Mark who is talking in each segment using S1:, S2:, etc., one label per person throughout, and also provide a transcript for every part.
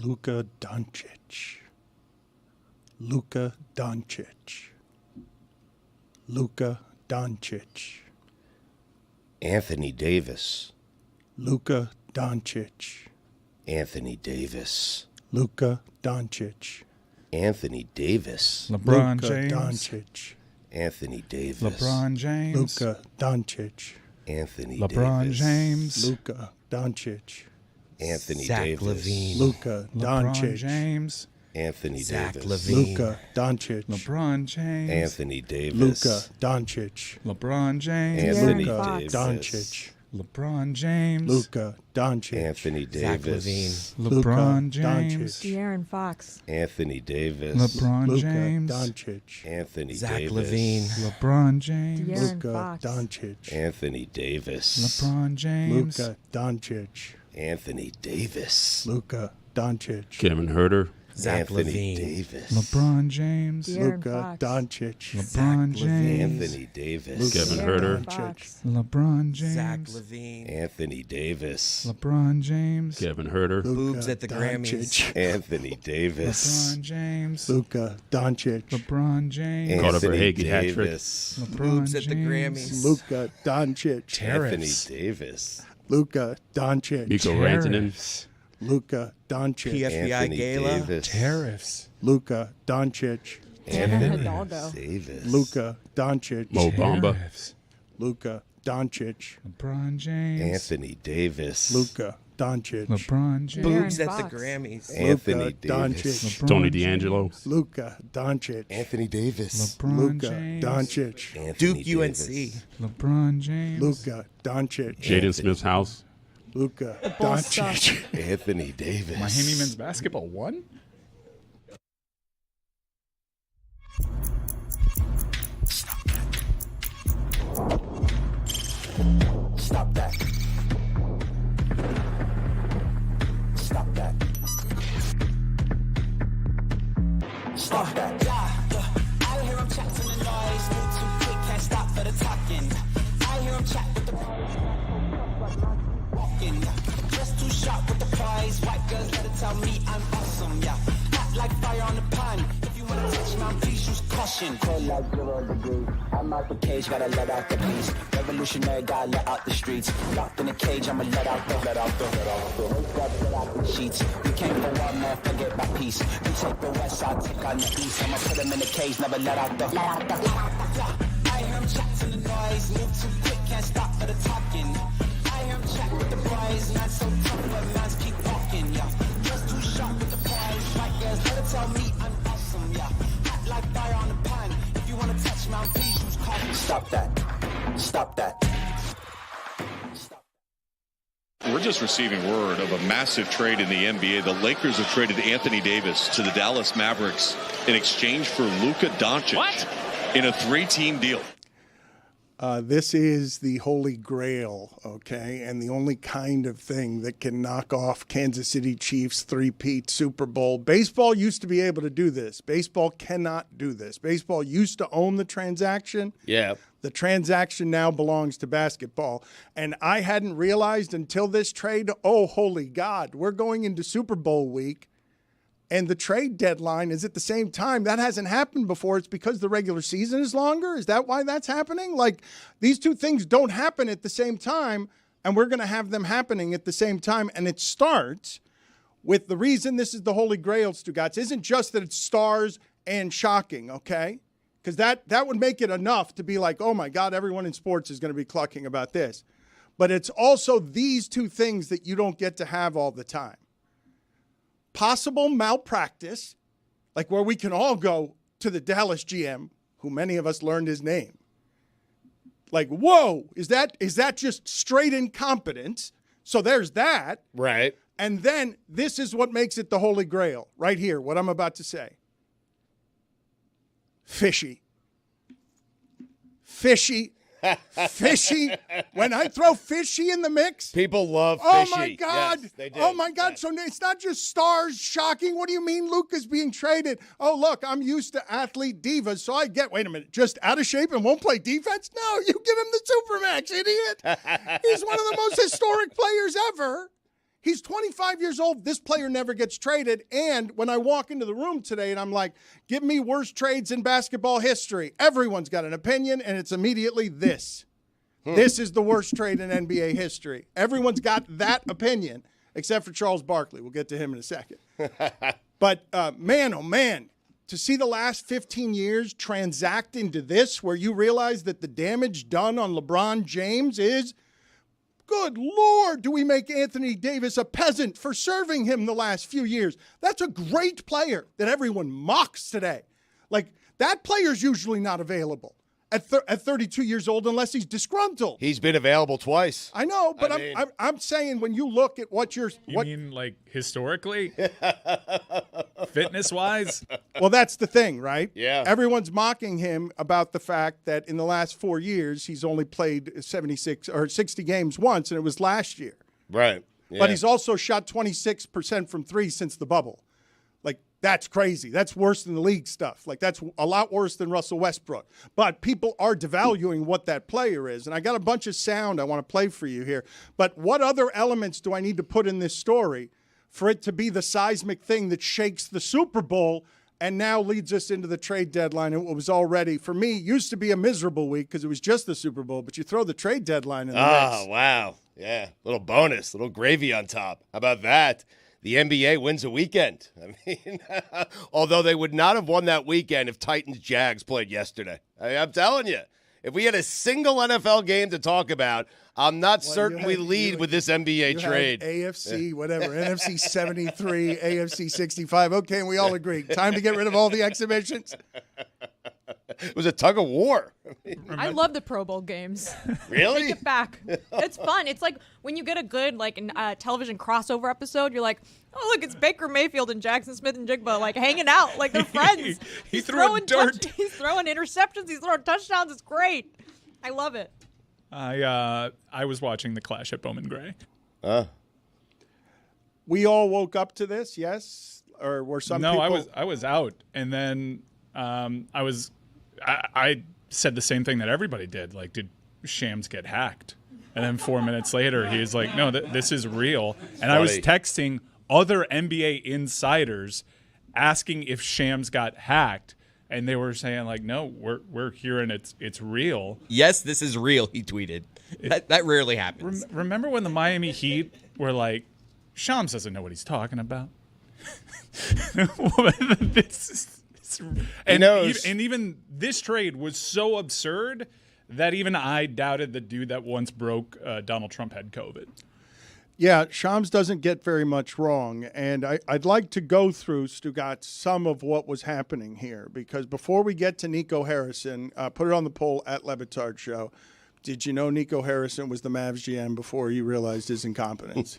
S1: Luka Doncic. Luka Doncic. Luka Doncic.
S2: Anthony Davis.
S1: Luka Doncic.
S2: Anthony Davis.
S1: Luka Doncic.
S2: Anthony Davis.
S3: LeBron
S1: Luka
S3: James.
S1: Doncic.
S2: Anthony Davis.
S3: LeBron James.
S1: Luka Doncic.
S2: Anthony
S3: LeBron
S2: Davis.
S3: James.
S1: Luka Doncic.
S2: Anthony
S4: Zach
S2: Davis.
S4: LaVine.
S1: Luka
S3: LeBron
S1: Doncic.
S3: James.
S2: Anthony
S4: Zach
S2: Davis.
S4: LaVine.
S1: Luka Doncic.
S3: LeBron James.
S2: Anthony Davis.
S1: Luka Doncic.
S3: LeBron James.
S2: Anthony
S1: Luka
S2: Davis.
S1: Doncic.
S3: LeBron James.
S1: Luka Doncic.
S2: Anthony
S4: Zach
S2: Davis.
S4: LaVine.
S3: LeBron
S1: Luka
S3: James.
S1: Doncic.
S5: De'Aaron Fox.
S2: Anthony Davis.
S3: LeBron
S1: Luka
S3: James.
S1: Doncic.
S2: Anthony
S4: Zach
S2: Davis.
S4: LaVine.
S3: LeBron James.
S5: De'Aaron
S1: Luka
S5: Fox.
S1: Doncic.
S2: Anthony Davis.
S3: LeBron James.
S1: Luka Doncic.
S2: Anthony Davis.
S1: Luka Doncic.
S6: Kevin Herter.
S4: Zach
S2: Anthony
S4: LaVine.
S2: Davis.
S3: LeBron James.
S5: De'Aaron
S1: Luka
S5: Fox.
S1: Doncic.
S3: LeBron James.
S2: Anthony Davis.
S6: Kevin
S5: De'Aaron
S6: Herter.
S5: Fox.
S3: LeBron
S4: Zach
S3: James.
S4: LaVine.
S2: Anthony Davis.
S3: LeBron James.
S6: Kevin Herter.
S1: Luka
S4: Boobs at the
S1: Doncic.
S4: Grammys.
S2: Anthony Davis.
S3: LeBron James.
S1: Luka Doncic.
S3: LeBron James.
S6: Caught up for
S2: Anthony
S6: Hagee hat trick.
S2: Davis.
S3: LeBron
S4: Boobs at the
S3: James.
S4: Grammys.
S1: Luka Doncic.
S2: Anthony
S3: Tariffs.
S2: Davis.
S1: Luka Doncic.
S6: Nico Rantanen.
S3: Tariffs.
S1: Luka Doncic.
S4: PFBI
S2: Anthony
S4: Gala.
S2: Davis.
S3: Tariffs.
S1: Luka Doncic.
S2: Anthony
S5: Hidalgo.
S2: Davis.
S1: Luka Doncic.
S6: Mo Bamba.
S3: Tariffs.
S1: Luka Doncic.
S3: LeBron James.
S2: Anthony Davis.
S1: Luka Doncic.
S3: LeBron James.
S4: Boobs
S5: De'Aaron
S4: at the
S5: Fox.
S4: Grammys.
S2: Anthony
S1: Luka
S2: Davis.
S1: Doncic.
S3: LeBron
S6: Tony
S3: James.
S6: D'Angelo.
S1: Luka Doncic.
S2: Anthony Davis.
S3: LeBron
S1: Luka
S3: James.
S1: Doncic.
S2: Anthony
S4: Duke UNC.
S2: Davis.
S3: LeBron James.
S1: Luka Doncic.
S6: Jaden Smith's house.
S1: Luka
S5: Bulls
S1: Doncic.
S2: Anthony Davis.
S3: Miami men's basketball won?
S7: Stop that. Stop that. Stop that.
S8: I hear him chat to the noise, move too quick, can't stop for the talking. I hear him chat with the walking. Just too sharp with the prize. White girls let it tell me I'm awesome, yeah. Hot like fire on the pan. If you wanna touch my please use caution.
S7: Cold like 0 degrees. I'm out the cage, gotta let out the beast. Revolutionary, gotta let out the streets. Locked in a cage, I'ma let out the Wake up, let out the sheets. We came for one man, forget my peace. We take the west side, take on the east. I'ma put him in the cage, never let out the
S8: I hear him chat to the noise, move too quick, can't stop for the talking. I hear him chat with the boys, man so tough, but man's keep walking, yeah. Just too sharp with the prize. White girls let it tell me I'm awesome, yeah. Hot like fire on the pan. If you wanna touch my please use caution.
S7: Stop that. Stop that.
S9: We're just receiving word of a massive trade in the NBA. The Lakers have traded Anthony Davis to the Dallas Mavericks in exchange for Luka Doncic in a 3-team deal.
S1: This is the holy grail, okay, and the only kind of thing that can knock off Kansas City Chiefs three-peat Super Bowl. Baseball used to be able to do this. Baseball cannot do this. Baseball used to own the transaction.
S2: Yeah.
S1: The transaction now belongs to basketball. And I hadn't realized until this trade, oh, holy God, we're going into Super Bowl week, and the trade deadline is at the same time. That hasn't happened before. It's because the regular season is longer? Is that why that's happening? Like, these two things don't happen at the same time, and we're going to have them happening at the same time. And it starts with the reason this is the Holy Grail, Stugotz, isn't just that it's stars and shocking, okay? Because that would make it enough to be like, oh, my God, everyone in sports is going to be clucking about this. But it's also these two things that you don't get to have all the time. Possible malpractice, like where we can all go to the Dallas GM, who many of us learned his name. Like, whoa, is that just straight incompetence? So there's that.
S2: Right.
S1: And then this is what makes it the Holy Grail, right here, what I'm about to say. Fishy. Fishy. Fishy. When I throw fishy in the mix.
S2: People love
S1: Oh,
S2: fishy.
S1: my God.
S2: Yes, they do.
S1: Oh, my God.
S2: Yes.
S1: So it's not just stars shocking. What do you mean Luka's being traded? Oh, look, I'm used to athlete divas, so I get, wait a minute, just out of shape and won't play defense? No, you give him the Supermax, idiot. He's one of the most historic players ever. He's 25 years old. This player never gets traded. And when I walk into the room today and I'm like, give me worst trades in basketball history, everyone's got an opinion, and it's immediately this. This is the worst trade in NBA history. Everyone's got that opinion, except for Charles Barkley. We'll get to him in a second. But, man, oh, man, to see the last 15 years transact into this, where you realize that the damage done on LeBron James is, good Lord, do we make Anthony Davis a peasant for serving him the last few years? That's a great player that everyone mocks today. Like, that player's usually not available at 32 years old unless he's disgruntled.
S2: He's been available twice.
S1: I know, but I'm saying when you look at what you're...
S3: You mean like historically? Fitness-wise?
S1: Well, that's the thing, right?
S2: Yeah.
S1: Everyone's mocking him about the fact that in the last 4 years, he's only played 76 or 60 games once, and it was last year.
S2: Right. Yeah.
S1: But he's also shot 26% from three since the bubble. Like, that's crazy. That's worse than the league stuff. Like, that's a lot worse than Russell Westbrook. But people are devaluing what that player is. And I got a bunch of sound I want to play for you here. But what other elements do I need to put in this story for it to be the seismic thing that shakes the Super Bowl and now leads us into the trade deadline? And what was already, for me, used to be a miserable week because it was just the Super Bowl. But you throw the trade deadline in the mix.
S2: Oh, wow. Yeah. Little bonus, little gravy on top. How about that? The NBA wins a weekend. I mean, although they would not have won that weekend if Titans-Jags played yesterday. I'm telling you, if we had a single NFL game to talk about, I'm not certain we lead with this NBA trade.
S1: AFC, whatever, NFC 73, AFC 65. Okay, and we all agree. Time to get rid of all the exhibitions.
S2: It was a tug of war.
S4: I love the Pro Bowl games.
S2: Really?
S4: Take it back. It's fun. It's like when you get a good television crossover episode, you're like, oh, look, it's Baker Mayfield and Jackson Smith and Jigba like hanging out like they're friends.
S3: He's throwing dirt.
S4: He's throwing interceptions. He's throwing touchdowns. It's great. I love it.
S3: I was watching the Clash at Bowman Gray.
S1: We all woke up to this, yes? Or were some people?
S3: No, I was out, and then I said the same thing that everybody did. Like, did Shams get hacked? And then 4 minutes later, he was like, no, this is real. And I was texting other NBA insiders asking if Shams got hacked. And they were saying, like, no, we're hearing it's real.
S5: Yes, this is real, he tweeted. That rarely happens.
S3: Remember when the Miami Heat were like, Shams doesn't know what he's talking about?
S2: He knows.
S3: And even this trade was so absurd that even I doubted the dude that once broke Donald Trump had COVID.
S1: Yeah, Shams doesn't get very much wrong. And I'd like to go through, Stugotz, some of what was happening here. Because before we get to Nico Harrison, put it on the poll at Le Batard Show. Did you know Nico Harrison was the Mavs GM before he realized his incompetence?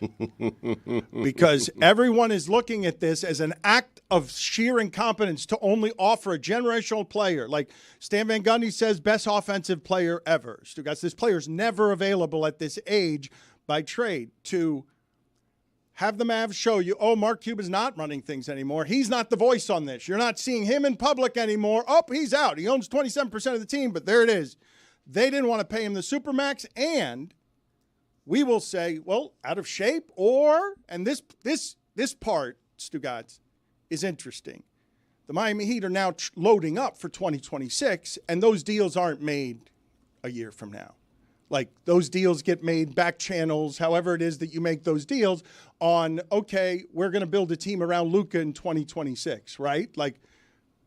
S1: Because everyone is looking at this as an act of sheer incompetence to only offer a generational player. Like Stan Van Gundy says, best offensive player ever. Stugotz, this player's never available at this age by trade. To have the Mavs show you, oh, Mark Cuban's not running things anymore. He's not the voice on this. You're not seeing him in public anymore. Oh, he's out. He owns 27% of the team, but there it is. They didn't want to pay him the Supermax, and we will say, well, out of shape, and this part, Stugotz, is interesting. The Miami Heat are now loading up for 2026, and those deals aren't made a year from now. Like, those deals get made back channels, however it is that you make those deals on, okay, we're going to build a team around Luka in 2026, right? Like,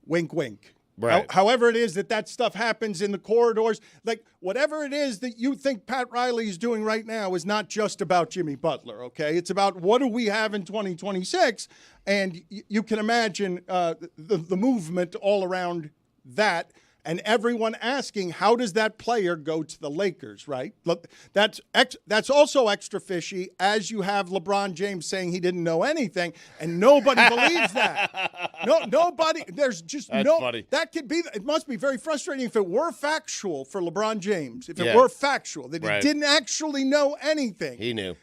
S1: wink, wink.
S2: Right.
S1: However it is that stuff happens in the corridors, like whatever it is that you think Pat Riley is doing right now is not just about Jimmy Butler, okay? It's about what do we have in 2026, and you can imagine the movement all around that, and everyone asking, how does that player go to the Lakers, right? Look, that's also extra fishy, as you have LeBron James saying he didn't know anything, and nobody believes that. Nobody. There's just
S2: that's
S1: no.
S2: Funny.
S1: That could be. It must be very frustrating if it were factual for LeBron James. If it were factual that he didn't actually know anything.
S2: He knew.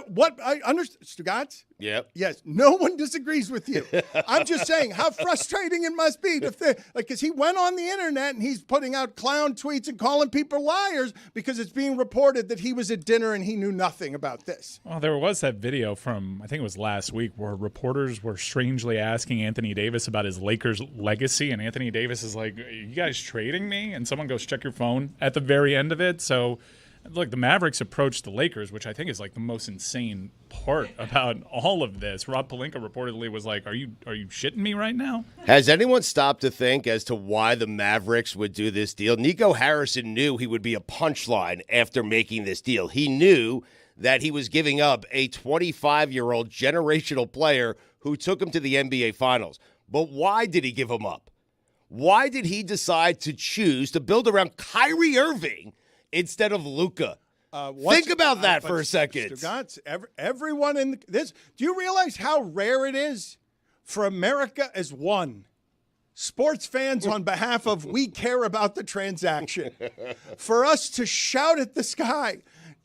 S1: What I understand, Stugotz?
S2: Yep.
S1: Yes, no one disagrees with you. I'm just saying how frustrating it must be because he went on the internet and he's putting out clown tweets and calling people liars because it's being reported that he was at dinner and he knew nothing about this.
S3: Well, there was that video from, I think it was last week, where reporters were strangely asking Anthony Davis about his Lakers legacy, and Anthony Davis is like, "Are you guys trading me?" And someone goes, "Check your phone" at the very end of it. So, look, the Mavericks approached the Lakers, which I think is like the most insane part about all of this. Rob Pelinka reportedly was like, "Are you shitting me right now?"
S2: Has anyone stopped to think as to why the Mavericks would do this deal? Nico Harrison knew he would be a punchline after making this deal. He knew that he was giving up a 25-year-old generational player who took him to the NBA Finals. But why did he give him up? Why did he decide to choose to build around Kyrie Irving instead of Luka? Think about that for a second.
S1: Stugotz, everyone in this. Do you realize how rare it is for America as one? Sports fans, on behalf of we care about the transaction, for us to shout at the sky,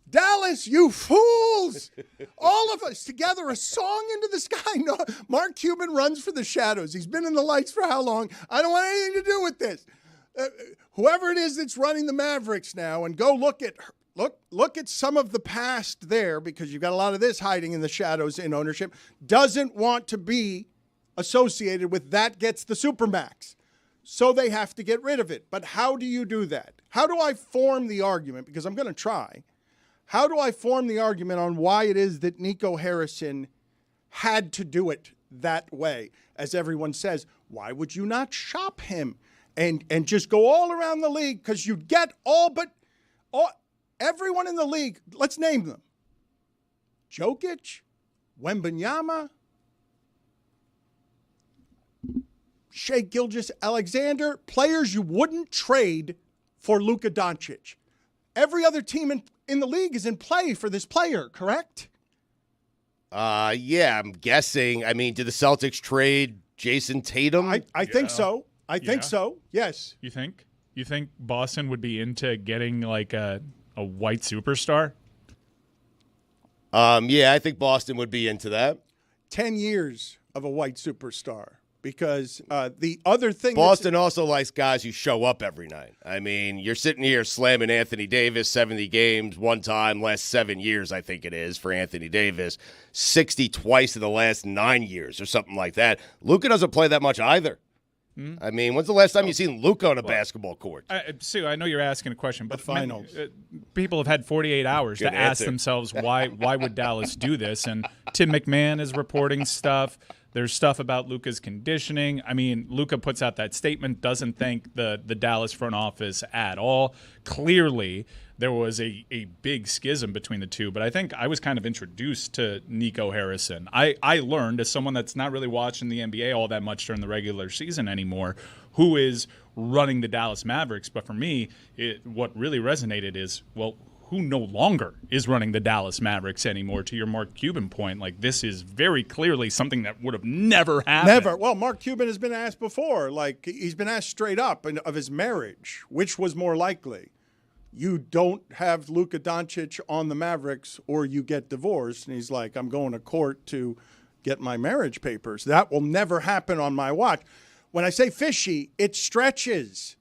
S1: "Dallas, you fools!" All of us together, a song into the sky. No, Mark Cuban runs for the shadows. He's been in the lights for how long? I don't want anything to do with this. Whoever it is that's running the Mavericks now, and go look at some of the past there, because you've got a lot of this hiding in the shadows in ownership, doesn't want to be associated with that gets the Supermax. So they have to get rid of it. But how do you do that? How do I form the argument? Because I'm going to try. How do I form the argument on why it is that Nico Harrison had to do it that way? As everyone says, why would you not shop him and just go all around the league? Because you'd get everyone in the league. Let's name them: Jokic, Wembanyama, Shai Gilgeous-Alexander, players you wouldn't trade for Luka Doncic. Every other team in the league is in play for this player, correct?
S2: Yeah, I'm guessing. I mean, did the Celtics trade Jason Tatum?
S1: I think so. I think so, yes.
S3: You think? You think Boston would be into getting like a white superstar?
S2: Yeah, I think Boston would be into that.
S1: 10 years of a white superstar. Because the other thing...
S2: Boston also likes guys who show up every night. I mean, you're sitting here slamming Anthony Davis, 70 games one time, last 7 years, I think it is, for Anthony Davis. 60 twice in the last 9 years or something like that. Luka doesn't play that much either. I mean, when's the last time you've seen Luka on a basketball court?
S3: Sue, I know you're asking a question, but
S1: the finals.
S3: People have had 48 hours to ask themselves why would Dallas do this? And Tim McMahon is reporting stuff. There's stuff about Luka's conditioning. I mean, Luka puts out that statement, doesn't thank the Dallas front office at all. Clearly, there was a big schism between the two, but I think I was kind of introduced to Nico Harrison. I learned, as someone that's not really watching the NBA all that much during the regular season anymore, who is running the Dallas Mavericks. But for me, what really resonated is, well, who no longer is running the Dallas Mavericks anymore, to your Mark Cuban point. Like, this is very clearly something that would have never happened.
S1: Never. Well, Mark Cuban has been asked before. Like, he's been asked straight up of his marriage, which was more likely. You don't have Luka Doncic on the Mavericks or you get divorced. And he's like, I'm going to court to get my marriage papers. That will never happen on my watch. When I say fishy, it stretches.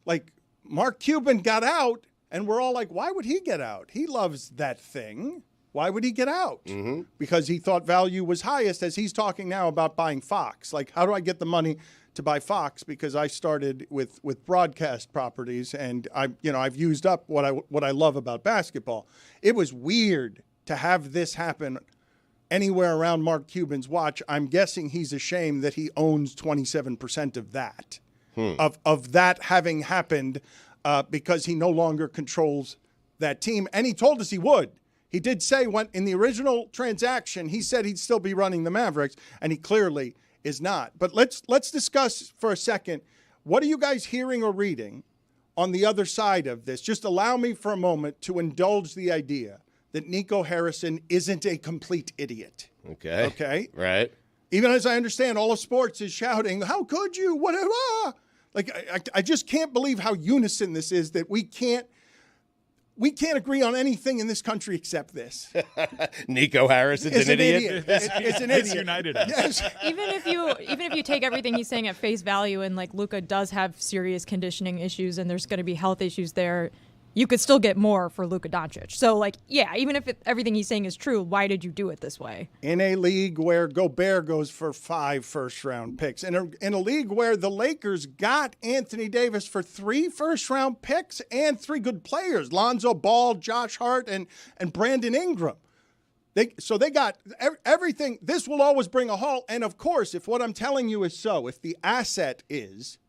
S1: Like, Mark Cuban got out. And we're all like, why would he get out? He loves that thing. Why would he get out? Mm-hmm. Because he thought value was highest, as he's talking now about buying Fox. Like, how do I get the money to buy Fox? Because I started with broadcast properties, and I've used up what I love about basketball. It was weird to have this happen anywhere around Mark Cuban's watch. I'm guessing he's ashamed that he owns 27% of that, of that having happened. Because he no longer controls that team. And he told us he would. He did say when in the original transaction, he said he'd still be running the Mavericks, and he clearly is not. But let's discuss for a second, what are you guys hearing or reading on the other side of this? Just allow me for a moment to indulge the idea that Nico Harrison isn't a complete idiot.
S2: Okay.
S1: Okay?
S2: Right.
S1: Even as I understand, all of sports is shouting, how could you? Whatever. Like, I just can't believe how unison this is, that we can't We can't agree on anything in this country except this.
S2: Nico Harrison's
S1: It's
S2: an idiot.
S1: It's an
S3: It's
S1: idiot.
S3: united us.
S1: Yes.
S4: Even if you take everything he's saying at face value, and like Luka does have serious conditioning issues, and there's going to be health issues there, you could still get more for Luka Doncic. So, like, yeah, even if everything he's saying is true, why did you do it this way?
S1: In a league where Gobert goes for 5 first-round picks, in a league where the Lakers got Anthony Davis for 3 first-round picks and 3 good players, Lonzo Ball, Josh Hart, and Brandon Ingram. They got everything. This will always bring a halt. And, of course, if what I'm telling you is so, if the asset is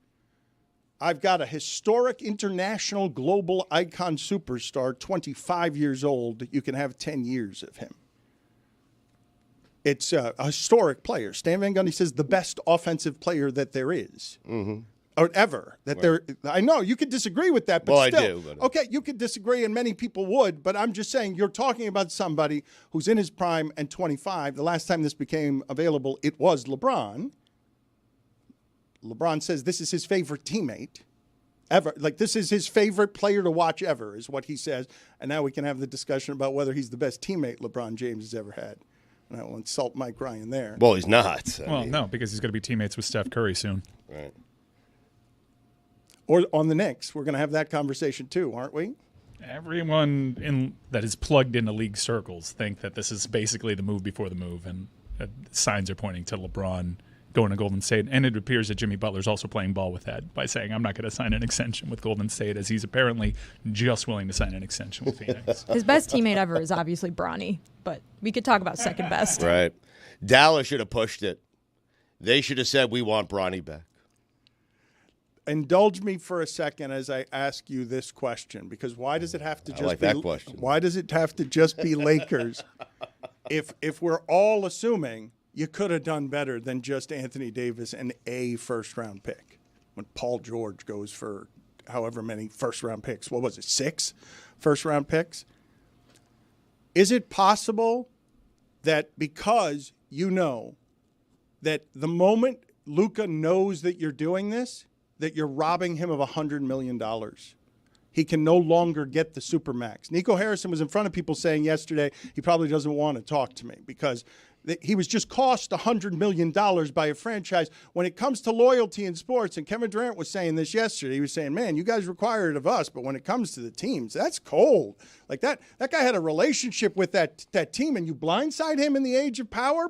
S1: I've got a historic international global icon superstar, 25 years old. You can have 10 years of him. It's a historic player. Stan Van Gundy says the best offensive player that there is. Mm-hmm. Or ever. I know, you could disagree with that, but still.
S2: I do. But
S1: okay, you could disagree, and many people would, but I'm just saying you're talking about somebody who's in his prime and 25. The last time this became available, it was LeBron. LeBron says this is his favorite teammate ever. Like, this is his favorite player to watch ever, is what he says. And now we can have the discussion about whether he's the best teammate LeBron James has ever had. And I will insult Mike Ryan there.
S2: Well, he's not.
S3: No, because he's going to be teammates with Steph Curry soon.
S2: Right.
S1: Or on the Knicks. We're going to have that conversation too, aren't we?
S3: Everyone that is plugged into league circles think that this is basically the move before the move, and signs are pointing to LeBron going to Golden State. And it appears that Jimmy Butler's also playing ball with that by saying, I'm not going to sign an extension with Golden State, as he's apparently just willing to sign an extension with Phoenix.
S4: His best teammate ever is obviously Bronny, but we could talk about second best.
S2: Right. Dallas should have pushed it. They should have said, we want Bronny back.
S1: Indulge me for a second as I ask you this question, because why does it have to just be
S2: that question.
S1: Why does it have to just be Lakers? If we're all assuming you could have done better than just Anthony Davis and a first-round pick, when Paul George goes for however many first-round picks. What was it, 6 first-round picks? Is it possible that because you know that the moment Luka knows that you're doing this, that you're robbing him of $100 million? He can no longer get the Supermax. Nico Harrison was in front of people saying yesterday he probably doesn't want to talk to me because he was just cost $100 million by a franchise. When it comes to loyalty in sports, and Kevin Durant was saying this yesterday, he was saying, man, you guys require it of us, but when it comes to the teams, that's cold. Like that guy had a relationship with that team, and you blindside him in the age of power,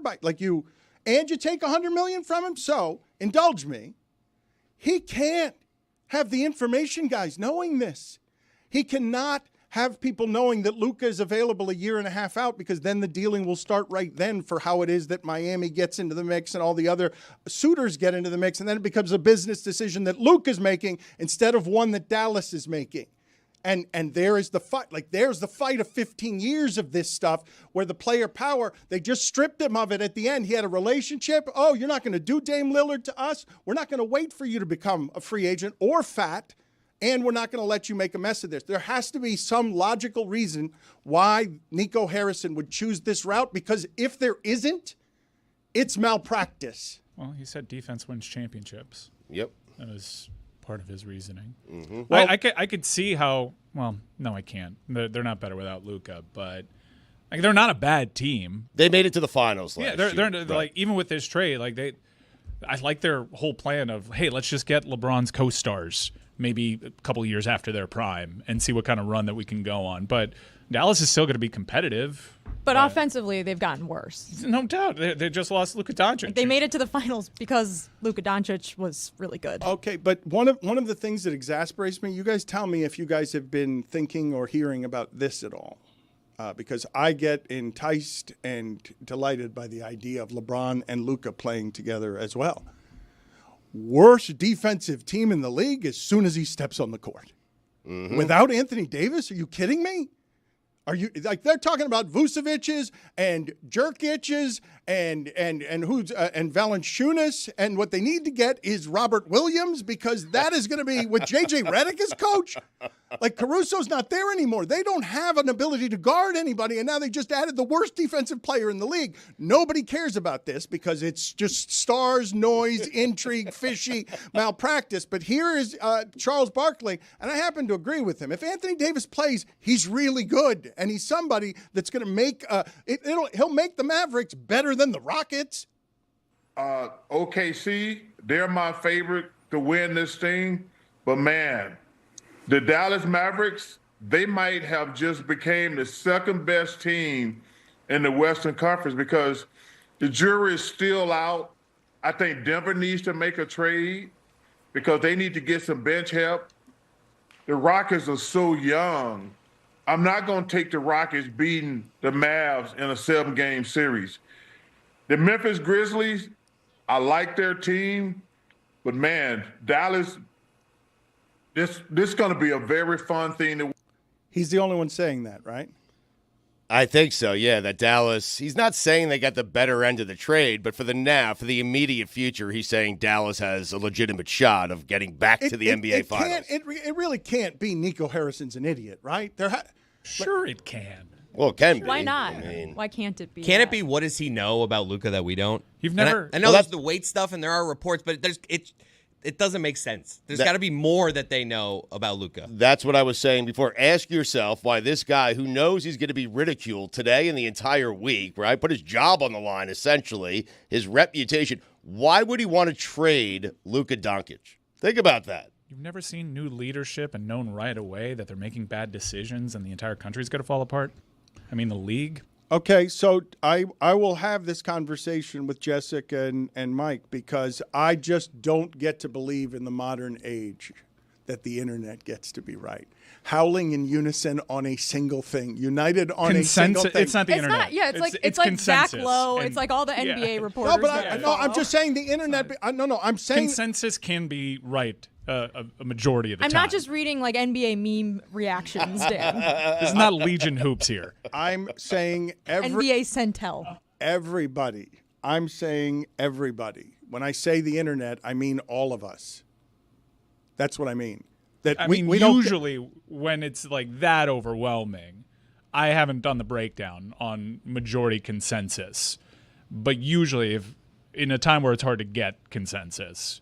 S1: and you take $100 million from him? So, indulge me. He can't have the information guys knowing this. He cannot have people knowing that Luka is available a year and a half out, because then the dealing will start right then for how it is that Miami gets into the mix and all the other suitors get into the mix. And then it becomes a business decision that Luka's making instead of one that Dallas is making. And there is the fight. Like, there's the fight of 15 years of this stuff where the player power, they just stripped him of it at the end. He had a relationship. Oh, you're not going to do Dame Lillard to us? We're not going to wait for you to become a free agent or fat, and we're not going to let you make a mess of this. There has to be some logical reason why Nico Harrison would choose this route, because if there isn't, it's malpractice.
S3: Well, he said defense wins championships.
S2: Yep.
S3: That was part of his reasoning.
S2: Mm-hmm.
S3: Well, I could see how. Well, no, I can't. They're not better without Luka, but they're not a bad team.
S2: They made it to the finals last
S3: year. They're
S2: right.
S3: Like, even with this trade, I like their whole plan of, hey, let's just get LeBron's co-stars maybe a couple of years after their prime and see what kind of run that we can go on. But Dallas is still going to be competitive.
S4: But offensively, they've gotten worse.
S3: No doubt. They just lost Luka Doncic.
S4: They made it to the finals because Luka Doncic was really good.
S1: Okay, but one of the things that exasperates me, you guys tell me if you guys have been thinking or hearing about this at all. Because I get enticed and delighted by the idea of LeBron and Luka playing together as well. Worst defensive team in the league as soon as he steps on the court. Mm-hmm. Without Anthony Davis? Are you kidding me? Are you like, they're talking about Vucevic's and Jerkic's and Valanciunas, and what they need to get is Robert Williams, because that is going to be with J.J. Redick as coach. Like, Caruso's not there anymore. They don't have an ability to guard anybody, and now they just added the worst defensive player in the league. Nobody cares about this because it's just stars, noise, intrigue, fishy, malpractice. But here is Charles Barkley, and I happen to agree with him. If Anthony Davis plays, he's really good, and he's somebody that's going to make he'll make the Mavericks better than the Rockets.
S6: OKC, they're my favorite to win this thing, but man, the Dallas Mavericks, they might have just became the second best team in the Western Conference because the jury is still out. I think Denver needs to make a trade because they need to get some bench help. The Rockets are so young. I'm not going to take the Rockets beating the Mavs in a 7-game series. The Memphis Grizzlies, I like their team, but man, Dallas, this is going to be a very fun thing to.
S1: He's the only one saying that, right?
S2: I think so, yeah, that Dallas, he's not saying they got the better end of the trade, but for the immediate future, he's saying Dallas has a legitimate shot of getting back to the NBA Finals.
S1: It really can't be Nico Harrison's an idiot, right?
S3: Sure it can.
S2: Well, it can be.
S4: Why not?
S2: I mean,
S4: Why can't it be?
S5: Can
S4: that?
S5: it be what does he know about Luka that we don't?
S3: You've never.
S5: I know there's the weight stuff and there are reports, but it doesn't make sense. There's got to be more that they know about Luka.
S2: That's what I was saying before. Ask yourself why this guy who knows he's going to be ridiculed today and the entire week, right? Put his job on the line, essentially, his reputation. Why would he want to trade Luka Doncic? Think about that.
S3: You've never seen new leadership and known right away that they're making bad decisions and the entire country's going to fall apart? I mean, the league.
S1: Okay, so I will have this conversation with Jessica and Mike because I just don't get to believe in the modern age that the internet gets to be right. Howling in unison on a single thing, united on a single thing.
S3: It's not the internet.
S4: It's like Zach
S3: consensus.
S4: Lowe.
S3: And,
S4: it's like all the NBA reporters.
S1: No, but I'm just saying the internet. I'm saying
S3: consensus can be right a majority of the time.
S4: I'm not just reading like NBA meme reactions, Dan.
S3: This is not Legion Hoops here.
S1: I'm saying
S4: NBA Centel.
S1: Everybody. I'm saying everybody. When I say the internet, I mean all of us. That's what I mean.
S3: I mean, usually when it's like that overwhelming, I haven't done the breakdown on majority consensus. But usually, if in a time where it's hard to get consensus,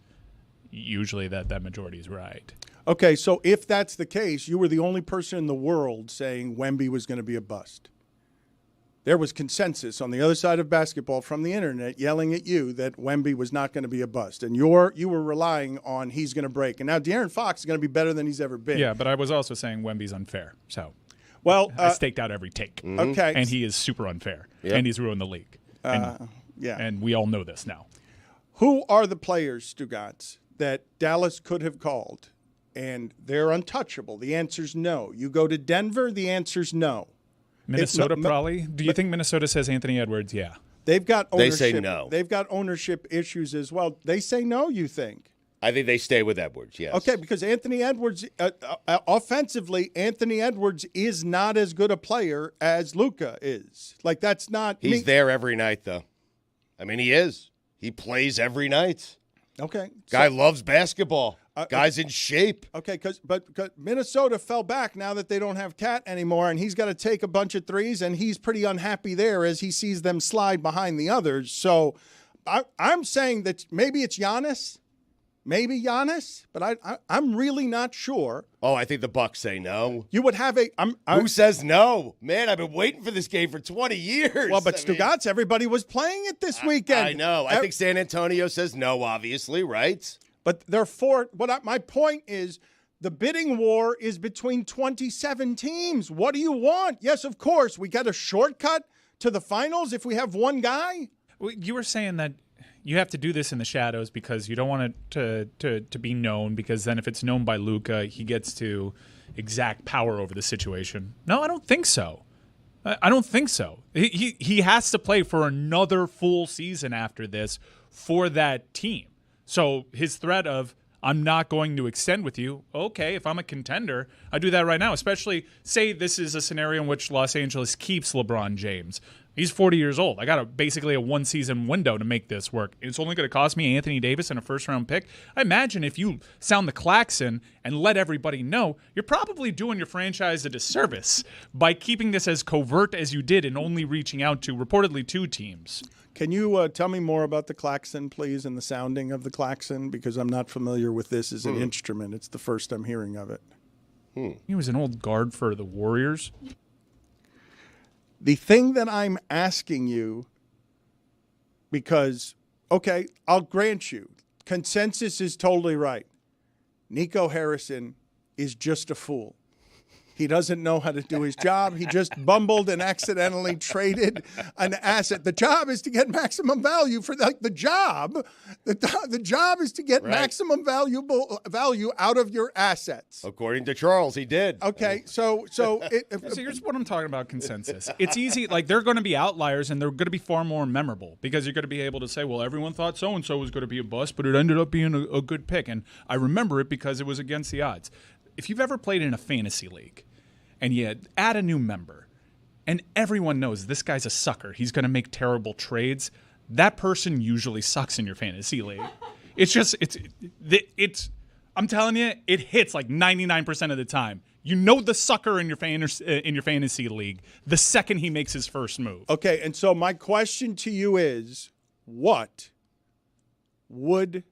S3: usually that majority is right.
S1: Okay, so if that's the case, you were the only person in the world saying Wemby was going to be a bust. There was consensus on the other side of basketball from the internet yelling at you that Wemby was not going to be a bust. And you were relying on he's going to break. And now De'Aaron Fox is going to be better than he's ever been.
S3: Yeah, but I was also saying Wemby's unfair. So
S1: I
S3: staked out every take.
S1: Okay.
S3: And he is super unfair.
S2: Yep.
S3: And he's ruined the league. And we all know this now.
S1: Who are the players, Stugotz, that Dallas could have called? And they're untouchable. The answer's no. You go to Denver, the answer's no.
S3: Minnesota probably. Do you think Minnesota says Anthony Edwards? Yeah.
S1: They've got ownership.
S2: They say no.
S1: They've got ownership issues as well. They say no, you think?
S2: I think they stay with Edwards, yes.
S1: Okay, because Anthony Edwards, offensively, Anthony Edwards is not as good a player as Luka is. Like, that's not.
S2: He's there every night, though. I mean, he is. He plays every night.
S1: Okay.
S2: Guy loves basketball. Guy's in shape.
S1: Okay, but Minnesota fell back now that they don't have Cat anymore, and he's got to take a bunch of threes, and he's pretty unhappy there as he sees them slide behind the others. So I'm saying that maybe it's Giannis. Maybe Giannis, but I'm really not sure.
S2: Oh, I think the Bucks say no.
S1: You would have
S2: who says no? Man, I've been waiting for this game for 20 years.
S1: Well, but Stugotz, everybody was playing it this weekend.
S2: I know. I think San Antonio says no, obviously, right?
S1: But my point is the bidding war is between 27 teams. What do you want? Yes, of course, we got a shortcut to the finals if we have one guy.
S3: Well, you were saying that you have to do this in the shadows because you don't want it to be known, because then if it's known by Luka, he gets to exact power over the situation. No, I don't think so. I don't think so. He has to play for another full season after this for that team. So his threat of, I'm not going to extend with you, okay, if I'm a contender, I do that right now, especially say this is a scenario in which Los Angeles keeps LeBron James. He's 40 years old. I got basically a one-season window to make this work. It's only going to cost me Anthony Davis and a first-round pick. I imagine if you sound the klaxon and let everybody know, you're probably doing your franchise a disservice by keeping this as covert as you did and only reaching out to reportedly 2 teams.
S1: Can you tell me more about the klaxon, please, and the sounding of the klaxon? Because I'm not familiar with this as an instrument. It's the first I'm hearing of it.
S3: He was an old guard for the Warriors.
S1: The thing that I'm asking you, because, okay, I'll grant you, consensus is totally right. Nico Harrison is just a fool. He doesn't know how to do his job. He just bumbled and accidentally traded an asset. The job is to get maximum value for the job. The job is to get maximum value out of your assets.
S2: According to Charles, he did.
S1: Okay, so
S3: here's what I'm talking about consensus. It's easy. Like, they're going to be outliers, and they're going to be far more memorable because you're going to be able to say, well, everyone thought so-and-so was going to be a bust, but it ended up being a good pick. And I remember it because it was against the odds. If you've ever played in a fantasy league, and you add a new member, and everyone knows this guy's a sucker, he's going to make terrible trades, that person usually sucks in your fantasy league. I'm telling you, it hits like 99% of the time. You know the sucker in your fantasy league the second he makes his first move.
S1: Okay, and so my question to you is, what would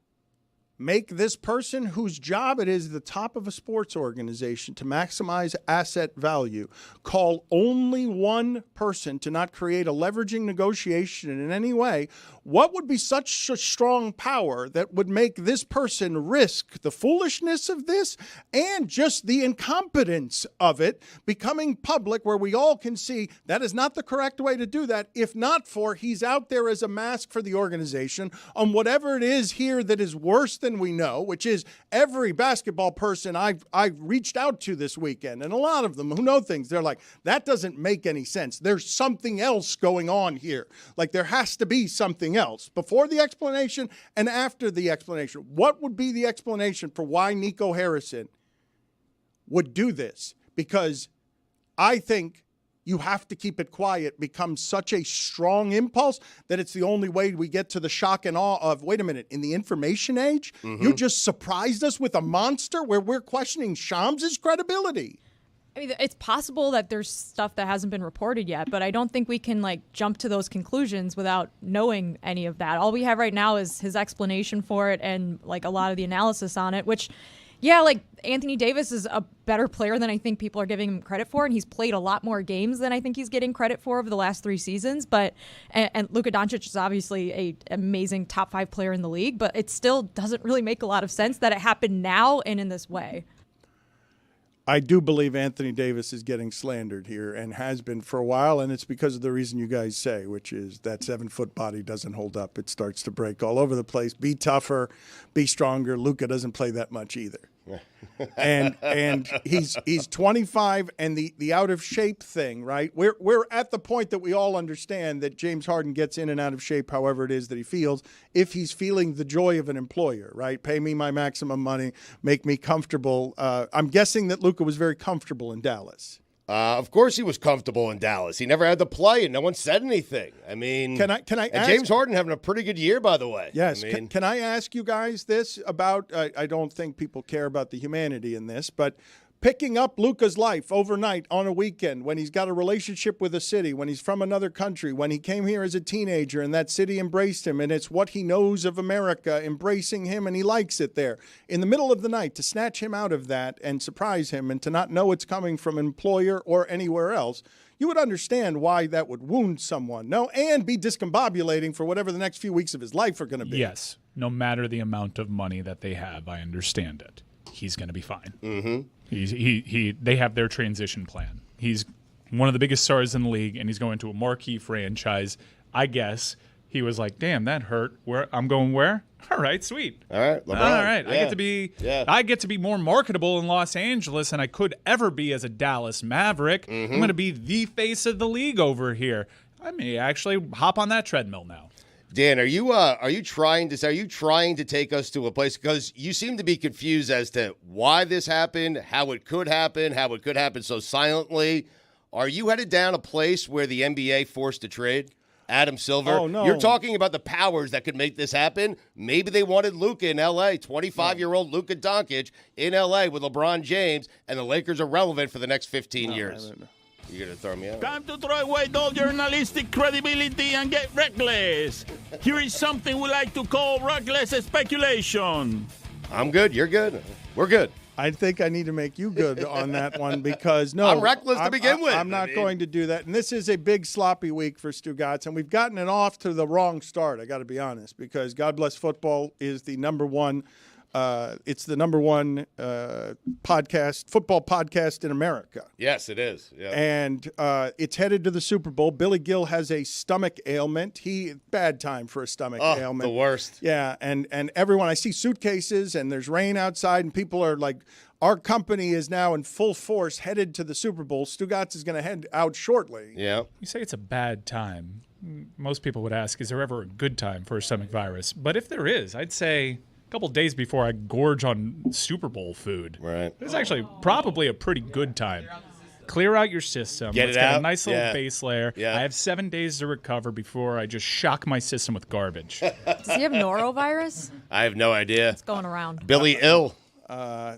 S1: make this person whose job it is at the top of a sports organization to maximize asset value call only one person to not create a leveraging negotiation in any way? What would be such a strong power that would make this person risk the foolishness of this and just the incompetence of it becoming public where we all can see that is not the correct way to do that, if not for he's out there as a mask for the organization on whatever it is here that is worse than we know, which is every basketball person I've reached out to this weekend, and a lot of them who know things, they're like, that doesn't make any sense. There's something else going on here. Like, there has to be something else before the explanation and after the explanation. What would be the explanation for why Nico Harrison would do this? Because I think you have to keep it quiet becomes such a strong impulse that it's the only way we get to the shock and awe of, wait a minute, in the information age, you just surprised us with a monster where we're questioning Shams' credibility.
S4: I mean, it's possible that there's stuff that hasn't been reported yet, but I don't think we can jump to those conclusions without knowing any of that. All we have right now is his explanation for it and a lot of the analysis on it, which, Anthony Davis is a better player than I think people are giving him credit for, and he's played a lot more games than I think he's getting credit for over the last 3 seasons. And Luka Doncic is obviously an amazing top 5 player in the league, but it still doesn't really make a lot of sense that it happened now and in this way.
S1: I do believe Anthony Davis is getting slandered here and has been for a while, and it's because of the reason you guys say, which is that 7-foot body doesn't hold up. It starts to break all over the place. Be tougher, be stronger. Luka doesn't play that much either. and he's 25, and the out of shape thing, right? We're at the point that we all understand that James Harden gets in and out of shape however it is that he feels, if he's feeling the joy of an employer, right? Pay me my maximum money, make me comfortable. I'm guessing that Luka was very comfortable in Dallas.
S2: Of course he was comfortable in Dallas. He never had to play, and no one said anything. I mean,
S1: can I ask,
S2: James Harden having a pretty good year, by the way.
S1: Yes.
S2: I mean,
S1: can I ask you guys this about, I don't think people care about the humanity in this, but picking up Luka's life overnight on a weekend when he's got a relationship with a city, when he's from another country, when he came here as a teenager and that city embraced him, and it's what he knows of America embracing him and he likes it there. In the middle of the night, to snatch him out of that and surprise him and to not know it's coming from an employer or anywhere else, you would understand why that would wound someone. No, and be discombobulating for whatever the next few weeks of his life are going to be.
S3: Yes, no matter the amount of money that they have, I understand it. He's going to be fine. They have their transition plan. He's one of the biggest stars in the league, and he's going to a marquee franchise. I guess he was like, "Damn, that hurt. Where I'm going? Where? All right, sweet.
S2: All right, LeBron.
S3: All right.
S2: Yeah.
S3: I get to be more marketable in Los Angeles than I could ever be as a Dallas Maverick. I'm going to be the face of the league over here. I may actually hop on that treadmill now."
S2: Dan, are you trying to take us to a place, because you seem to be confused as to why this happened, how it could happen so silently? Are you headed down a place where the NBA forced a trade? Adam Silver.
S1: Oh, no.
S2: You're talking about the powers that could make this happen. Maybe they wanted Luka in L.A., 25-year-old Luka Doncic in L.A. with LeBron James, and the Lakers are relevant for the next 15 years. You're going to throw me out?
S10: Time to throw away all journalistic credibility and get reckless. Here is something we like to call reckless speculation.
S2: I'm good. You're good. We're good.
S1: I think I need to make you good on that one because, no.
S2: I'm reckless to begin with.
S1: I'm not going to do that. And this is a big sloppy week for Stugotz, and we've gotten it off to the wrong start, I got to be honest, because God Bless Football is the number one it's the number one football podcast in America.
S2: Yes, it is. Yeah.
S1: And it's headed to the Super Bowl. Billy Gill has a stomach ailment. Bad time for a stomach ailment.
S2: The worst.
S1: Yeah, and everyone, I see suitcases and there's rain outside and people are like, our company is now in full force headed to the Super Bowl. Stugotz is going to head out shortly.
S2: Yeah.
S3: You say it's a bad time. Most people would ask, is there ever a good time for a stomach virus? But if there is, I'd say a couple days before I gorge on Super Bowl food.
S2: Right.
S3: It's actually probably a pretty good time. Clear out your system.
S2: Get
S3: Let's
S2: it
S3: get
S2: out.
S3: a nice little base layer.
S2: Yeah.
S3: I have 7 days to recover before I just shock my system with garbage.
S4: Does he have norovirus?
S2: I have no idea.
S4: It's going around.
S2: Billy ill.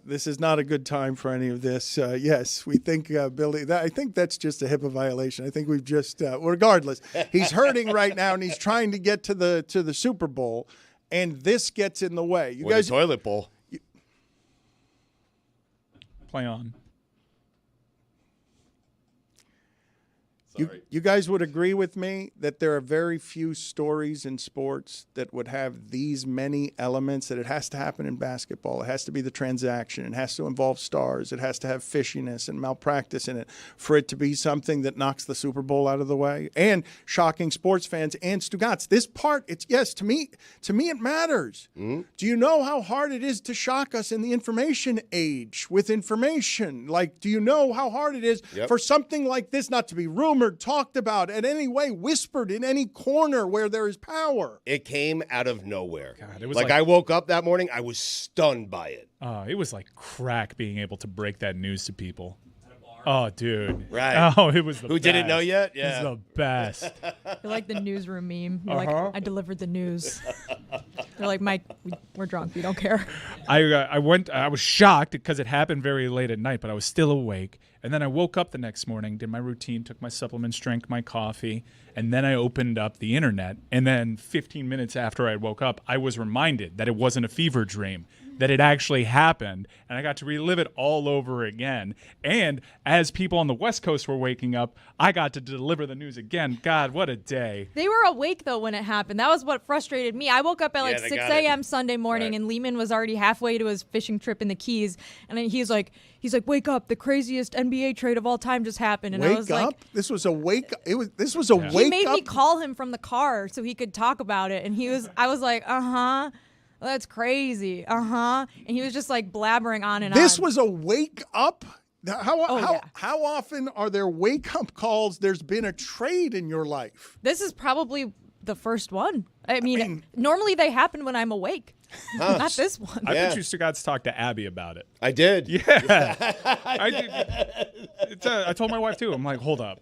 S1: This is not a good time for any of this. Yes, we think Billy. I think that's just a HIPAA violation. I think we've just, regardless, he's hurting right now and he's trying to get to the Super Bowl, and this gets in the way. You
S2: With
S1: guys,
S2: a toilet bowl.
S3: Play on.
S1: You guys would agree with me that there are very few stories in sports that would have these many elements, that it has to happen in basketball. It has to be the transaction. It has to involve stars. It has to have fishiness and malpractice in it for it to be something that knocks the Super Bowl out of the way. And shocking sports fans and Stugotz. This part, to me it matters. Mm-hmm. Do you know how hard it is to shock us in the information age with information? Like, do you know how hard it is for something like this not to be rumored, talked about, in any way whispered in any corner where there is power?
S2: It came out of nowhere.
S3: God, it was
S2: like I woke up that morning, I was stunned by it.
S3: It was like crack being able to break that news to people. Oh, dude.
S2: Right.
S3: Oh, it was the
S2: Who
S3: best.
S2: didn't know yet? Yeah.
S3: It was the best.
S4: You're like the newsroom meme. You're like, I delivered the news. They're like, Mike, we're drunk. We don't care.
S3: I was shocked because it happened very late at night, but I was still awake. And then I woke up the next morning, did my routine, took my supplements, drank my coffee, and then I opened up the internet. And then 15 minutes after I woke up, I was reminded that it wasn't a fever dream, that it actually happened, and I got to relive it all over again. And as people on the West Coast were waking up, I got to deliver the news again. God, what a day.
S4: They were awake, though, when it happened. That was what frustrated me. I woke up at 6 a.m. Sunday morning, and Lehman was already halfway to his fishing trip in the Keys. And then he's like, wake up, the craziest NBA trade of all time just happened. And I was
S1: up?
S4: like,
S1: this was a wake up. This was a wake up.
S4: He made me call him from the car so he could talk about it. And I was like, that's crazy. And he was just like blabbering on and on.
S1: This was a wake up? How often are there wake up calls? There's been a trade in your life.
S4: This is probably the first one. I mean normally they happen when I'm awake. Not this one.
S3: I bet you got to talk to Abby about it.
S2: I did.
S3: Yeah. I told my wife too. I'm like, hold up.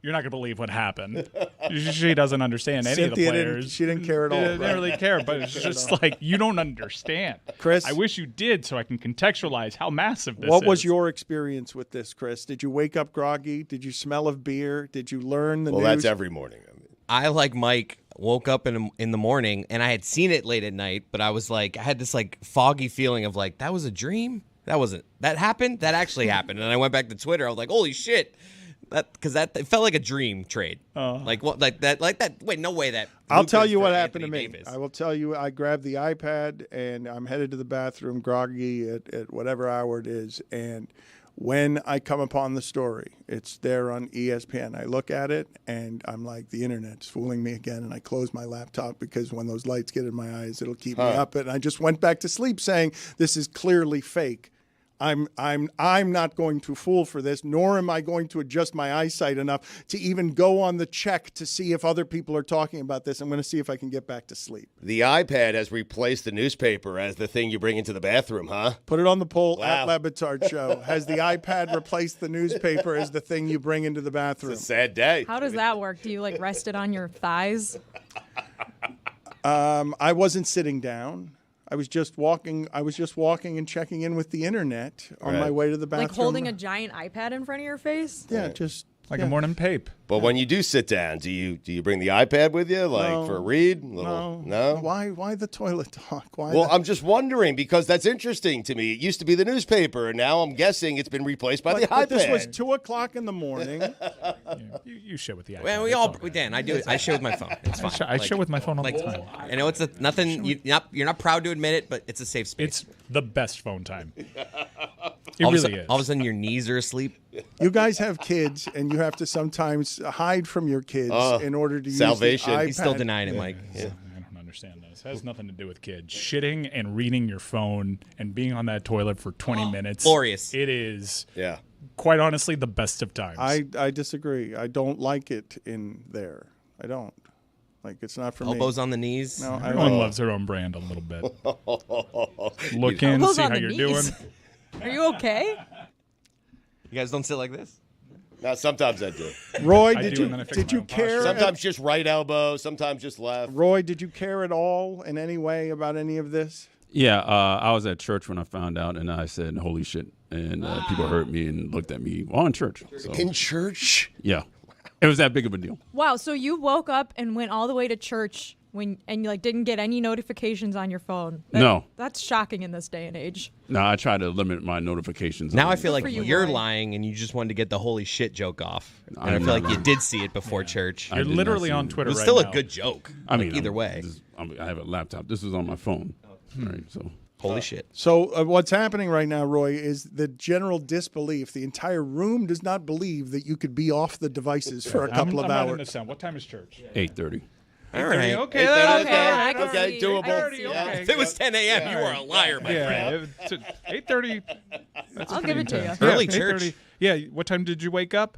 S3: You're not going to believe what happened. She doesn't understand any of the players.
S1: She didn't care at all.
S3: They didn't really care, but it's just like, you don't understand.
S1: Chris?
S3: I wish you did so I can contextualize how massive this is.
S1: What was your experience with this, Chris? Did you wake up groggy? Did you smell of beer? Did you learn the news?
S2: Well, that's every morning.
S5: I, like Mike, woke up in the morning, and I had seen it late at night, but I was like, I had this like foggy feeling of like, that was a dream? That happened? That actually happened. And I went back to Twitter. I was like, holy shit. Because it felt like a dream trade. Like what? Like that? Wait, no way that.
S1: I'll tell you what happened
S5: Anthony
S1: to me.
S5: Davis.
S1: I will tell you. I grabbed the iPad and I'm headed to the bathroom, groggy at whatever hour it is. And when I come upon the story, it's there on ESPN. I look at it and I'm like, the internet's fooling me again. And I close my laptop because when those lights get in my eyes, it'll keep me up. And I just went back to sleep saying, this is clearly fake. I'm not going to fool for this, nor am I going to adjust my eyesight enough to even go on the check to see if other people are talking about this. I'm going to see if I can get back to sleep.
S2: The iPad has replaced the newspaper as the thing you bring into the bathroom, huh?
S1: Put it on the poll
S2: Wow.
S1: at Le Batard Show. Has the iPad replaced the newspaper as the thing you bring into the bathroom?
S2: It's a sad day.
S4: How does that work? Do you like rest it on your thighs?
S1: I wasn't sitting down. I was just walking and checking in with the internet on my way to the bathroom.
S4: Like holding a giant iPad in front of your face?
S1: Yeah, just
S3: Like a morning pape.
S2: But when you do sit down, do you bring the iPad with you, like
S1: No.
S2: for a read? No.
S1: Why the toilet talk? Why?
S2: Well, I'm just wondering because that's interesting to me. It used to be the newspaper, and now I'm guessing it's been replaced by the
S1: but
S2: iPad.
S1: this was 2:00 in the morning.
S3: You share with the iPad.
S5: Well, we all, Dan, I do it. I share with my phone. It's fine.
S3: I share with my phone all the time.
S5: I know it's nothing. You're not proud to admit it, but it's a safe space.
S3: It's the best phone time. It
S5: all
S3: really is.
S5: All of a sudden, your knees are asleep.
S1: You guys have kids, and you have to sometimes hide from your kids in order to
S2: salvation.
S1: use the iPad.
S5: He's still denying it, Mike.
S3: I don't understand this. It has nothing to do with kids. Shitting and reading your phone and being on that toilet for 20 minutes.
S5: Glorious.
S3: It is,
S2: Yeah.
S3: quite honestly, the best of times.
S1: I disagree. I don't like it in there. I don't. Like, it's not for
S5: Elbows
S1: me.
S5: on the knees.
S1: No, I
S3: Everyone
S1: don't.
S3: loves their own brand a little bit. Look in,
S4: Elbows
S3: see
S4: on
S3: how
S4: the
S3: you're
S4: knees.
S3: doing.
S4: Are you okay?
S5: You guys don't sit like this.
S2: Now, sometimes I do.
S1: Roy,
S3: I
S1: did
S3: do,
S1: you
S3: and then I fix
S1: did
S3: my
S1: you
S3: own
S1: care?
S3: posture.
S2: Sometimes just right elbow, sometimes just left.
S1: Roy, did you care at all in any way about any of this?
S11: Yeah, I was at church when I found out, and I said, "Holy shit!" And people heard me and looked at me while in church. So,
S2: In church?
S11: yeah, it was that big of a deal.
S4: Wow, so you woke up and went all the way to church and you like didn't get any notifications on your phone.
S11: No.
S4: That's shocking in this day and age.
S11: No, I try to limit my notifications.
S5: Now
S11: on
S5: I feel like
S4: for you,
S5: you're
S4: Roy.
S5: lying, and you just wanted to get the holy shit joke off. And I
S11: I'm
S5: feel
S11: not
S5: like you
S11: lying.
S5: did see it before church.
S11: I
S3: You're
S11: did not
S3: literally
S11: see
S3: on
S11: it.
S3: Twitter
S5: It was
S3: right
S5: still
S3: now.
S5: a good joke.
S11: I mean,
S5: either way,
S11: I have a laptop. This was on my phone. All right, so
S5: holy shit.
S1: So what's happening right now, Roy, is the general disbelief. The entire room does not believe that you could be off the devices for a couple
S3: I'm
S1: of
S3: writing this
S1: hours.
S3: down. What time is church?
S11: 8:30.
S5: All right.
S3: Okay,
S4: I can
S2: Okay,
S4: see-
S2: doable.
S4: I can see
S2: Yeah.
S4: that.
S5: If it was 10 a.m., you are a liar, my friend.
S3: Yeah, 8:30. That's
S4: I'll
S3: pretty
S4: give it to you.
S3: intense.
S5: Early
S3: Yeah,
S5: church.
S3: 8:30. Yeah, what time did you wake up?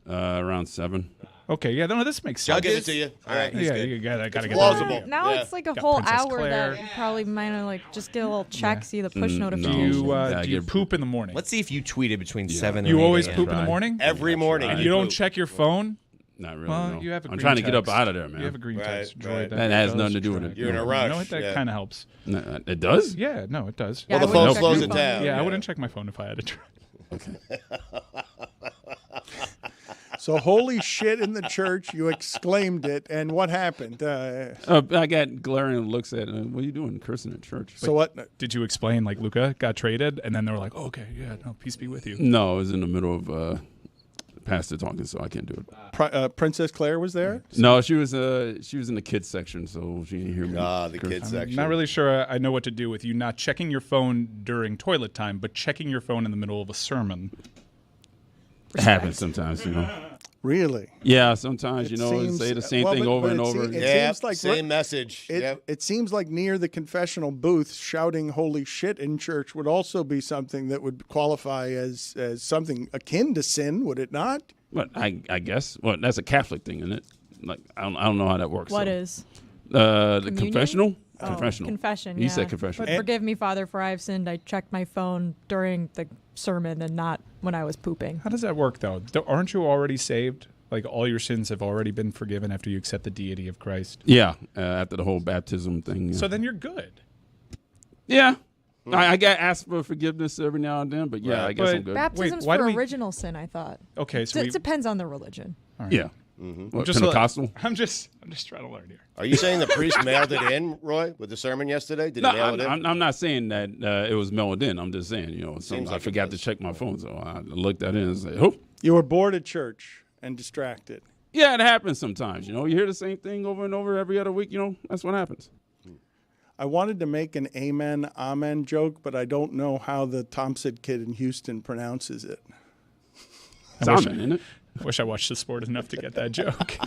S11: Around 7.
S3: Okay, yeah, no, this makes sense.
S2: I'll give it to you.
S5: All right.
S3: Yeah, you gotta get
S2: plausible.
S3: that.
S4: Now
S2: Yeah.
S4: it's like a
S3: Got
S4: whole
S3: Princess
S4: hour
S3: Claire.
S4: that you probably might have like just get a little check, see the push
S11: no.
S3: Do
S4: notification.
S3: you,
S11: Yeah,
S3: do you
S11: get-
S3: poop in the morning?
S5: Let's see if you tweeted between 7 and
S3: You
S5: 8
S3: always
S5: a.m.
S3: poop in the
S11: Try.
S3: morning?
S2: Every morning.
S3: And you don't check your phone?
S11: Not really.
S3: Well,
S11: no.
S3: you have a
S11: I'm
S3: green
S11: trying to get up
S3: text.
S11: out of there, man.
S3: You have a green
S2: Right,
S3: text. Droid,
S2: right.
S11: That has
S3: does
S11: nothing to do with it.
S3: track
S2: You're in a
S3: your-
S2: rush,
S3: No, that
S2: yeah.
S3: kind of helps.
S11: No, it does?
S3: Yeah, no, it does.
S4: Yeah,
S2: Well,
S4: I
S2: the
S4: wouldn't
S2: phone
S4: check
S2: slows
S4: my
S2: it
S4: phone.
S2: down.
S3: Yeah, I wouldn't check my phone if I had to try.
S1: So holy shit in the church, you exclaimed it, and what happened?
S11: I got glaring looks at what are you doing cursing at church?
S1: So what?
S3: Did you explain like Luca got traded, and then they were like, oh, "Okay, yeah, no, peace be with you."
S11: No, I was in the middle of pastor talking, so I can't do it.
S1: Princess Claire was there?
S11: No, she was in the kids section, so she didn't hear me.
S2: Ah, the
S11: curse.
S2: kids
S3: I'm
S2: section.
S3: not really sure I know what to do with you not checking your phone during toilet time, but checking your phone in the middle of a sermon.
S11: It happens sometimes, you know.
S1: Really?
S11: Yeah, sometimes, you
S1: It
S11: know,
S1: seems-
S11: say the same
S1: well,
S11: thing
S1: but-
S11: over
S1: but
S11: and
S1: it
S11: over.
S1: se- it
S2: Yeah,
S1: seems like
S2: same message. Yep.
S1: It seems like near the confessional booth, shouting "Holy shit" in church would also be something that would qualify as something akin to sin, would it not?
S11: But I guess, well, that's a Catholic thing, isn't it? Like, I don't know how that works.
S4: What
S11: so.
S4: is?
S11: The
S4: Communion?
S11: confessional?
S4: Oh,
S11: Confessional.
S4: confession.
S11: He
S4: yeah.
S11: said confessional.
S4: But forgive me, Father, for I have sinned. I checked my phone during the sermon and not when I was pooping.
S3: How does that work, though? Aren't you already saved? Like all your sins have already been forgiven after you accept the deity of Christ.
S11: Yeah, after the whole baptism thing. Yeah.
S3: So then you're good.
S11: Yeah. I got asked for forgiveness every now and then, but yeah,
S2: Right.
S11: I guess
S3: But
S11: I'm good.
S4: Baptism's
S3: why
S4: for
S3: do we-
S4: original sin, I thought.
S3: Okay, so
S4: It depends on the religion.
S11: Yeah.
S2: Mm-hmm.
S11: What,
S3: just
S11: Pentecostal?
S3: I'm just trying to learn here.
S2: Are you saying the priest mailed it in, Roy, with the sermon yesterday? Did
S11: No,
S2: he mail it in?
S11: I'm not saying that it was mailed in. I'm just saying,
S2: Seems
S11: I
S2: like it
S11: forgot to
S2: was.
S11: check my phone, so I looked at it and said, "Oh,
S1: You were bored at church and distracted.
S11: yeah, it happens sometimes. You hear the same thing over and over every other week. That's what happens."
S1: I wanted to make an amen joke, but I don't know how the Thompson kid in Houston pronounces it.
S11: It's amen, isn't it?
S3: I wish I watched the sport enough to get that joke.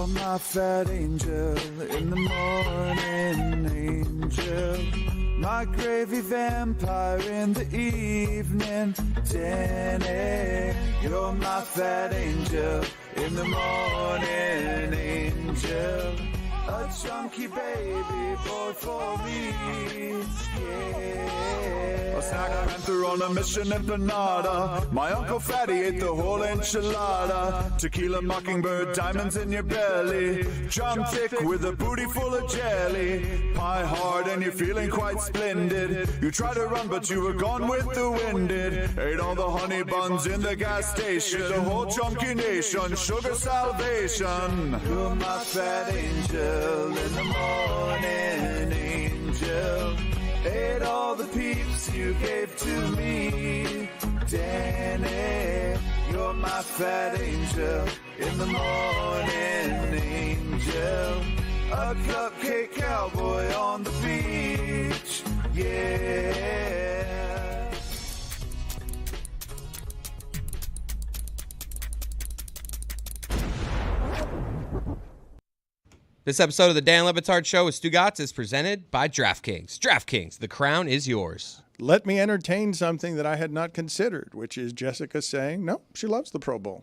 S12: You're my fat angel in the morning, angel. My gravy vampire in the evening, Danny. You're my fat angel in the morning, angel. A chunky baby boy for me, yeah. A snack I ran through on a mission in Panada. My Uncle Fatty ate the whole enchilada. Tequila mockingbird, diamonds in your belly. Drumstick with a booty full of jelly. Pie hard and you're feeling quite splendid. You tried to run but you were gone with the winded. Ate all the honey buns in the gas station. The whole chunky nation, sugar salvation. You're my fat angel in the morning, angel. Ate all the peeps you gave to me, Danny. You're my fat angel in the morning, angel. A cupcake cowboy on the beach, yeah.
S5: This episode of the Dan Le Batard Show with Stugotz is presented by DraftKings. DraftKings, the crown is yours.
S1: Let me entertain something that I had not considered, which is Jessica saying, no, she loves the Pro Bowl.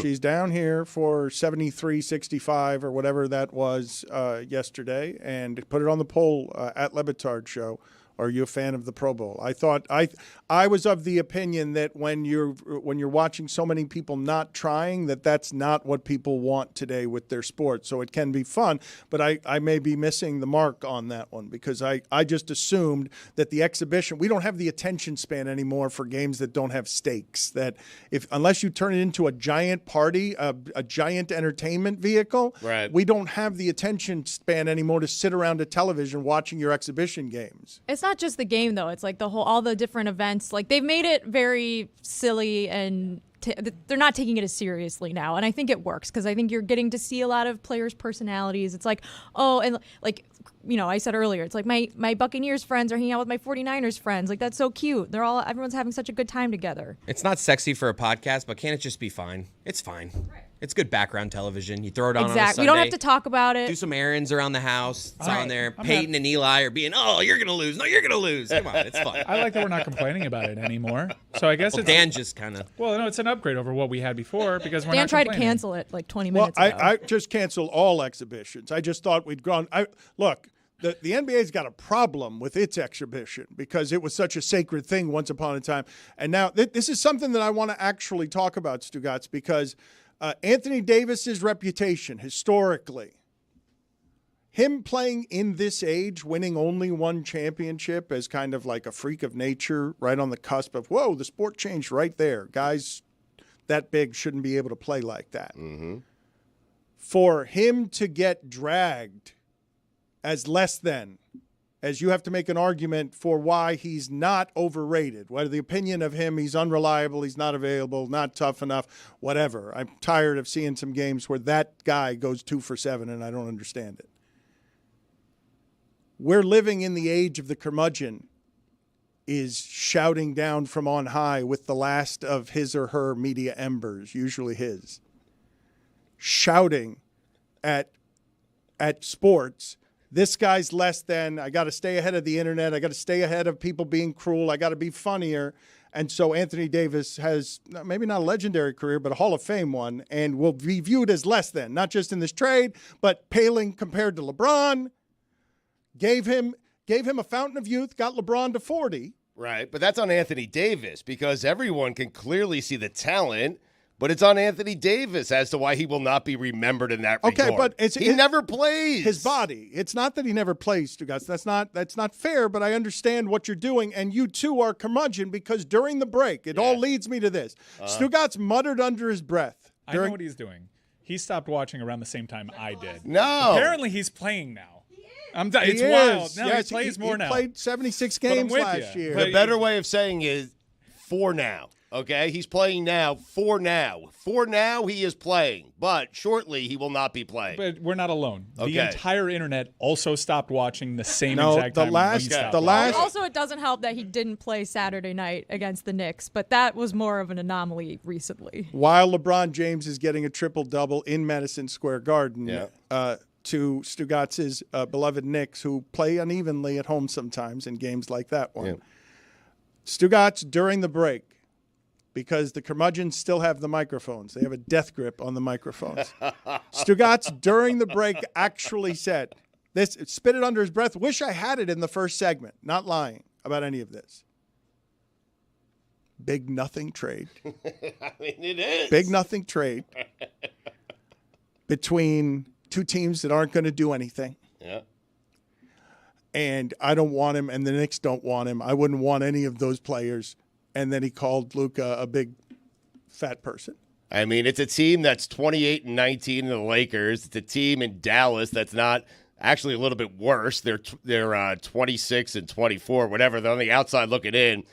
S1: She's down here for 73-65 or whatever that was yesterday, and put it on the poll at Le Batard Show. Are you a fan of the Pro Bowl? I was of the opinion that when you're watching so many people not trying, that's not what people want today with their sport. So it can be fun, but I may be missing the mark on that one because I just assumed that the exhibition, we don't have the attention span anymore for games that don't have stakes. That unless you turn it into a giant party, a giant entertainment vehicle,
S2: right,
S1: we don't have the attention span anymore to sit around a television watching your exhibition games.
S4: It's not just the game, though. It's like all the different events. Like, they've made it very silly, and they're not taking it as seriously now. And I think it works because I think you're getting to see a lot of players' personalities. It's like, oh, and like, you know, I said earlier, it's like my Buccaneers friends are hanging out with my 49ers friends. Like, that's so cute. Everyone's having such a good time together.
S5: It's not sexy for a podcast, but can it just be fine? It's fine. Right. It's good background television. You throw it on a Sunday.
S4: We don't have to talk about it.
S5: Do some errands around the house. It's on there. Peyton and Eli are being, oh, you're going to lose. No, you're going to lose. Come on, it's fun.
S3: I like that we're not complaining about it anymore. So I guess
S5: Dan just kind of.
S3: Well, no, it's an upgrade over what we had before because we're
S4: Dan
S3: not
S4: tried to cancel it like 20 minutes ago.
S1: I just canceled all exhibitions. I just thought we'd gone. Look. The NBA's got a problem with its exhibition because it was such a sacred thing once upon a time. And now this is something that I want to actually talk about, Stugotz, because Anthony Davis's reputation historically, him playing in this age, winning only one championship as kind of like a freak of nature, right on the cusp of, whoa, the sport changed right there. Guys that big shouldn't be able to play like that.
S2: Mm-hmm.
S1: For him to get dragged as less than, as you have to make an argument for why he's not overrated, whether the opinion of him, he's unreliable, he's not available, not tough enough, whatever. I'm tired of seeing some games where that guy goes 2 for 7 and I don't understand it. We're living in the age of the curmudgeon is shouting down from on high with the last of his or her media embers, usually his, shouting at sports. This guy's less than, I got to stay ahead of the internet. I got to stay ahead of people being cruel. I got to be funnier. And so Anthony Davis has maybe not a legendary career, but a Hall of Fame one, and will be viewed as less than, not just in this trade, but paling compared to LeBron. Gave him a fountain of youth, got LeBron to 40.
S2: Right, but that's on Anthony Davis because everyone can clearly see the talent. But it's on Anthony Davis as to why he will not be remembered in that regard.
S1: Okay, but
S2: he never plays.
S1: His body. It's not that he never plays, Stugotz. That's not fair, but I understand what you're doing, and you too are curmudgeon because during the break, it all leads me to this. Stugotz muttered under his breath.
S3: I know what he's doing. He stopped watching around the same time I did.
S2: No.
S3: Apparently he's playing now. It's wild. No,
S1: yes,
S3: he plays more now.
S1: He played 76 games last year.
S2: The better way of saying is for now. Okay, he's playing now. For now, he is playing, but shortly he will not be playing.
S3: But we're not alone.
S2: Okay.
S3: The entire internet also stopped watching the same exact time.
S4: Also, it doesn't help that he didn't play Saturday night against the Knicks, but that was more of an anomaly recently.
S1: While LeBron James is getting a triple-double in Madison Square Garden to Stugotz's beloved Knicks, who play unevenly at home sometimes in games like that one.
S2: Yeah.
S1: Stugotz, during the break, because the curmudgeons still have the microphones. They have a death grip on the microphones. Stugotz, during the break, actually said, this, spit it under his breath, wish I had it in the first segment. Not lying about any of this. Big nothing trade.
S2: I mean, it is.
S1: Big nothing trade between two teams that aren't going to do anything.
S2: Yeah.
S1: And I don't want him, and the Knicks don't want him. I wouldn't want any of those players. And then he called Luka a big fat person.
S2: I mean, it's a team that's 28-19 in the Lakers. It's a team in Dallas that's not actually a little bit worse. They're 26-24, whatever. They're on the outside looking in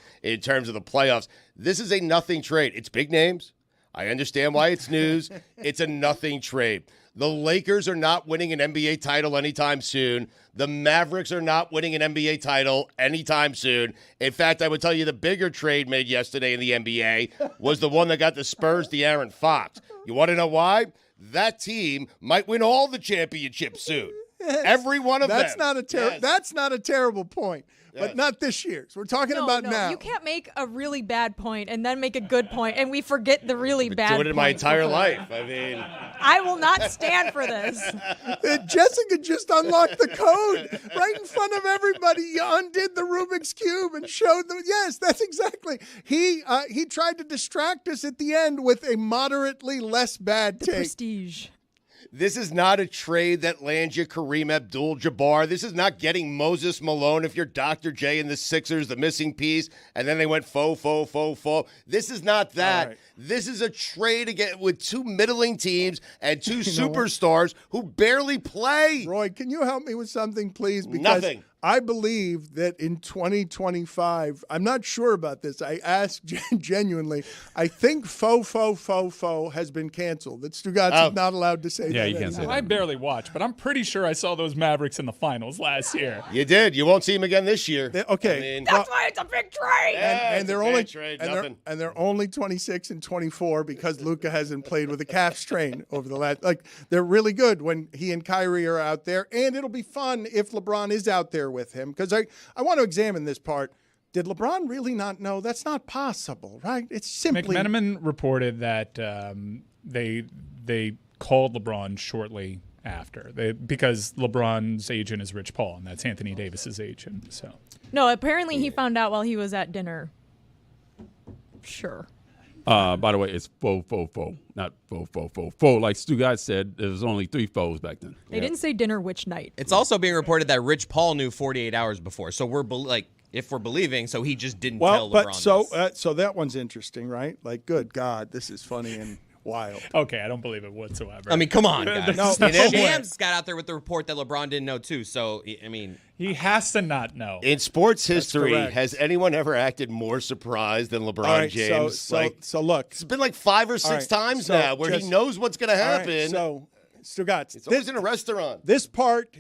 S2: terms of the playoffs. This is a nothing trade. It's big names. I understand why it's news. It's a nothing trade. The Lakers are not winning an NBA title anytime soon. The Mavericks are not winning an NBA title anytime soon. In fact, I would tell you the bigger trade made yesterday in the NBA was the one that got the Spurs De'Aaron Fox. You want to know why? That team might win all the championships soon. Every one of them.
S1: That's not a terrible point. But not this year. So we're talking about now.
S4: You can't make a really bad point and then make a good point, and we forget the really bad point.
S2: Doing it in my entire life. I mean,
S4: I will not stand for this.
S1: Jessica just unlocked the code right in front of everybody. You undid the Rubik's Cube and showed them. Yes, that's exactly. He tried to distract us at the end with a moderately less bad take.
S4: Prestige.
S2: This is not a trade that lands you Kareem Abdul-Jabbar. This is not getting Moses Malone if you're Dr. J and the Sixers, the missing piece, and then they went faux. This is not that. Right. This is a trade again with two middling teams and two superstars who barely play.
S1: Roy, can you help me with something, please? Because
S2: Nothing.
S1: I believe that in 2025, I'm not sure about this. I asked genuinely. I think faux has been canceled. That Stugotz is not allowed to say that.
S11: Yeah, you can't say that.
S3: I barely watched, but I'm pretty sure I saw those Mavericks in the finals last year.
S2: You did. You won't see them again this year.
S1: Okay.
S4: That's why it's a big trade.
S1: And they're only 26 and 24 because Luka hasn't played with a calf strain over the last. Like, they're really good when he and Kyrie are out there, and it'll be fun if LeBron is out there with him, because I want to examine this part. Did LeBron really not know? That's not possible, right? It's simply.
S3: McMenamin reported that they called LeBron shortly after because LeBron's agent is Rich Paul, and that's Anthony Davis's agent. So
S4: no, apparently he found out while he was at dinner. Sure.
S11: By the way, it's faux, not faux. Like Stugotz said, there was only 3 faux back then.
S4: They didn't say dinner which night.
S5: It's also being reported that Rich Paul knew 48 hours before. So we're if we're believing, so he just didn't tell LeBron this.
S1: So that one's interesting, right? Like, good God, this is funny and wild.
S3: Okay, I don't believe it whatsoever.
S5: I mean, come on, guys.
S1: No,
S5: Shams got out there with the report that LeBron didn't know too. So I mean,
S3: he has to not know.
S2: In sports history, has anyone ever acted more surprised than LeBron James?
S1: So look,
S2: it's been like 5 or 6 times now where he knows what's going to happen.
S1: Right, so Stugotz,
S2: it's always in a restaurant.
S1: This part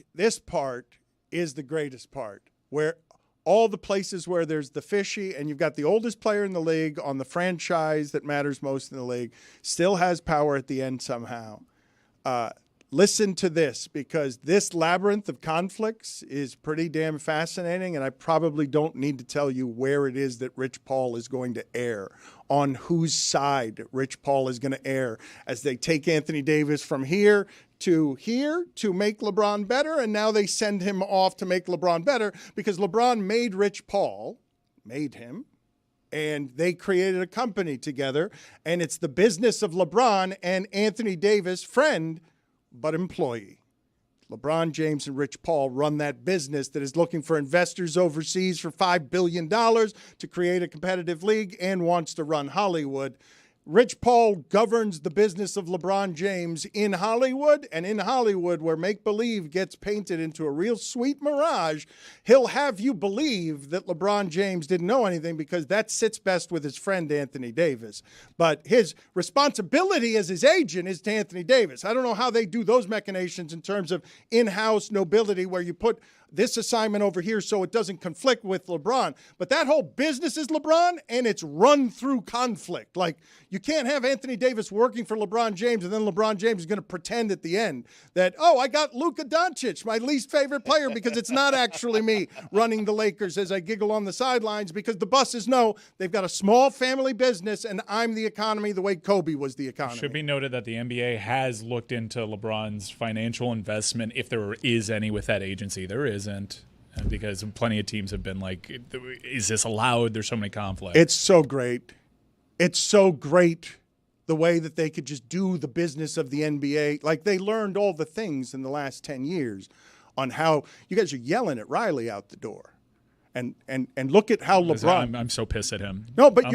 S1: is the greatest part, where all the places where there's the fishy and you've got the oldest player in the league on the franchise that matters most in the league still has power at the end somehow. Listen to this, because this labyrinth of conflicts is pretty damn fascinating, and I probably don't need to tell you where it is that Rich Paul is going to err, on whose side Rich Paul is going to err as they take Anthony Davis from here to make LeBron better, and now they send him off to make LeBron better because LeBron made Rich Paul, made him, and they created a company together, and it's the business of LeBron and Anthony Davis, friend, but employee. LeBron James and Rich Paul run that business that is looking for investors overseas for $5 billion to create a competitive league and wants to run Hollywood. Rich Paul governs the business of LeBron James in Hollywood, and in Hollywood, where make-believe gets painted into a real sweet mirage, he'll have you believe that LeBron James didn't know anything because that sits best with his friend Anthony Davis. But his responsibility as his agent is to Anthony Davis. I don't know how they do those machinations in terms of in-house nobility where you put this assignment over here so it doesn't conflict with LeBron. But that whole business is LeBron, and it's run through conflict. Like, you can't have Anthony Davis working for LeBron James, and then LeBron James is going to pretend at the end that, oh, I got Luka Doncic, my least favorite player, because it's not actually me running the Lakers as I giggle on the sidelines, because the buses know they've got a small family business, and I'm the economy the way Kobe was the economy.
S3: Should be noted that the NBA has looked into LeBron's financial investment, if there is any, with that agency. There isn't, because plenty of teams have been like, is this allowed? There's so many conflicts.
S1: It's so great. It's so great the way that they could just do the business of the NBA. Like, they learned all the things in the last 10 years on how you guys are yelling at Riley out the door. And look at how LeBron.
S3: I'm so pissed at him.
S1: No, but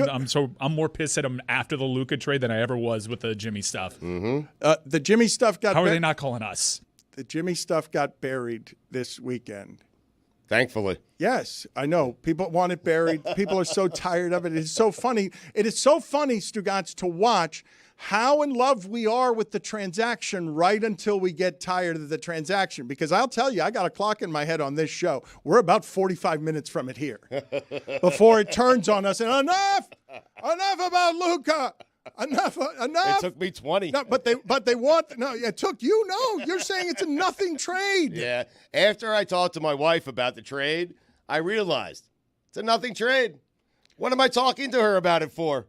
S3: I'm more pissed at him after the Luka trade than I ever was with the Jimmy stuff.
S1: Mm-hmm. The Jimmy stuff got.
S3: How are they not calling us?
S1: The Jimmy stuff got buried this weekend.
S2: Thankfully.
S1: Yes, I know. People want it buried. People are so tired of it. It is so funny. It is so funny, Stugotz, to watch how in love we are with the transaction right until we get tired of the transaction. Because I'll tell you, I got a clock in my head on this show. We're about 45 minutes from it here before it turns on us. And enough about Luka. Enough.
S2: It took me 20.
S1: No, but they want. No, it took you. No, you're saying it's a nothing trade.
S2: Yeah. After I talked to my wife about the trade, I realized it's a nothing trade. What am I talking to her about it for?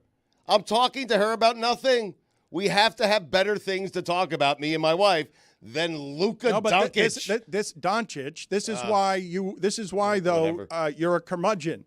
S2: I'm talking to her about nothing. We have to have better things to talk about, me and my wife, than Luka Doncic.
S1: This Doncic. This is why though you're a curmudgeon.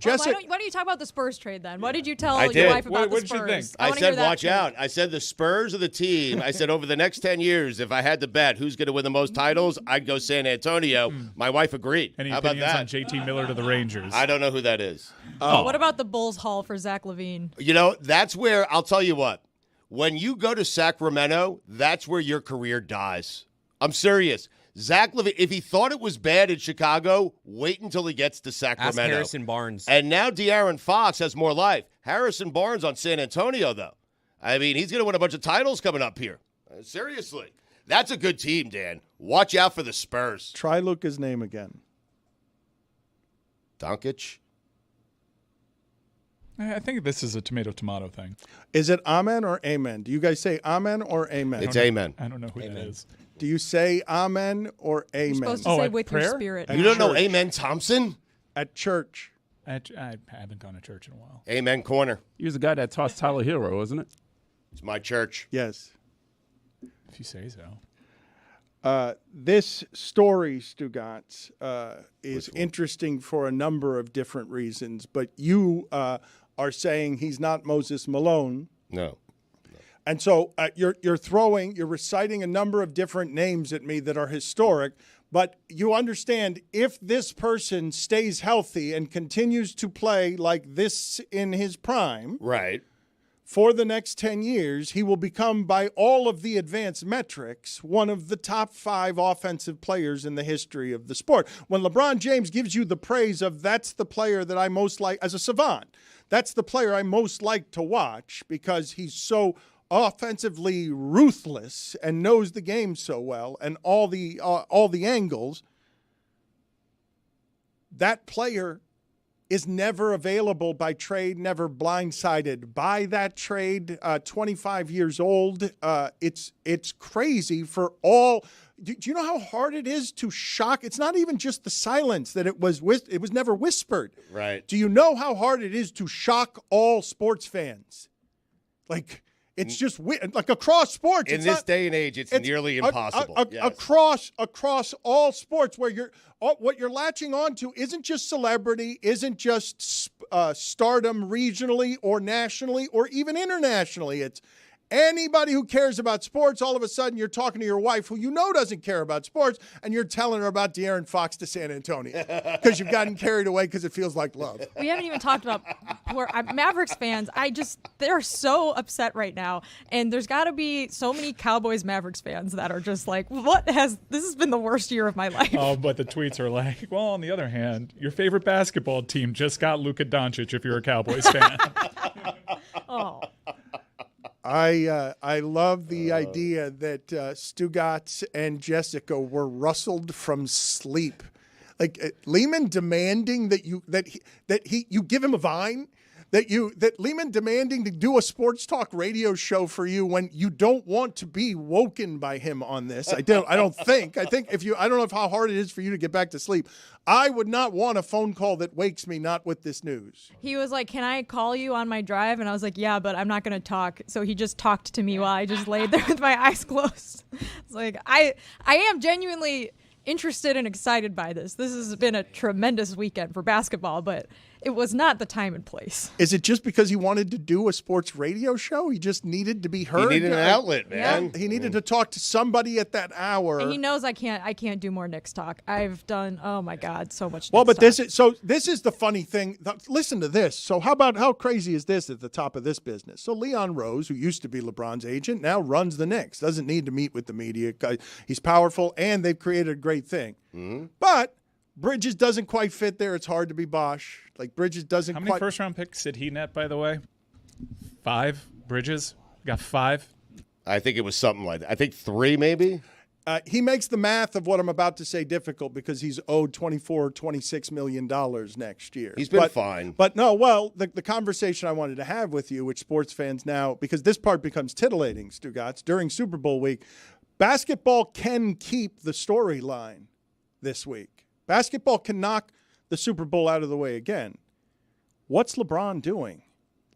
S4: Well, why don't you talk about the Spurs trade then? What did you tell
S2: your
S4: wife about the Spurs?
S3: What did you think?
S2: I said, watch out. I said the Spurs are the team. I said over the next 10 years, if I had to bet who's going to win the most titles, I'd go San Antonio. My wife agreed.
S3: Any
S2: How about
S3: opinions
S2: that?
S3: on JT Miller to the Rangers?
S2: I don't know who that is.
S4: What about the Bulls haul for Zach LaVine?
S2: You know, that's where, I'll tell you what. When you go to Sacramento, that's where your career dies. I'm serious. Zach LaVine, if he thought it was bad in Chicago, wait until he gets to Sacramento.
S5: Ask Harrison Barnes.
S2: And now De'Aaron Fox has more life. Harrison Barnes on San Antonio, though. I mean, he's going to win a bunch of titles coming up here. Seriously. That's a good team, Dan. Watch out for the Spurs.
S1: Try Luka's name again.
S2: Doncic.
S3: I think this is a tomato thing.
S1: Is it amen or amen? Do you guys say amen or amen?
S2: It's amen.
S3: I don't know who that is.
S1: Do you say amen or amen?
S4: You're supposed to say with
S3: prayer?
S4: your spirit.
S2: You don't know Amen Thompson?
S1: At church.
S3: I haven't gone to church in a while.
S2: Amen Corner.
S11: He was the guy that tossed Tyler Hero, wasn't it?
S2: It's my church.
S1: Yes.
S3: If you say so.
S1: This story, Stugotz, is interesting for a number of different reasons, but you are saying he's not Moses Malone.
S2: No.
S1: And so you're reciting a number of different names at me that are historic, but you understand if this person stays healthy and continues to play like this in his prime,
S2: right,
S1: for the next 10 years, he will become, by all of the advanced metrics, one of the top 5 offensive players in the history of the sport. When LeBron James gives you the praise of that's the player that I most like as a savant, that's the player I most like to watch because he's so offensively ruthless and knows the game so well and all the angles, that player is never available by trade, never blindsided by that trade. 25 years old. It's crazy for all. Do you know how hard it is to shock? It's not even just the silence that it was never whispered.
S2: Right.
S1: Do you know how hard it is to shock all sports fans? Like, it's just like across sports.
S2: In this day and age, it's nearly impossible.
S1: Yes. Across all sports, where what you're latching onto isn't just celebrity, isn't just stardom regionally or nationally or even internationally. It's Anybody who cares about sports, all of a sudden you're talking to your wife who you know doesn't care about sports, and you're telling her about De'Aaron Fox to San Antonio because you've gotten carried away because it feels like love.
S4: We haven't even talked about Mavericks fans. They're so upset right now, and there's got to be so many Cowboys Mavericks fans that are just like, this has been the worst year of my life.
S3: Oh, but the tweets are like, well, on the other hand, your favorite basketball team just got Luka Doncic if you're a Cowboys fan.
S4: Oh.
S1: I love the idea that Stugotz and Jessica were rustled from sleep. Like Lehman demanding that you give him a vine, that Lehman demanding to do a sports talk radio show for you when you don't want to be woken by him on this. I don't think I don't know how hard it is for you to get back to sleep. I would not want a phone call that wakes me not with this news.
S4: He was like, "Can I call you on my drive?" And I was like, "Yeah, but I'm not going to talk." So he just talked to me while I just laid there with my eyes closed. It's like I am genuinely interested and excited by this. This has been a tremendous weekend for basketball, but it was not the time and place.
S1: Is it just because he wanted to do a sports radio show? He just needed to be heard.
S2: He needed an outlet, man.
S1: Yeah. He needed to talk to somebody at that hour.
S4: And he knows I can't do more Knicks talk. I've done, oh my God, so much Knicks
S1: Well, but
S4: talk.
S1: this is the funny thing. Listen to this. So how crazy is this at the top of this business? So Leon Rose, who used to be LeBron's agent, now runs the Knicks. Doesn't need to meet with the media. He's powerful, and they've created a great thing. Mm-hmm. But Bridges doesn't quite fit there. It's hard to be Bosch. Like Bridges doesn't
S3: How
S1: quite.
S3: many first-round picks did he net, by the way? 5? Bridges? Got 5?
S2: I think it was something like that. I think 3 maybe.
S1: He makes the math of what I'm about to say difficult because he's owed $26 million next year.
S2: He's been fine.
S1: But no, well, the conversation I wanted to have with you, which sports fans now, because this part becomes titillating, Stugotz, during Super Bowl week, basketball can keep the storyline this week. Basketball can knock the Super Bowl out of the way again. What's LeBron doing?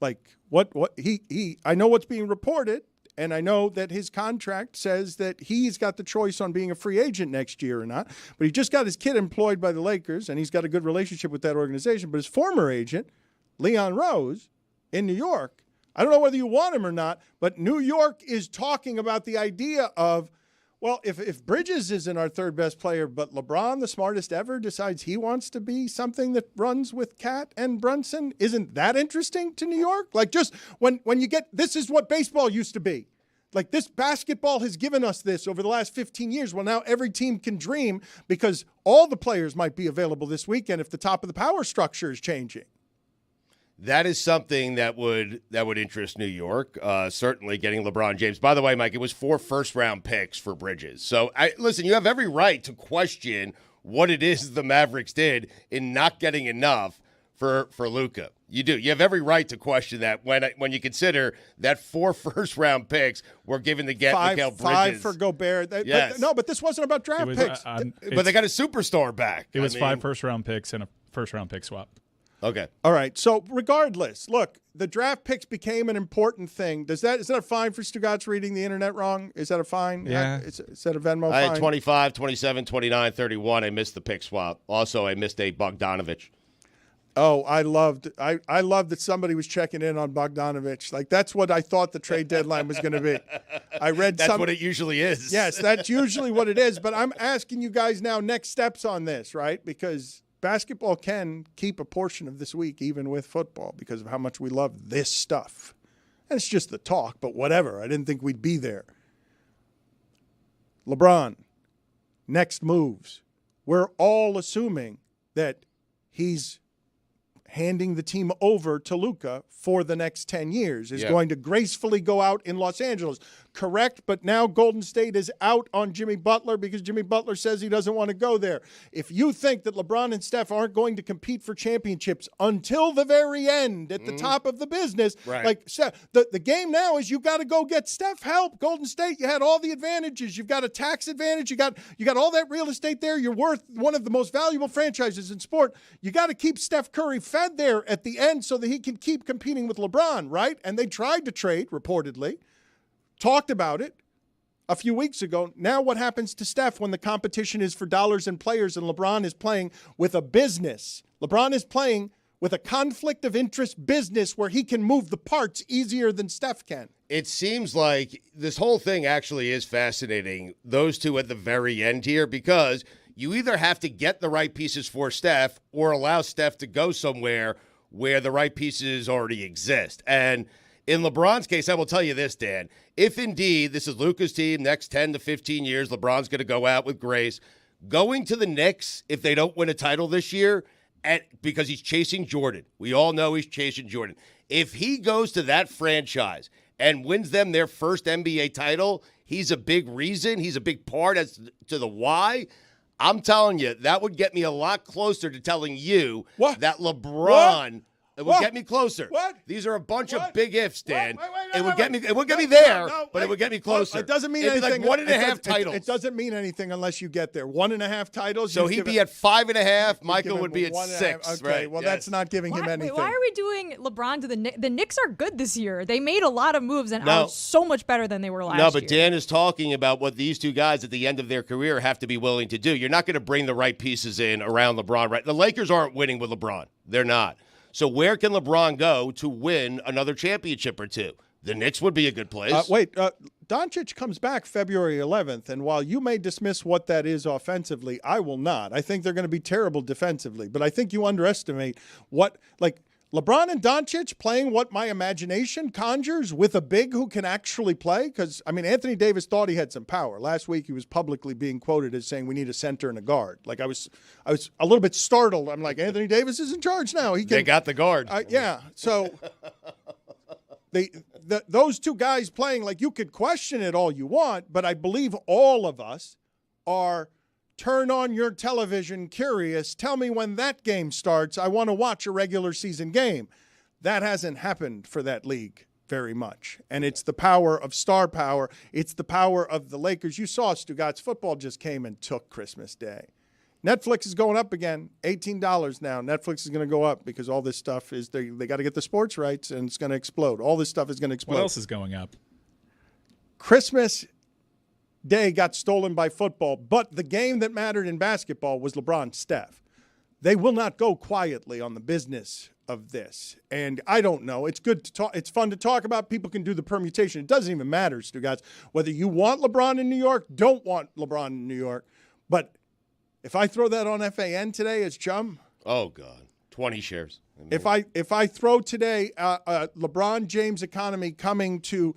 S1: Like what he I know what's being reported, and I know that his contract says that he's got the choice on being a free agent next year or not, but he just got his kid employed by the Lakers, and he's got a good relationship with that organization. But his former agent, Leon Rose, in New York, I don't know whether you want him or not, but New York is talking about the idea of, well, if Bridges isn't our third best player, but LeBron, the smartest ever, decides he wants to be something that runs with Cat and Brunson, isn't that interesting to New York? Like just when you get, this is what baseball used to be. Like this basketball has given us this over the last 15 years. Well, now every team can dream because all the players might be available this weekend if the top of the power structure is changing.
S2: That is something that would interest New York, certainly getting LeBron James. By the way, Mike, it was 4 first-round picks for Bridges. So, listen, you have every right to question what it is the Mavericks did in not getting enough for Luka. You do. You have every right to question that when you consider that 4 first-round picks were given to get Mikal Bridges.
S1: 5 for Gobert.
S2: Yes.
S1: But this wasn't about draft picks.
S2: But they got a superstar back.
S3: It was 5 first-round picks and a first-round pick swap.
S2: Okay.
S1: All right. So regardless, look, the draft picks became an important thing. Is that a fine for Stugotz reading the internet wrong? Is that a fine?
S3: Yeah.
S1: Is that a Venmo
S2: I
S1: fine?
S2: had 25, 27, 29, 31. I missed the pick swap. Also, I missed a Bogdanovich.
S1: Oh, I loved that somebody was checking in on Bogdanovich. Like that's what I thought the trade deadline was going to be. I read
S2: That's what it usually is.
S1: Yes, that's usually what it is. But I'm asking you guys now next steps on this, right? Because basketball can keep a portion of this week, even with football, because of how much we love this stuff. And it's just the talk, but whatever. I didn't think we'd be there. LeBron, next moves. We're all assuming that he's handing the team over to Luka for the next 10 years, is going to gracefully go out in Los Angeles. Correct, but now Golden State is out on Jimmy Butler because Jimmy Butler says he doesn't want to go there. If you think that LeBron and Steph aren't going to compete for championships until the very end at the top of the business, like the game now is you got to go get Steph help. Golden State, you had all the advantages. You've got a tax advantage. You got all that real estate there. You're worth one of the most valuable franchises in sport. You got to keep Steph Curry fed there at the end so that he can keep competing with LeBron, right? And they tried to trade, reportedly. Talked about it a few weeks ago. Now what happens to Steph when the competition is for dollars and players and LeBron is playing with a business? LeBron is playing with a conflict of interest business where he can move the parts easier than Steph can.
S2: It seems like this whole thing actually is fascinating, those two at the very end here, because you either have to get the right pieces for Steph or allow Steph to go somewhere where the right pieces already exist. And in LeBron's case, I will tell you this, Dan. If indeed this is Luka's team, next 10 to 15 years, LeBron's going to go out with grace. Going to the Knicks, if they don't win a title this year, because he's chasing Jordan. We all know he's chasing Jordan. If he goes to that franchise and wins them their first NBA title, he's a big reason. He's a big part as to the why. I'm telling you, that would get me a lot closer to telling you that LeBron It would get me closer.
S1: What?
S2: These are a bunch of big ifs, Dan.
S1: Wait,
S2: it would get me there, but it would get me closer.
S1: It doesn't mean
S2: It'd
S1: anything.
S2: Be like 1.5 titles.
S1: It doesn't mean anything unless you get there. 1.5 titles.
S2: So he'd be at 5.5. Michael would be at 6.
S1: Okay,
S2: right?
S1: well, that's not giving him anything.
S4: Why are we doing LeBron to the Knicks? The Knicks are good this year. They made a lot of moves and are so much better than they were last year.
S2: No, but Dan is talking about what these two guys at the end of their career have to be willing to do. You're not going to bring the right pieces in around LeBron. Right? The Lakers aren't winning with LeBron. They're not. So where can LeBron go to win another championship or two? The Knicks would be a good place.
S1: Doncic comes back February 11th, and while you may dismiss what that is offensively, I will not. I think they're going to be terrible defensively, but I think you underestimate what, like, LeBron and Doncic playing what my imagination conjures with a big who can actually play. Because, I mean, Anthony Davis thought he had some power. Last week he was publicly being quoted as saying we need a center and a guard. Like, I was a little bit startled. I'm like, Anthony Davis is in charge now.
S2: They got the guard.
S1: Yeah. So those two guys playing, like, you could question it all you want, but I believe all of us are turn on your television curious. Tell me when that game starts. I want to watch a regular season game. That hasn't happened for that league very much. And it's the power of star power. It's the power of the Lakers. You saw Stugotz. Football just came and took Christmas Day. Netflix is going up again, $18 now. Netflix is going to go up because all this stuff is, they got to get the sports rights, and it's going to explode. All this stuff is going to explode.
S3: What else is going up?
S1: Christmas Day got stolen by football, but the game that mattered in basketball was LeBron Steph. They will not go quietly on the business of this. And I don't know. It's good to talk. It's fun to talk about. People can do the permutation. It doesn't even matter, Stugotz, whether you want LeBron in New York, don't want LeBron in New York. But if I throw that on FAN today as chum.
S2: Oh, God. 20 shares.
S1: If I throw today LeBron James economy coming to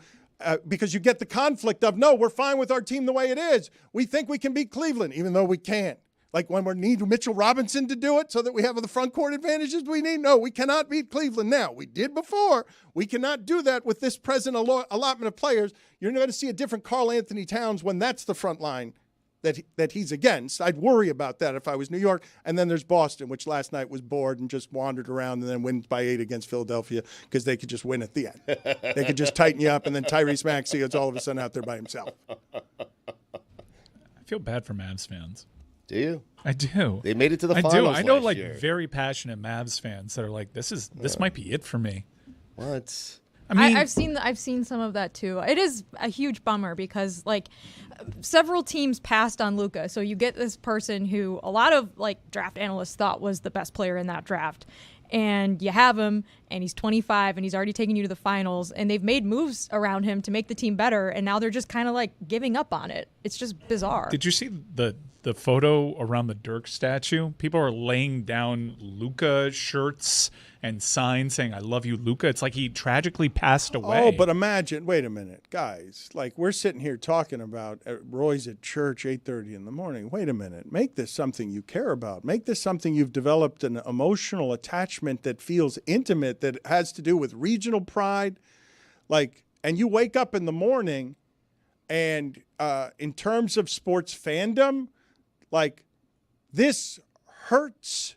S1: because you get the conflict of, no, we're fine with our team the way it is. We think we can beat Cleveland, even though we can't. Like when we need Mitchell Robinson to do it so that we have the front court advantages we need. No, we cannot beat Cleveland now. We did before. We cannot do that with this present allotment of players. You're going to see a different Karl Anthony Towns when that's the front line that he's against. I'd worry about that if I was New York. And then there's Boston, which last night was bored and just wandered around and then wins by 8 against Philadelphia because they could just win at the end. They could just tighten you up, and then Tyrese Maxey is all of a sudden out there by himself.
S3: I feel bad for Mavs fans.
S2: Do you?
S3: I do.
S2: They made it to the finals.
S3: I do. I know,
S2: last year.
S3: very passionate Mavs fans that are like, this might be it for me.
S2: What?
S3: I mean,
S4: I've seen some of that too. It is a huge bummer because several teams passed on Luka. So you get this person who a lot of draft analysts thought was the best player in that draft. And you have him, and he's 25, and he's already taken you to the finals, and they've made moves around him to make the team better, and now they're just kind of giving up on it. It's just bizarre.
S3: Did you see the photo around the Dirk statue? People are laying down Luka shirts and signs saying, I love you, Luka. It's like he tragically passed away.
S1: Oh, but imagine, wait a minute, guys. We're sitting here talking about Roy's at church 8:30 in the morning. Wait a minute. Make this something you care about. Make this something you've developed an emotional attachment that feels intimate, that has to do with regional pride. And you wake up in the morning and in terms of sports fandom, this hurts.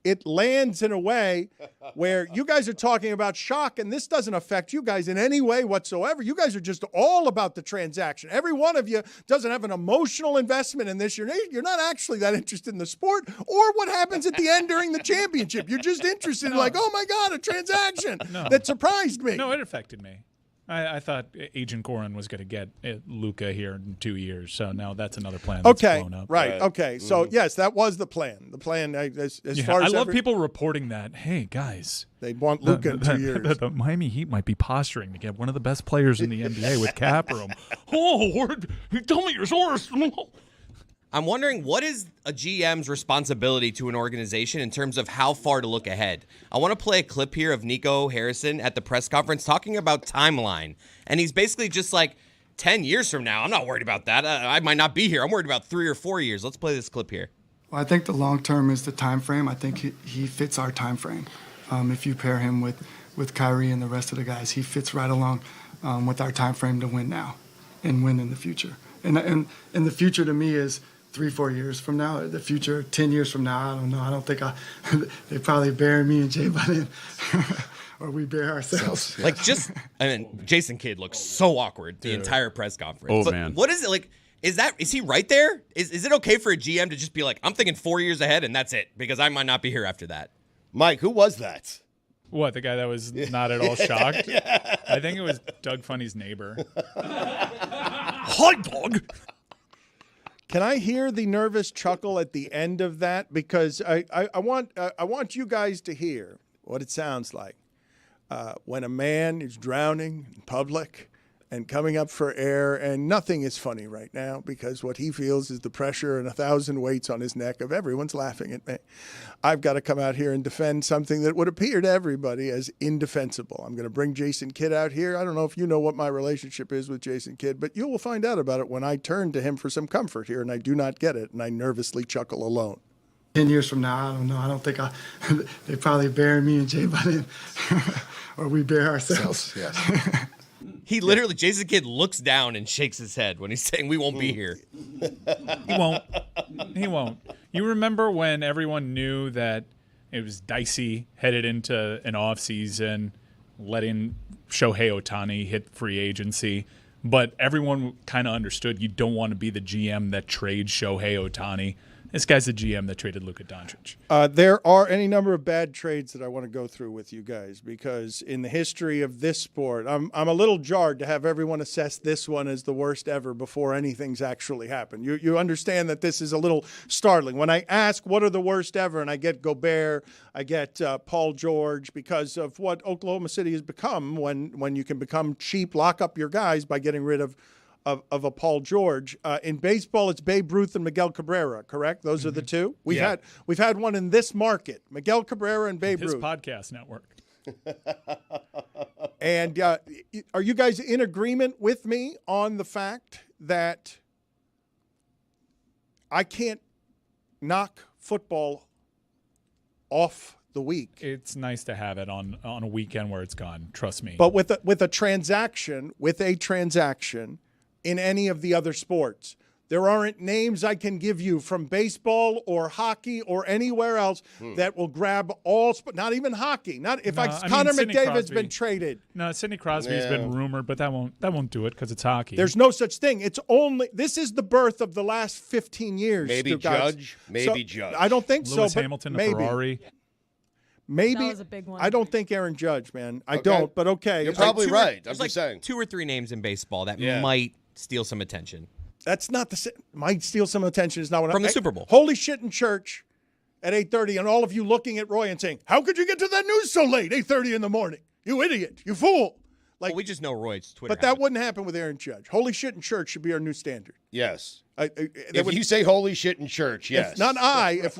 S1: It lands in a way where you guys are talking about shock, and this doesn't affect you guys in any way whatsoever. You guys are just all about the transaction. Every one of you doesn't have an emotional investment in this. You're not actually that interested in the sport or what happens at the end during the championship. You're just interested in oh my God, a transaction that surprised me.
S3: No, it affected me. I thought Agent Goran was going to get Luka here in 2 years, so now that's another plan.
S1: Okay,
S3: blown up.
S1: right. Okay, so yes, that was the plan. The plan, as far as
S3: I love people reporting that. Hey guys,
S1: they want Luka in 2 years.
S3: The Miami Heat might be posturing to get one of the best players in the NBA with cap room. Tell me your source.
S5: I'm wondering, what is a GM's responsibility to an organization in terms of how far to look ahead? I want to play a clip here of Nico Harrison at the press conference talking about timeline. And he's basically just like, 10 years from now, I'm not worried about that. I might not be here. I'm worried about 3 or 4 years. Let's play this clip here.
S13: Well, I think the long term is the time frame. I think he fits our time frame. If you pair him with Kyrie and the rest of the guys, he fits right along with our time frame to win now and win in the future. And the future to me is 3-4 years from now. The future 10 years from now, I don't know. I don't think they probably bury me and Jay by then. Or we bury ourselves.
S5: Like, Jason Kidd looks so awkward the entire press conference.
S11: Oh, man.
S5: What is it like? Is he right there? Is it okay for a GM to just be like, I'm thinking 4 years ahead and that's it because I might not be here after that?
S2: Mike, who was that?
S3: What, the guy that was not at all shocked? Yeah. I think it was Doug Funny's neighbor. Hi, Doug.
S1: Can I hear the nervous chuckle at the end of that? Because I want you guys to hear what it sounds like when a man is drowning in public and coming up for air, and nothing is funny right now because what he feels is the pressure and 1,000 weights on his neck of everyone's laughing at me. I've got to come out here and defend something that would appear to everybody as indefensible. I'm going to bring Jason Kidd out here. I don't know if you know what my relationship is with Jason Kidd, but you will find out about it when I turn to him for some comfort here, and I do not get it, and I nervously chuckle alone.
S13: 10 years from now, I don't know. I don't think they probably bury me and Jay by then. Or we bury ourselves. Yes.
S5: He literally, Jason Kidd looks down and shakes his head when he's saying we won't be here.
S3: He won't. He won't. You remember when everyone knew that it was dicey headed into an offseason, letting Shohei Ohtani hit free agency, but everyone kind of understood you don't want to be the GM that trades Shohei Ohtani. This guy's the GM that traded Luka Doncic.
S1: There are any number of bad trades that I want to go through with you guys because in the history of this sport, I'm a little jarred to have everyone assess this one as the worst ever before anything's actually happened. You understand that this is a little startling. When I ask what are the worst ever, and I get Gobert, I get Paul George, because of what Oklahoma City has become when you can become cheap, lock up your guys by getting rid of a Paul George. In baseball, it's Babe Ruth and Miguel Cabrera, correct? Those are the two? We've had one in this market, Miguel Cabrera and Babe Ruth.
S3: His podcast network.
S1: And are you guys in agreement with me on the fact that I can't knock football off the week?
S3: It's nice to have it on a weekend where it's gone, trust me.
S1: But with a transaction, in any of the other sports, there aren't names I can give you from baseball or hockey or anywhere else that will grab all not even hockey. Connor McDavid's been traded.
S3: No, Sidney Crosby's been rumored, but that won't do it because it's hockey.
S1: There's no such thing. This is the birth of the last 15 years.
S2: Maybe Judge. Judge.
S1: I don't think
S3: Lewis
S1: so.
S3: Hamilton,
S1: maybe.
S3: Ferrari.
S1: Maybe.
S4: That was a big one.
S1: I don't think Aaron Judge, man. I don't, but okay.
S2: You're probably right. I'm
S5: There's
S2: just saying.
S5: 2 or 3 names in baseball that might steal some attention.
S1: That's not the might steal some attention. Is not what
S5: from the Super Bowl.
S1: Holy shit in church at 8:30, and all of you looking at Roy and saying, "How could you get to that news so late? 8:30 in the morning, you idiot, you fool!"
S5: Like we just know Roy's Twitter.
S1: But that wouldn't happen with Aaron Judge. Holy shit in church should be our new standard.
S2: Yes. If you say holy shit in church, yes.
S1: If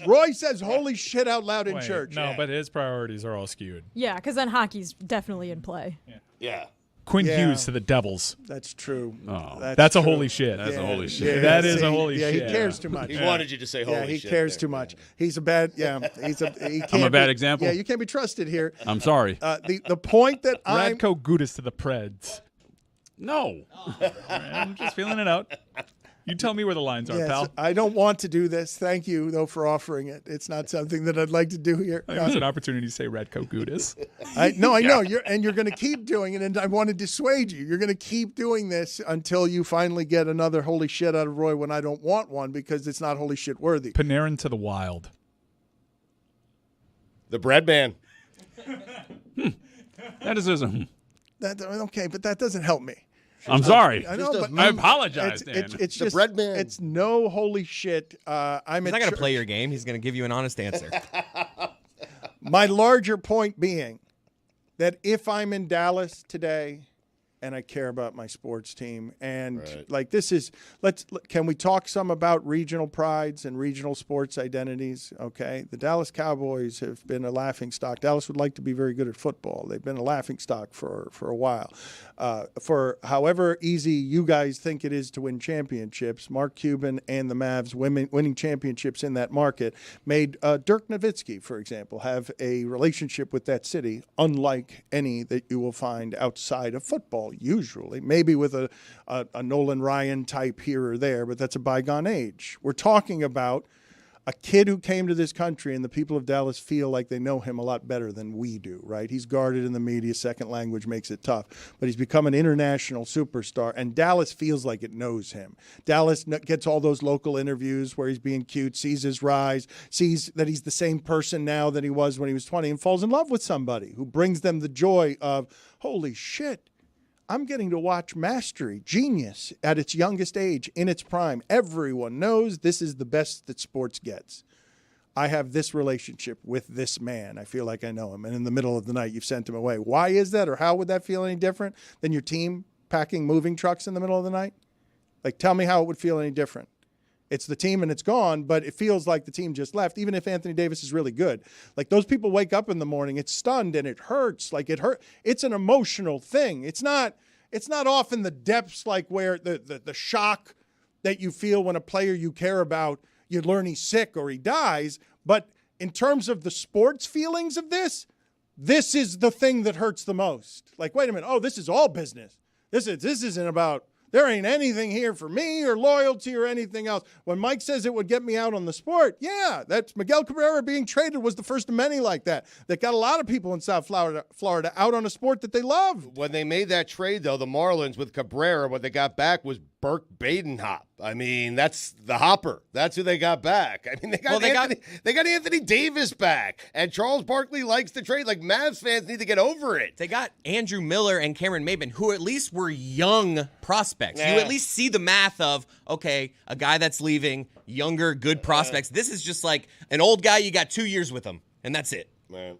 S1: Roy says holy shit out loud in church.
S3: No, but his priorities are all skewed.
S4: Yeah, because then hockey's definitely in play.
S2: Yeah.
S3: Quinn Hughes to the Devils.
S1: That's true.
S3: Oh, that's a holy shit.
S11: That's a holy shit.
S3: That is a holy shit.
S1: Yeah, he cares too much.
S2: He wanted you to say holy shit.
S1: Yeah, he cares too much. He's a bad. Yeah,
S11: I'm a bad example.
S1: Yeah, you can't be trusted here.
S11: I'm sorry.
S1: The point that
S3: Radko Gudas to the Preds.
S11: No.
S3: I'm just feeling it out. You tell me where the lines are, pal.
S1: I don't want to do this. Thank you, though, for offering it. It's not something that I'd like to do here.
S3: It was an opportunity to say Radko Gudas.
S1: I know. You're going to keep doing it, and I want to dissuade you. You're going to keep doing this until you finally get another holy shit out of Roy when I don't want one because it's not holy shit worthy.
S3: Panarin to the Wild.
S2: The bread man.
S11: That is
S1: Okay, but that doesn't help me.
S3: I'm sorry.
S1: I know, but
S3: I apologize, Dan.
S1: It's
S2: The
S1: just
S2: bread man.
S1: It's no holy shit.
S5: He's not going to play your game. He's going to give you an honest answer.
S1: My larger point being that if I'm in Dallas today and I care about my sports team and like this is can we talk some about regional prides and regional sports identities? Okay. The Dallas Cowboys have been a laughingstock. Dallas would like to be very good at football. They've been a laughingstock for a while. For however easy you guys think it is to win championships, Mark Cuban and the Mavs winning championships in that market made Dirk Nowitzki, for example, have a relationship with that city unlike any that you will find outside of football. Usually, maybe with a Nolan Ryan type here or there, but that's a bygone age. We're talking about a kid who came to this country, and the people of Dallas feel like they know him a lot better than we do, right? He's guarded in the media. Second language makes it tough. But he's become an international superstar, and Dallas feels like it knows him. Dallas gets all those local interviews where he's being cute, sees his rise, sees that he's the same person now that he was when he was 20, and falls in love with somebody who brings them the joy of, holy shit, I'm getting to watch mastery, genius at its youngest age, in its prime. Everyone knows this is the best that sports gets. I have this relationship with this man. I feel like I know him. And in the middle of the night, you've sent him away. Why is that, or how would that feel any different than your team packing moving trucks in the middle of the night? Like, tell me how it would feel any different. It's the team and it's gone, but it feels like the team just left, even if Anthony Davis is really good. Like, those people wake up in the morning, it's stunned and it hurts. Like, it hurt. It's an emotional thing. It's not off in the depths like where the shock that you feel when a player you care about, you learn he's sick or he dies. But in terms of the sports feelings of this is the thing that hurts the most. Like, wait a minute. Oh, this is all business. This isn't about, there ain't anything here for me or loyalty or anything else. When Mike says it would get me out on the sport, yeah, that's Miguel Cabrera being traded was the first of many like that got a lot of people in South Florida out on a sport that they love.
S2: When they made that trade, though, the Marlins with Cabrera, what they got back was Burke Badenhop. I mean, that's the hopper. That's who they got back. I mean, they got Anthony Davis back, and Charles Barkley likes to trade. Like, Mavs fans need to get over it.
S5: They got Andrew Miller and Cameron Maybin, who at least were young prospects.
S2: Yeah.
S5: You at least see the math of, okay, a guy that's leaving, younger, good prospects. This is just like an old guy, you got 2 years with him, and that's it.
S2: Man.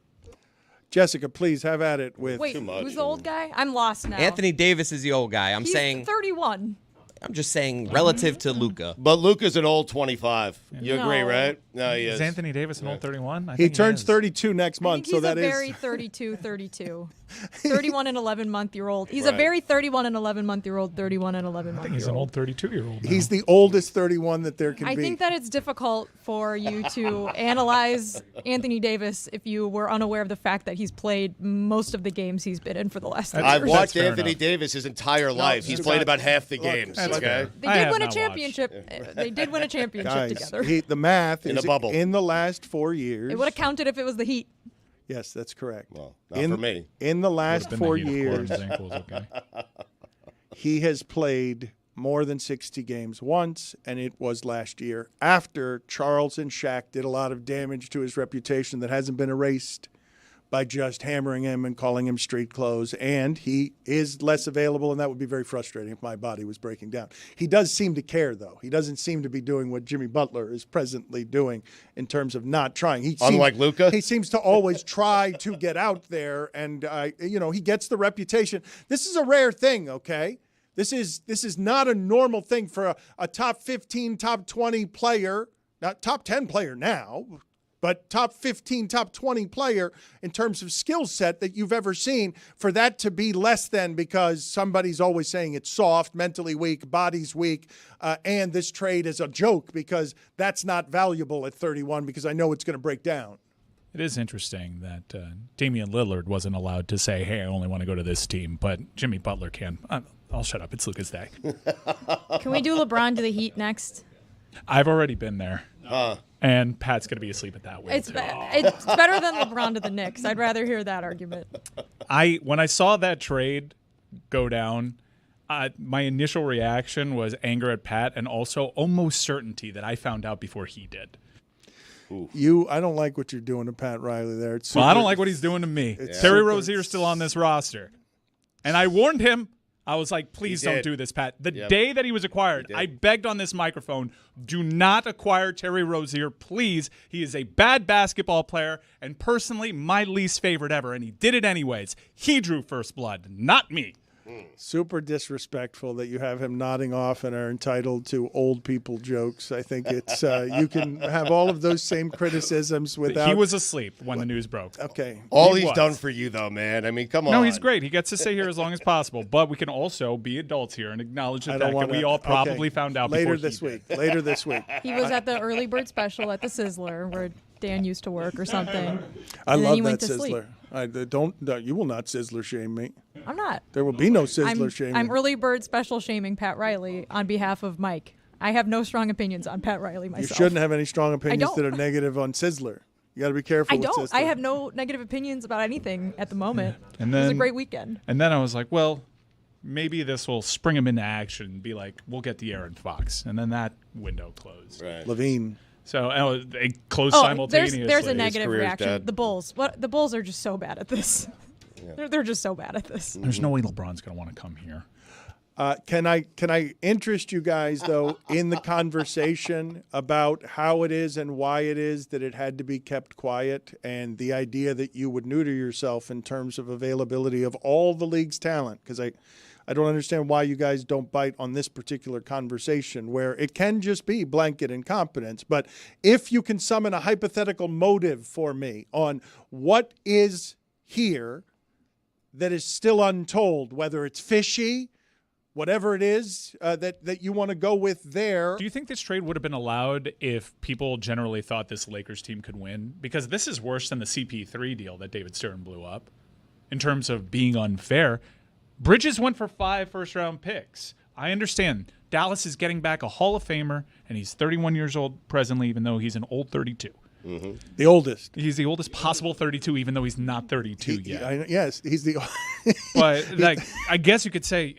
S1: Jessica, please have at it with.
S4: Wait, who's the old guy? I'm lost now.
S5: Anthony Davis is the old guy.
S4: He's 31.
S5: I'm just saying relative to Luka.
S2: But Luka's an old 25. You agree, right? No, he
S3: Is
S2: is.
S3: Anthony Davis an old 31?
S1: He turns 32 next
S4: I
S1: month,
S4: think he's
S1: so that is.
S4: a very 32. 31 and 11-month-year-old. He's a very 31 and 11-month-year-old, 31 and 11-month-year-old.
S3: I think he's an old 32-year-old.
S1: He's the oldest 31 that there can be.
S4: I think that it's difficult for you to analyze Anthony Davis if you were unaware of the fact that he's played most of the games he's been in for the last 3 years.
S2: I've watched Anthony Davis his entire life. He's played about half the games.
S1: that's
S2: Okay.
S4: They did win a championship. They did win a championship
S1: Guys,
S4: together.
S1: the math
S2: In
S1: is
S2: a bubble.
S1: in the last 4 years.
S4: It would have counted if it was the Heat.
S1: Yes, that's correct.
S2: Well, not for me.
S1: In the last
S3: Been
S1: 4
S3: the Heat,
S1: years,
S3: according to Ankles, okay.
S1: he has played more than 60 games once, and it was last year after Charles and Shaq did a lot of damage to his reputation that hasn't been erased by just hammering him and calling him street clothes. And he is less available, and that would be very frustrating if my body was breaking down. He does seem to care, though. He doesn't seem to be doing what Jimmy Butler is presently doing in terms of not trying.
S2: Unlike Luka?
S1: He seems to always try to get out there, and he gets the reputation. This is a rare thing, okay? This is not a normal thing for a top 15, top 20 player, not top 10 player now, but top 15, top 20 player in terms of skill set that you've ever seen, for that to be less than because somebody's always saying it's soft, mentally weak, body's weak, and this trade is a joke because that's not valuable at 31 because I know it's going to break down.
S3: It is interesting that Damian Lillard wasn't allowed to say, hey, I only want to go to this team, but Jimmy Butler can. I'll shut up. It's Luka's day.
S4: Can we do LeBron to the Heat next?
S3: I've already been there. And Pat's going to be asleep at that wheel.
S4: It's better than LeBron to the Knicks. I'd rather hear that argument.
S3: When I saw that trade go down, my initial reaction was anger at Pat and also almost certainty that I found out before he did.
S1: I don't like what you're doing to Pat Riley there.
S3: I don't like what he's doing to me. Terry Rozier's still on this roster. And I warned him. I was like, please
S2: He
S3: don't
S2: did.
S3: do this, Pat. The
S2: Yep.
S3: day that he was acquired,
S2: He did.
S3: I begged on this microphone, do not acquire Terry Rozier, please. He is a bad basketball player and personally my least favorite ever, and he did it anyways. He drew first blood, not me.
S1: Super disrespectful that you have him nodding off and are entitled to old people jokes. I think it's you can have all of those same criticisms without.
S3: He was asleep when the news broke.
S1: Okay.
S2: All
S3: He
S2: he's
S3: was.
S2: done for you, though, man. I mean, come on.
S3: No, he's great. He gets to stay here as long as possible, but we can also be adults here and acknowledge the
S1: I
S3: fact
S1: don't
S3: that
S1: want
S3: we all probably
S1: okay.
S3: found out
S1: later
S3: before
S1: this
S3: he
S1: week.
S3: did.
S1: Later this week.
S4: He was at the early bird special at the Sizzler where Dan used to work or something.
S1: I
S4: and then
S1: love
S4: he
S1: that
S4: went to sleep.
S1: Sizzler. Don't you will not Sizzler shame me.
S4: I'm not.
S1: There will be no Sizzler shaming.
S4: I'm early bird special shaming Pat Riley on behalf of Mike. I have no strong opinions on Pat Riley
S1: You
S4: myself.
S1: shouldn't have any strong opinions
S4: don't.
S1: that are negative on Sizzler. You got to be careful
S4: I
S1: with
S4: don't.
S1: Sizzler.
S4: I have no negative opinions about anything at the moment.
S3: And
S4: it was a
S3: then-
S4: great weekend.
S3: And then I was like, well, maybe this will spring him into action and be like, we'll get the Aaron Fox. And then that window closed.
S2: Right.
S1: Levine.
S3: So they closed
S4: Oh,
S3: simultaneously.
S4: there's a negative
S2: career's
S4: reaction.
S2: dead.
S4: The Bulls. The Bulls are just so bad at this. They're just so bad at this.
S3: There's no way LeBron's going to want to come here.
S1: Can I interest you guys though in the conversation about how it is and why it is that it had to be kept quiet, and the idea that you would neuter yourself in terms of availability of all the league's talent? Because I don't understand why you guys don't bite on this particular conversation where it can just be blanket incompetence. But if you can summon a hypothetical motive for me on what is here that is still untold, whether it's fishy, whatever it is that you want to go with there.
S3: Do you think this trade would have been allowed if people generally thought this Lakers team could win? Because this is worse than the CP3 deal that David Stern blew up in terms of being unfair. Bridges went for 5 first-round picks. I understand Dallas is getting back a Hall of Famer, and he's 31 years old presently, even though he's an old 32.
S2: Mm-hmm.
S1: The oldest.
S3: He's the oldest possible 32, even though he's not 32 yet.
S1: Yes, he's the.
S3: But like, I guess you could say,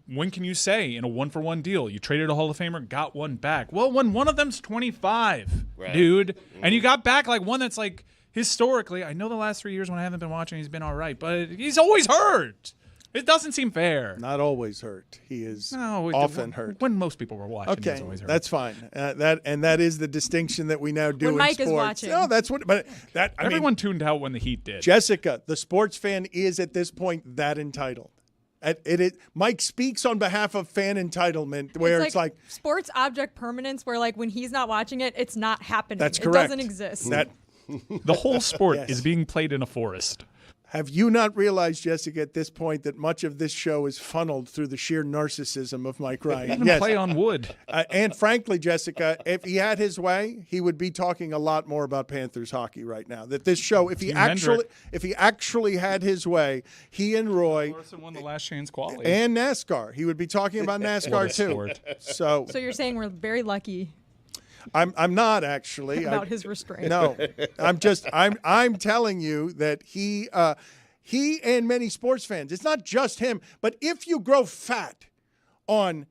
S3: when can you say in a 1-for-1 deal you traded a Hall of Famer, got one back? Well, when one of them's 25,
S2: Right.
S3: dude, and you got back like one that's like historically. I know the last 3 years when I haven't been watching, he's been all right, but he's always hurt. It doesn't seem fair.
S1: Not always hurt. He is
S3: No,
S1: often hurt.
S3: When most people were watching, he
S1: Okay,
S3: was always hurt.
S1: that's fine. That is the distinction that we now do
S4: When
S1: in
S4: Mike
S1: sports.
S4: is watching.
S1: No, that's what. But that I
S3: Everyone
S1: mean,
S3: tuned out when the Heat did.
S1: Jessica, the sports fan, is at this point that entitled. Mike speaks on behalf of fan entitlement, where it's like
S4: sports object permanence, where like when he's not watching it, it's not happening.
S1: that's
S4: It
S1: correct.
S4: doesn't exist.
S1: That
S3: The whole sport
S1: Yes.
S3: is being played in a forest.
S1: Have you not realized, Jessica, at this point that much of this show is funneled through the sheer narcissism of Mike Ryan?
S3: Even
S1: Yes.
S3: play on wood.
S1: And frankly, Jessica, if he had his way, he would be talking a lot more about Panthers hockey right now. That this show, if he actually had his way, he and Roy
S3: Larson won the last chance quality.
S1: and NASCAR, he would be talking about NASCAR
S3: What a
S1: too.
S3: sport.
S1: So
S4: So you're saying we're very lucky
S1: I'm not actually
S4: about his restraint.
S1: No, I'm telling you that he and many sports fans, it's not just him, but if you grow fat on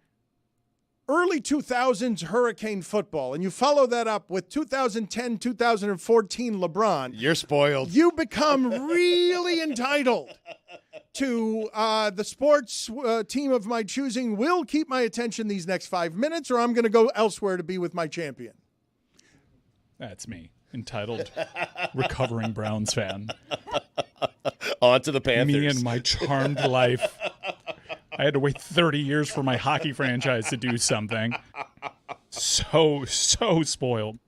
S1: early 2000s Hurricane football and you follow that up with 2010, 2014 LeBron,
S2: You're spoiled.
S1: you become really entitled to the sports team of my choosing will keep my attention these next 5 minutes, or I'm going to go elsewhere to be with my champion.
S3: That's me, entitled recovering Browns fan.
S2: On to the Panthers.
S3: Me and my charmed life. I had to wait 30 years for my hockey franchise to do something. So spoiled.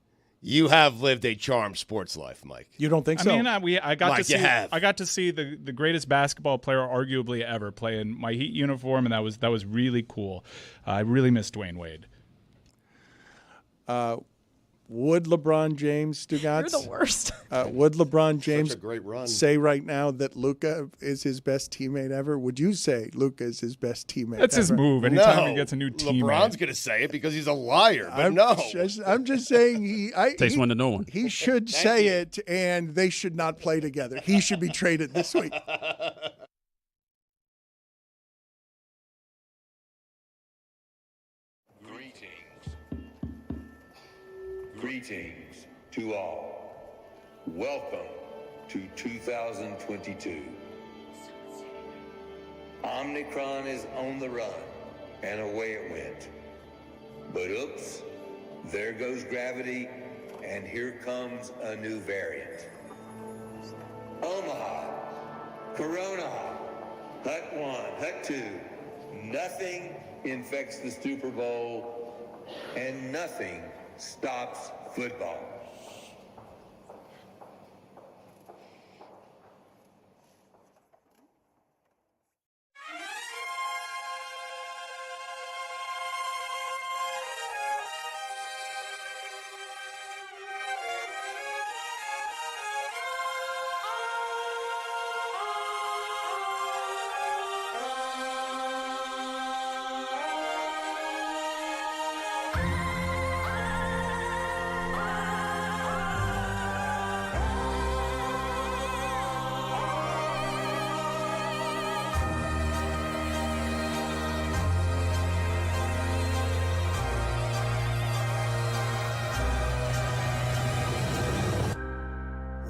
S2: You have lived a charmed sports life, Mike.
S1: You don't think so?
S3: I mean, I got
S2: Mike,
S3: to see.
S2: you have.
S3: I got to see the greatest basketball player arguably ever play in my Heat uniform, and that was really cool. I really miss Dwayne Wade.
S1: Would LeBron James, Stugotz?
S4: You're the worst.
S1: Would LeBron James
S2: a great run.
S1: say right now that Luka is his best teammate ever? Would you say Luka is his best teammate
S3: That's his
S1: ever?
S3: move. Anytime
S2: No.
S3: he gets a new teammate.
S2: LeBron's going to say it because he's a liar, but
S1: I'm just saying
S11: Takes one to know one.
S1: he should say it, and they should not play together. He should be traded this week.
S14: Greetings to all. Welcome to 2022. I Omicron is on the run, and away it went. But oops, there goes gravity, and here comes a new variant. Omaha, Corona, Hut 1, Hut 2, nothing infects the Super Bowl, and nothing stops football.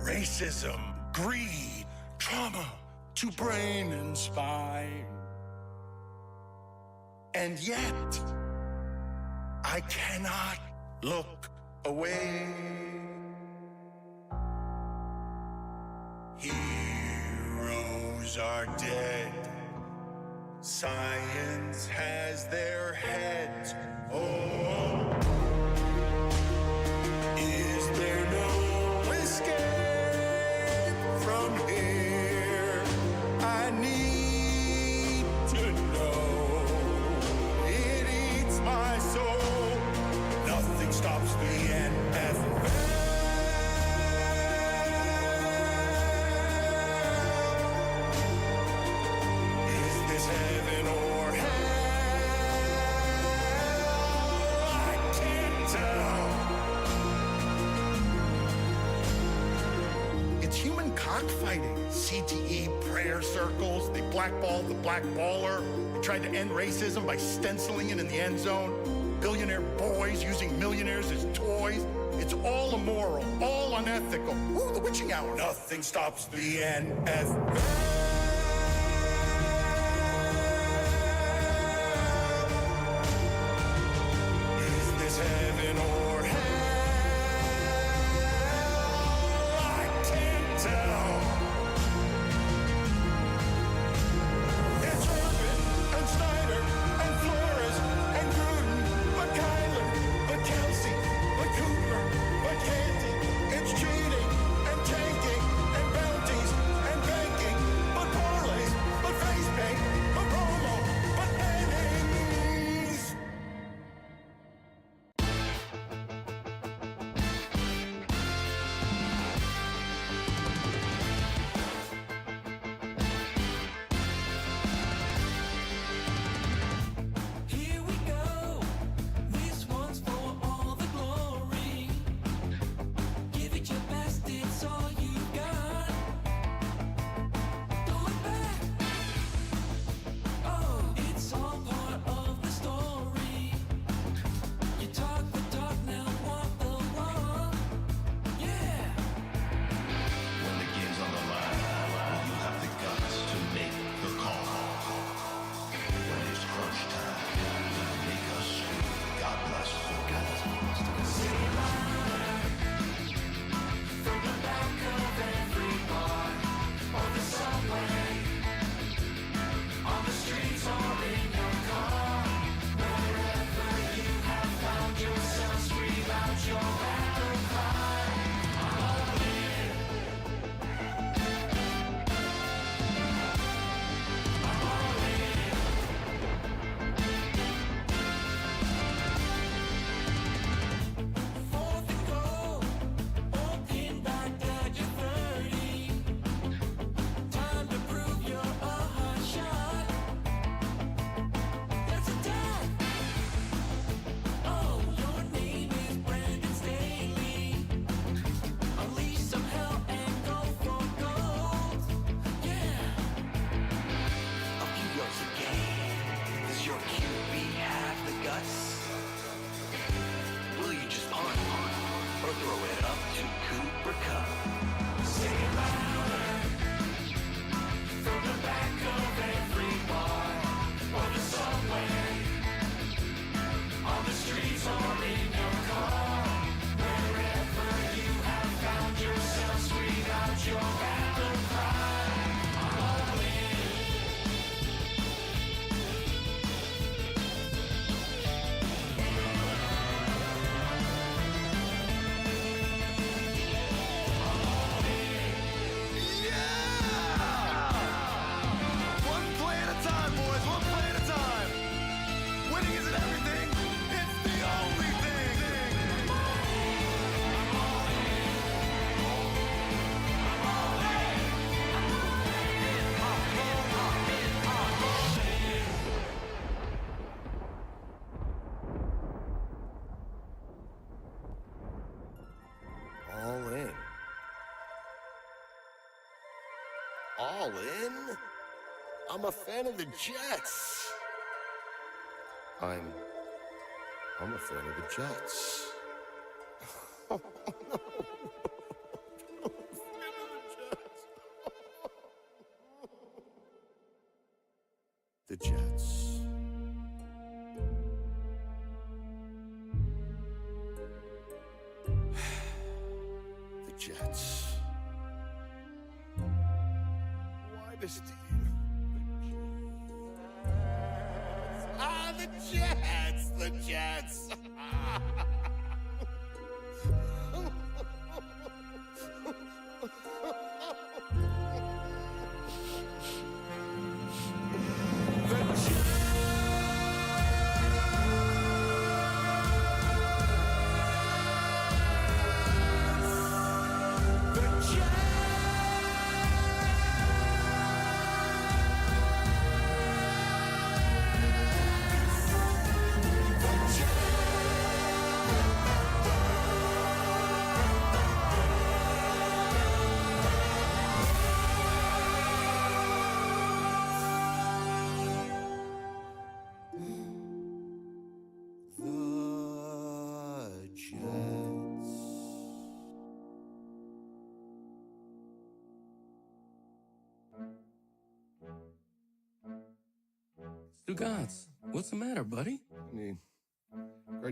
S12: Racism, greed, trauma to brain and spine. And yet, I cannot look away. Heroes are dead. Science has their heads. Oh, is there no escape from here? I need to know. It eats my soul. Nothing stops the NFL. Is this heaven or hell? I can't tell. It's human cockfighting. CTE prayer circles. They blackball the blackballer. They tried to end racism by stenciling it in the end zone. Billionaire boys using millionaires as toys. It's all immoral, all unethical. Ooh, the witching hour. Nothing stops the NFL. Is this heaven or hell? I can't tell. It's Urban and Snyder and Flores and Gruden, but Kyler, but Kelsey, but Cooper, but Canty. It's cheating and tanking and bounties and banking, but
S2: all in? I'm a fan of the Jets. I'm a fan of the Jets. Oh, no. The Jets. The Jets. Why this team? The Jets! The Jets!
S15: Stugotz, what's the matter, buddy?
S2: I mean,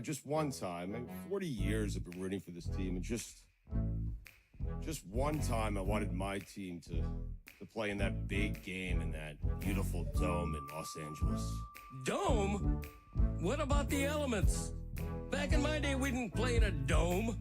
S2: just one time. I mean, 40 years I've been rooting for this team, and just one time I wanted my team to play in that big game in that beautiful dome in Los Angeles.
S15: Dome? What about the elements? Back in my day, we didn't play in a dome.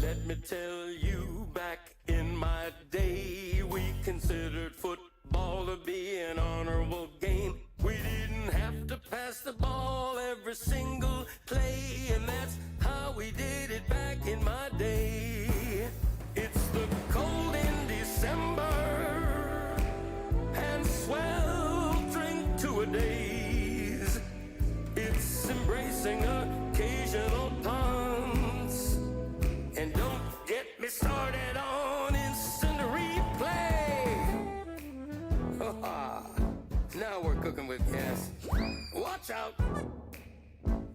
S15: Let me tell you, back in my day, we considered football to be an honorable game. We didn't have to pass the ball every single play, and that's how we did it back in my day. It's the cold in December and sweltering two-a-days. It's embracing occasional punts, and don't get me started on instant replay. Now we're cooking with gas. Watch out!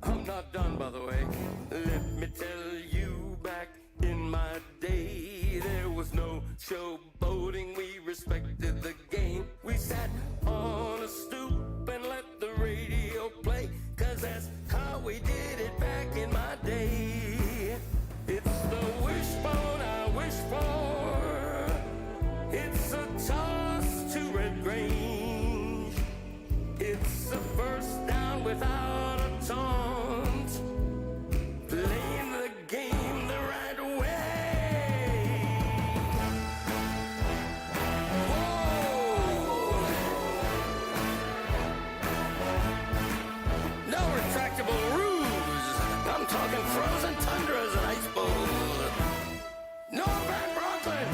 S15: I'm not done, by the way. Let me tell you, back in my day, there was no showboating. We respected the game. We sat on a stoop and let the radio play, 'cause that's how we did it back in my day. It's the wishbone I wish for. It's a toss to Red Grange. It's a first down without a taunt. Playing the game the right way. Whoa! No retractable roofs. I'm talking frozen tundras and ice bowls. No back Brooklyn.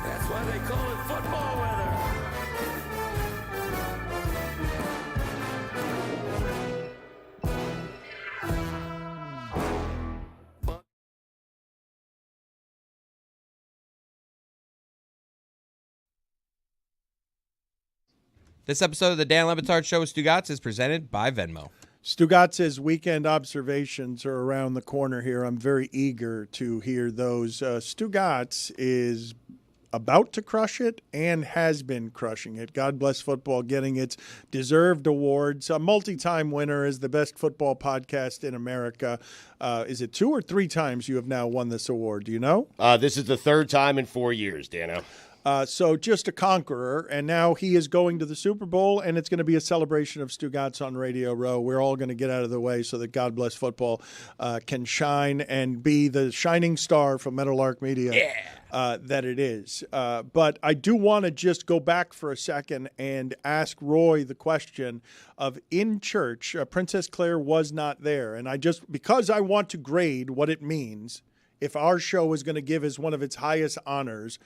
S15: That's why they call it football weather.
S5: This episode of the Dan Le Batard Show with Stugotz is presented by Venmo.
S1: Stugotz's weekend observations are around the corner here. I'm very eager to hear those. Stugotz is about to crush it and has been crushing it. God bless football, getting its deserved awards. A multi-time winner is the best football podcast in America. Is it 2 or 3 times you have now won this award? Do you know?
S2: This is the 3rd time in 4 years, Dano.
S1: So just a conqueror, and now he is going to the Super Bowl, and it's going to be a celebration of Stugotz on Radio Row. We're all going to get out of the way so that God Bless Football can shine and be the shining star from Meadowlark Media that it is. But I do want to just go back for a second and ask Roy the question of, in church, Princess Claire was not there, and because I want to grade what it means if our show is going to give as one of its highest honors,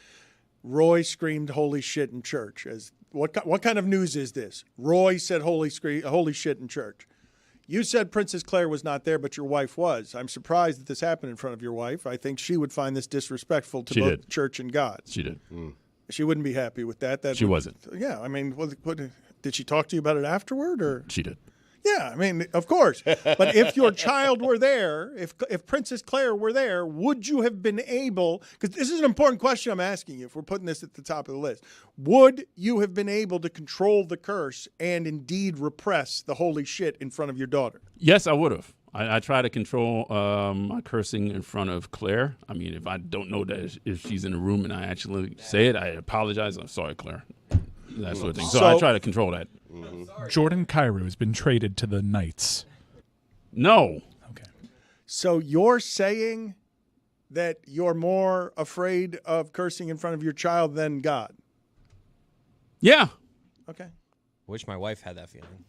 S1: Roy screamed "Holy shit" in church. What kind of news is this? Roy said "Holy shit" in church. You said Princess Claire was not there, but your wife was. I'm surprised that this happened in front of your wife. I think she would find this disrespectful to both church and God.
S11: She did.
S1: She wouldn't be happy with that.
S11: She wasn't.
S1: Yeah, I mean, what, did she talk to you about it afterward? Or
S11: She did.
S1: Yeah, I mean, of course. But if your child were there, if Princess Claire were there, would you have been able, because this is an important question I'm asking you if we're putting this at the top of the list, would you have been able to control the curse and indeed repress the holy shit in front of your daughter?
S11: Yes, I would have. I try to control my cursing in front of Claire. I mean, if I don't know that if she's in the room and I actually say it, I apologize. I'm sorry, Claire. That sort of thing. So I try to control that.
S3: Jordan Cairo has been traded to the Knights.
S11: No.
S3: Okay.
S1: So you're saying that you're more afraid of cursing in front of your child than God?
S11: Yeah.
S1: Okay.
S5: Wish my wife had that feeling.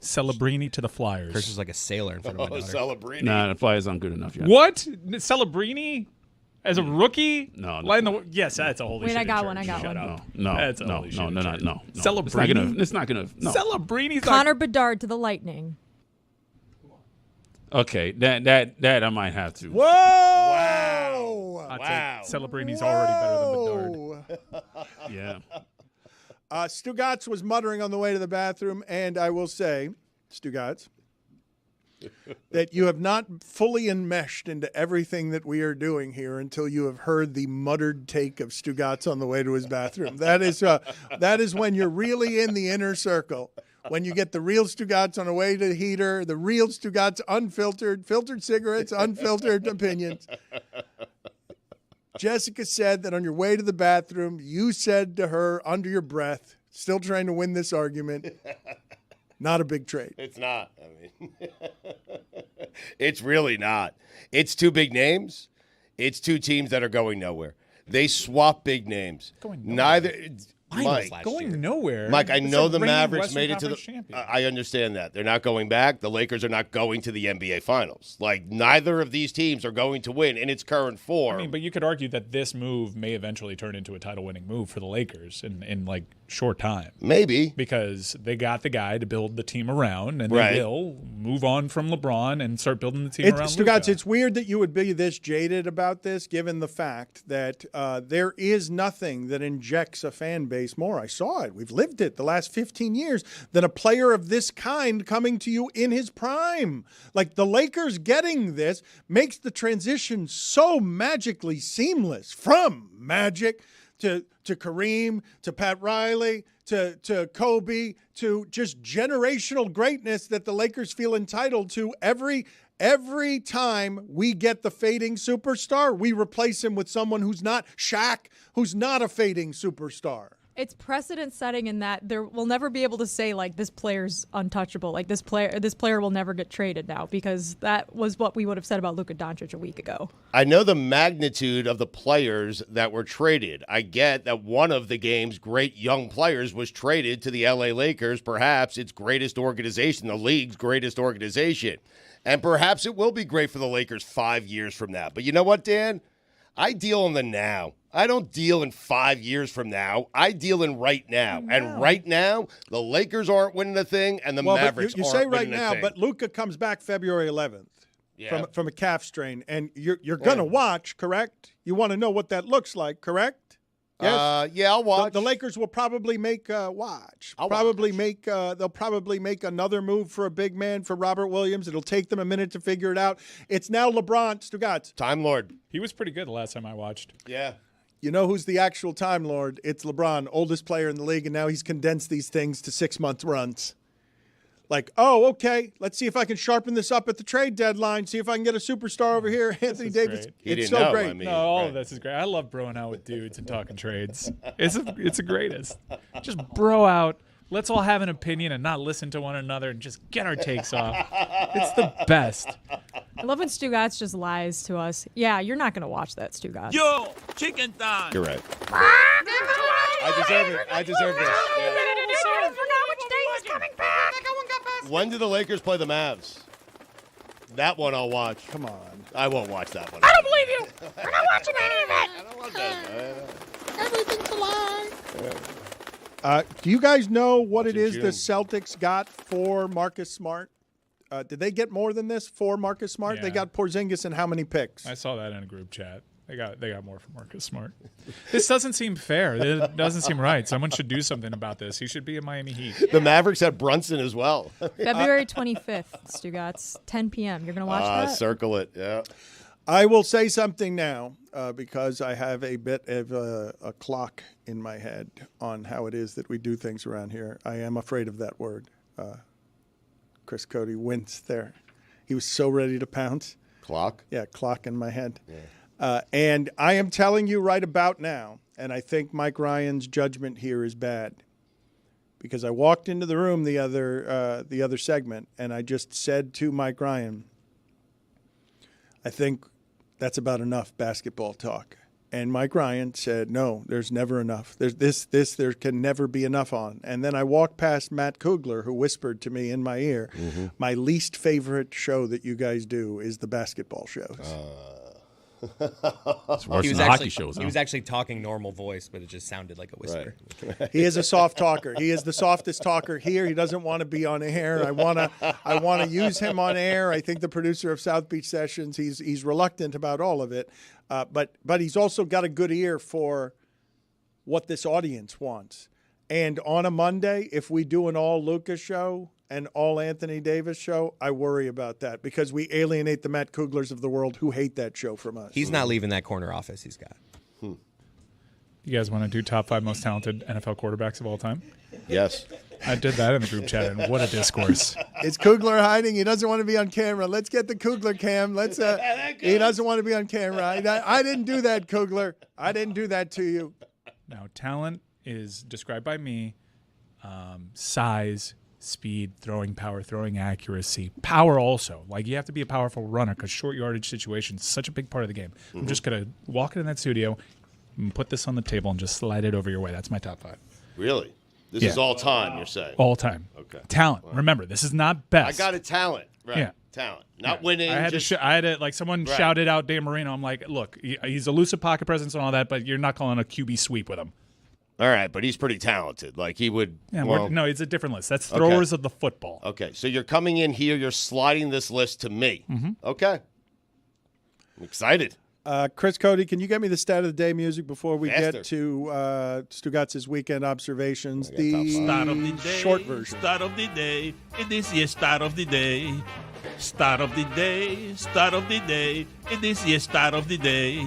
S3: Celebrini to the Flyers.
S5: Curses like a sailor in front of my daughter.
S2: Celebrini.
S11: Nah, the Flyers aren't good enough yet.
S3: What? Celebrini? As a rookie?
S11: No.
S3: Yes, that's a holy shit.
S4: Wait, I got one.
S11: No.
S3: That's a
S11: no.
S3: holy shit.
S11: No.
S3: Celebrini?
S11: It's not gonna. No.
S3: Celebrini's
S4: Connor Bedard to the Lightning.
S11: Okay, that I might have to.
S1: Whoa! Wow!
S3: Wow. Celebrini's already better than Bedard.
S11: Yeah.
S1: Stugotz was muttering on the way to the bathroom, and I will say, Stugotz, that you have not fully enmeshed into everything that we are doing here until you have heard the muttered take of Stugotz on the way to his bathroom. That is when you're really in the inner circle. When you get the real Stugotz on the way to the heater, the real Stugotz unfiltered, filtered cigarettes, unfiltered opinions. Jessica said that on your way to the bathroom, you said to her under your breath, still trying to win this argument, not a big trade.
S2: It's not. I mean, it's really not. It's two big names. It's two teams that are going nowhere. They swap big names. Mike,
S3: going nowhere.
S2: Mike, I
S3: It's
S2: know
S3: a
S2: the
S3: reigning
S2: Mavericks
S3: Western
S2: made it to the.
S3: Conference champion.
S2: I understand that they're not going back. The Lakers are not going to the NBA Finals. Like neither of these teams are going to win in its current form.
S3: I mean, but you could argue that this move may eventually turn into a title-winning move for the Lakers in like short time.
S2: Maybe
S3: because they got the guy to build the team around, and
S2: Right.
S3: they will move on from LeBron and start building the team around
S1: Stugotz,
S3: Luka.
S1: it's weird that you would be this jaded about this, given the fact that there is nothing that injects a fan base more. I saw it. We've lived it the last 15 years than a player of this kind coming to you in his prime. Like the Lakers getting this makes the transition so magically seamless from Magic to Kareem, to Pat Riley, to Kobe, to just generational greatness that the Lakers feel entitled to. Every time we get the fading superstar, we replace him with someone who's not Shaq, who's not a fading superstar.
S4: It's precedent setting in that there will never be able to say like this player's untouchable. Like this player will never get traded now, because that was what we would have said about Luka Doncic a week ago.
S2: I know the magnitude of the players that were traded. I get that one of the game's great young players was traded to the LA Lakers, perhaps its greatest organization, the league's greatest organization. And perhaps it will be great for the Lakers 5 years from now. But you know what, Dan? I deal in the now. I don't deal in 5 years from now. I deal in right now. And right now, the Lakers aren't winning a thing, and the Mavericks
S1: you
S2: aren't
S1: say right
S2: winning a
S1: now,
S2: thing.
S1: but Luka comes back February 11th
S2: Yeah.
S1: from a calf strain, and you're going to watch, correct? You want to know what that looks like, correct? Yes?
S2: Yeah, I'll watch.
S1: The Lakers will probably make watch. They'll probably make another move for a big man for Robert Williams. It'll take them a minute to figure it out. It's now LeBron. Stugotz.
S2: Time Lord.
S3: He was pretty good the last time I watched.
S2: Yeah.
S1: You know who's the actual Time Lord? It's LeBron, oldest player in the league, and now he's condensed these things to 6-month runs. Like, oh, okay, let's see if I can sharpen this up at the trade deadline, see if I can get a superstar over here, Anthony Davis. It's so great.
S3: No, all of this is great. I love broing out with dudes and talking trades. It's the greatest. Just bro out. Let's all have an opinion and not listen to one another and just get our takes off. It's the best.
S4: I love when Stugotz just lies to us. Yeah, you're not going to watch that, Stugotz.
S10: Yo, chicken time.
S2: You're right. I deserve it. I deserve this. When do the Lakers play the Mavs? That one I'll watch.
S1: Come on.
S2: I won't watch that one.
S8: I don't believe you. We're not watching any of it.
S2: I don't want that.
S8: Everything's a lie.
S1: Do you guys know what it is
S2: June.
S1: the Celtics got for Marcus Smart? Did they get more than this for Marcus Smart?
S3: Yeah.
S1: They got Porzingis and how many picks?
S3: I saw that in a group chat. They got more from Marcus Smart. This doesn't seem fair. It doesn't seem right. Someone should do something about this. He should be in Miami Heat.
S2: The Mavericks had Brunson as well.
S4: February 25th, Stugotz, 10 p.m. You're going to watch that?
S2: Circle it, yeah.
S1: I will say something now because I have a bit of a clock in my head on how it is that we do things around here. I am afraid of that word. Chris Cody winced there. He was so ready to pounce.
S2: Clock?
S1: Yeah, clock in my head.
S2: Yeah.
S1: And I am telling you right about now, and I think Mike Ryan's judgment here is bad, because I walked into the room the other segment, and I just said to Mike Ryan, I think that's about enough basketball talk. And Mike Ryan said, no, there's never enough. There's there can never be enough on. And then I walked past Matt Kugler, who whispered to me in my ear, my least favorite show that you guys do is the basketball shows.
S11: It's worse
S5: He
S11: than
S5: was
S11: the
S5: actually,
S11: hockey shows.
S5: He
S11: huh?
S5: was actually talking normal voice, but it just sounded like a whisper.
S2: Right.
S1: He is a soft talker. He is the softest talker here. He doesn't want to be on air. I want to use him on air. I think the producer of South Beach Sessions, he's reluctant about all of it, but he's also got a good ear for what this audience wants. And on a Monday, if we do an all Lucas show and all Anthony Davis show, I worry about that because we alienate the Matt Kuglers of the world who hate that show from us.
S5: He's not leaving that corner office he's got.
S3: You guys want to do top 5 most talented NFL quarterbacks of all time?
S2: Yes.
S3: I did that in the group chat, and what a discourse.
S1: Is Kugler hiding? He doesn't want to be on camera. Let's get the Kugler cam. He doesn't want to be on camera. I didn't do that, Kugler. I didn't do that to you.
S3: Now, talent is described by me, size, speed, throwing power, throwing accuracy, power also. Like, you have to be a powerful runner because short yardage situations is such a big part of the game. I'm just going to walk into that studio and put this on the table and just slide it over your way. That's my top 5.
S2: Really? This is all time, you're saying?
S3: All time.
S2: Okay.
S3: Talent. Remember, this is not best.
S2: I got a talent. Right.
S3: Yeah.
S2: Talent. Not winning.
S3: I had to, like, someone shouted out Dan Marino. I'm like, look, he's elusive pocket presence and all that, but you're not calling a QB sweep with him.
S2: All right, but he's pretty talented. Like, he would.
S3: Yeah,
S2: well,
S3: no, it's a different list. That's throwers of the football.
S2: Okay, so you're coming in here, you're sliding this list to me. Okay. I'm excited.
S1: Chris Cody, can you get me the stat of the day music before we
S2: Faster.
S1: get to Stugotz's weekend observations?
S10: The start of the day,
S1: short version.
S10: Start of the day. It is the start of the day. Start of the day. Start of the day. It is the start of the day.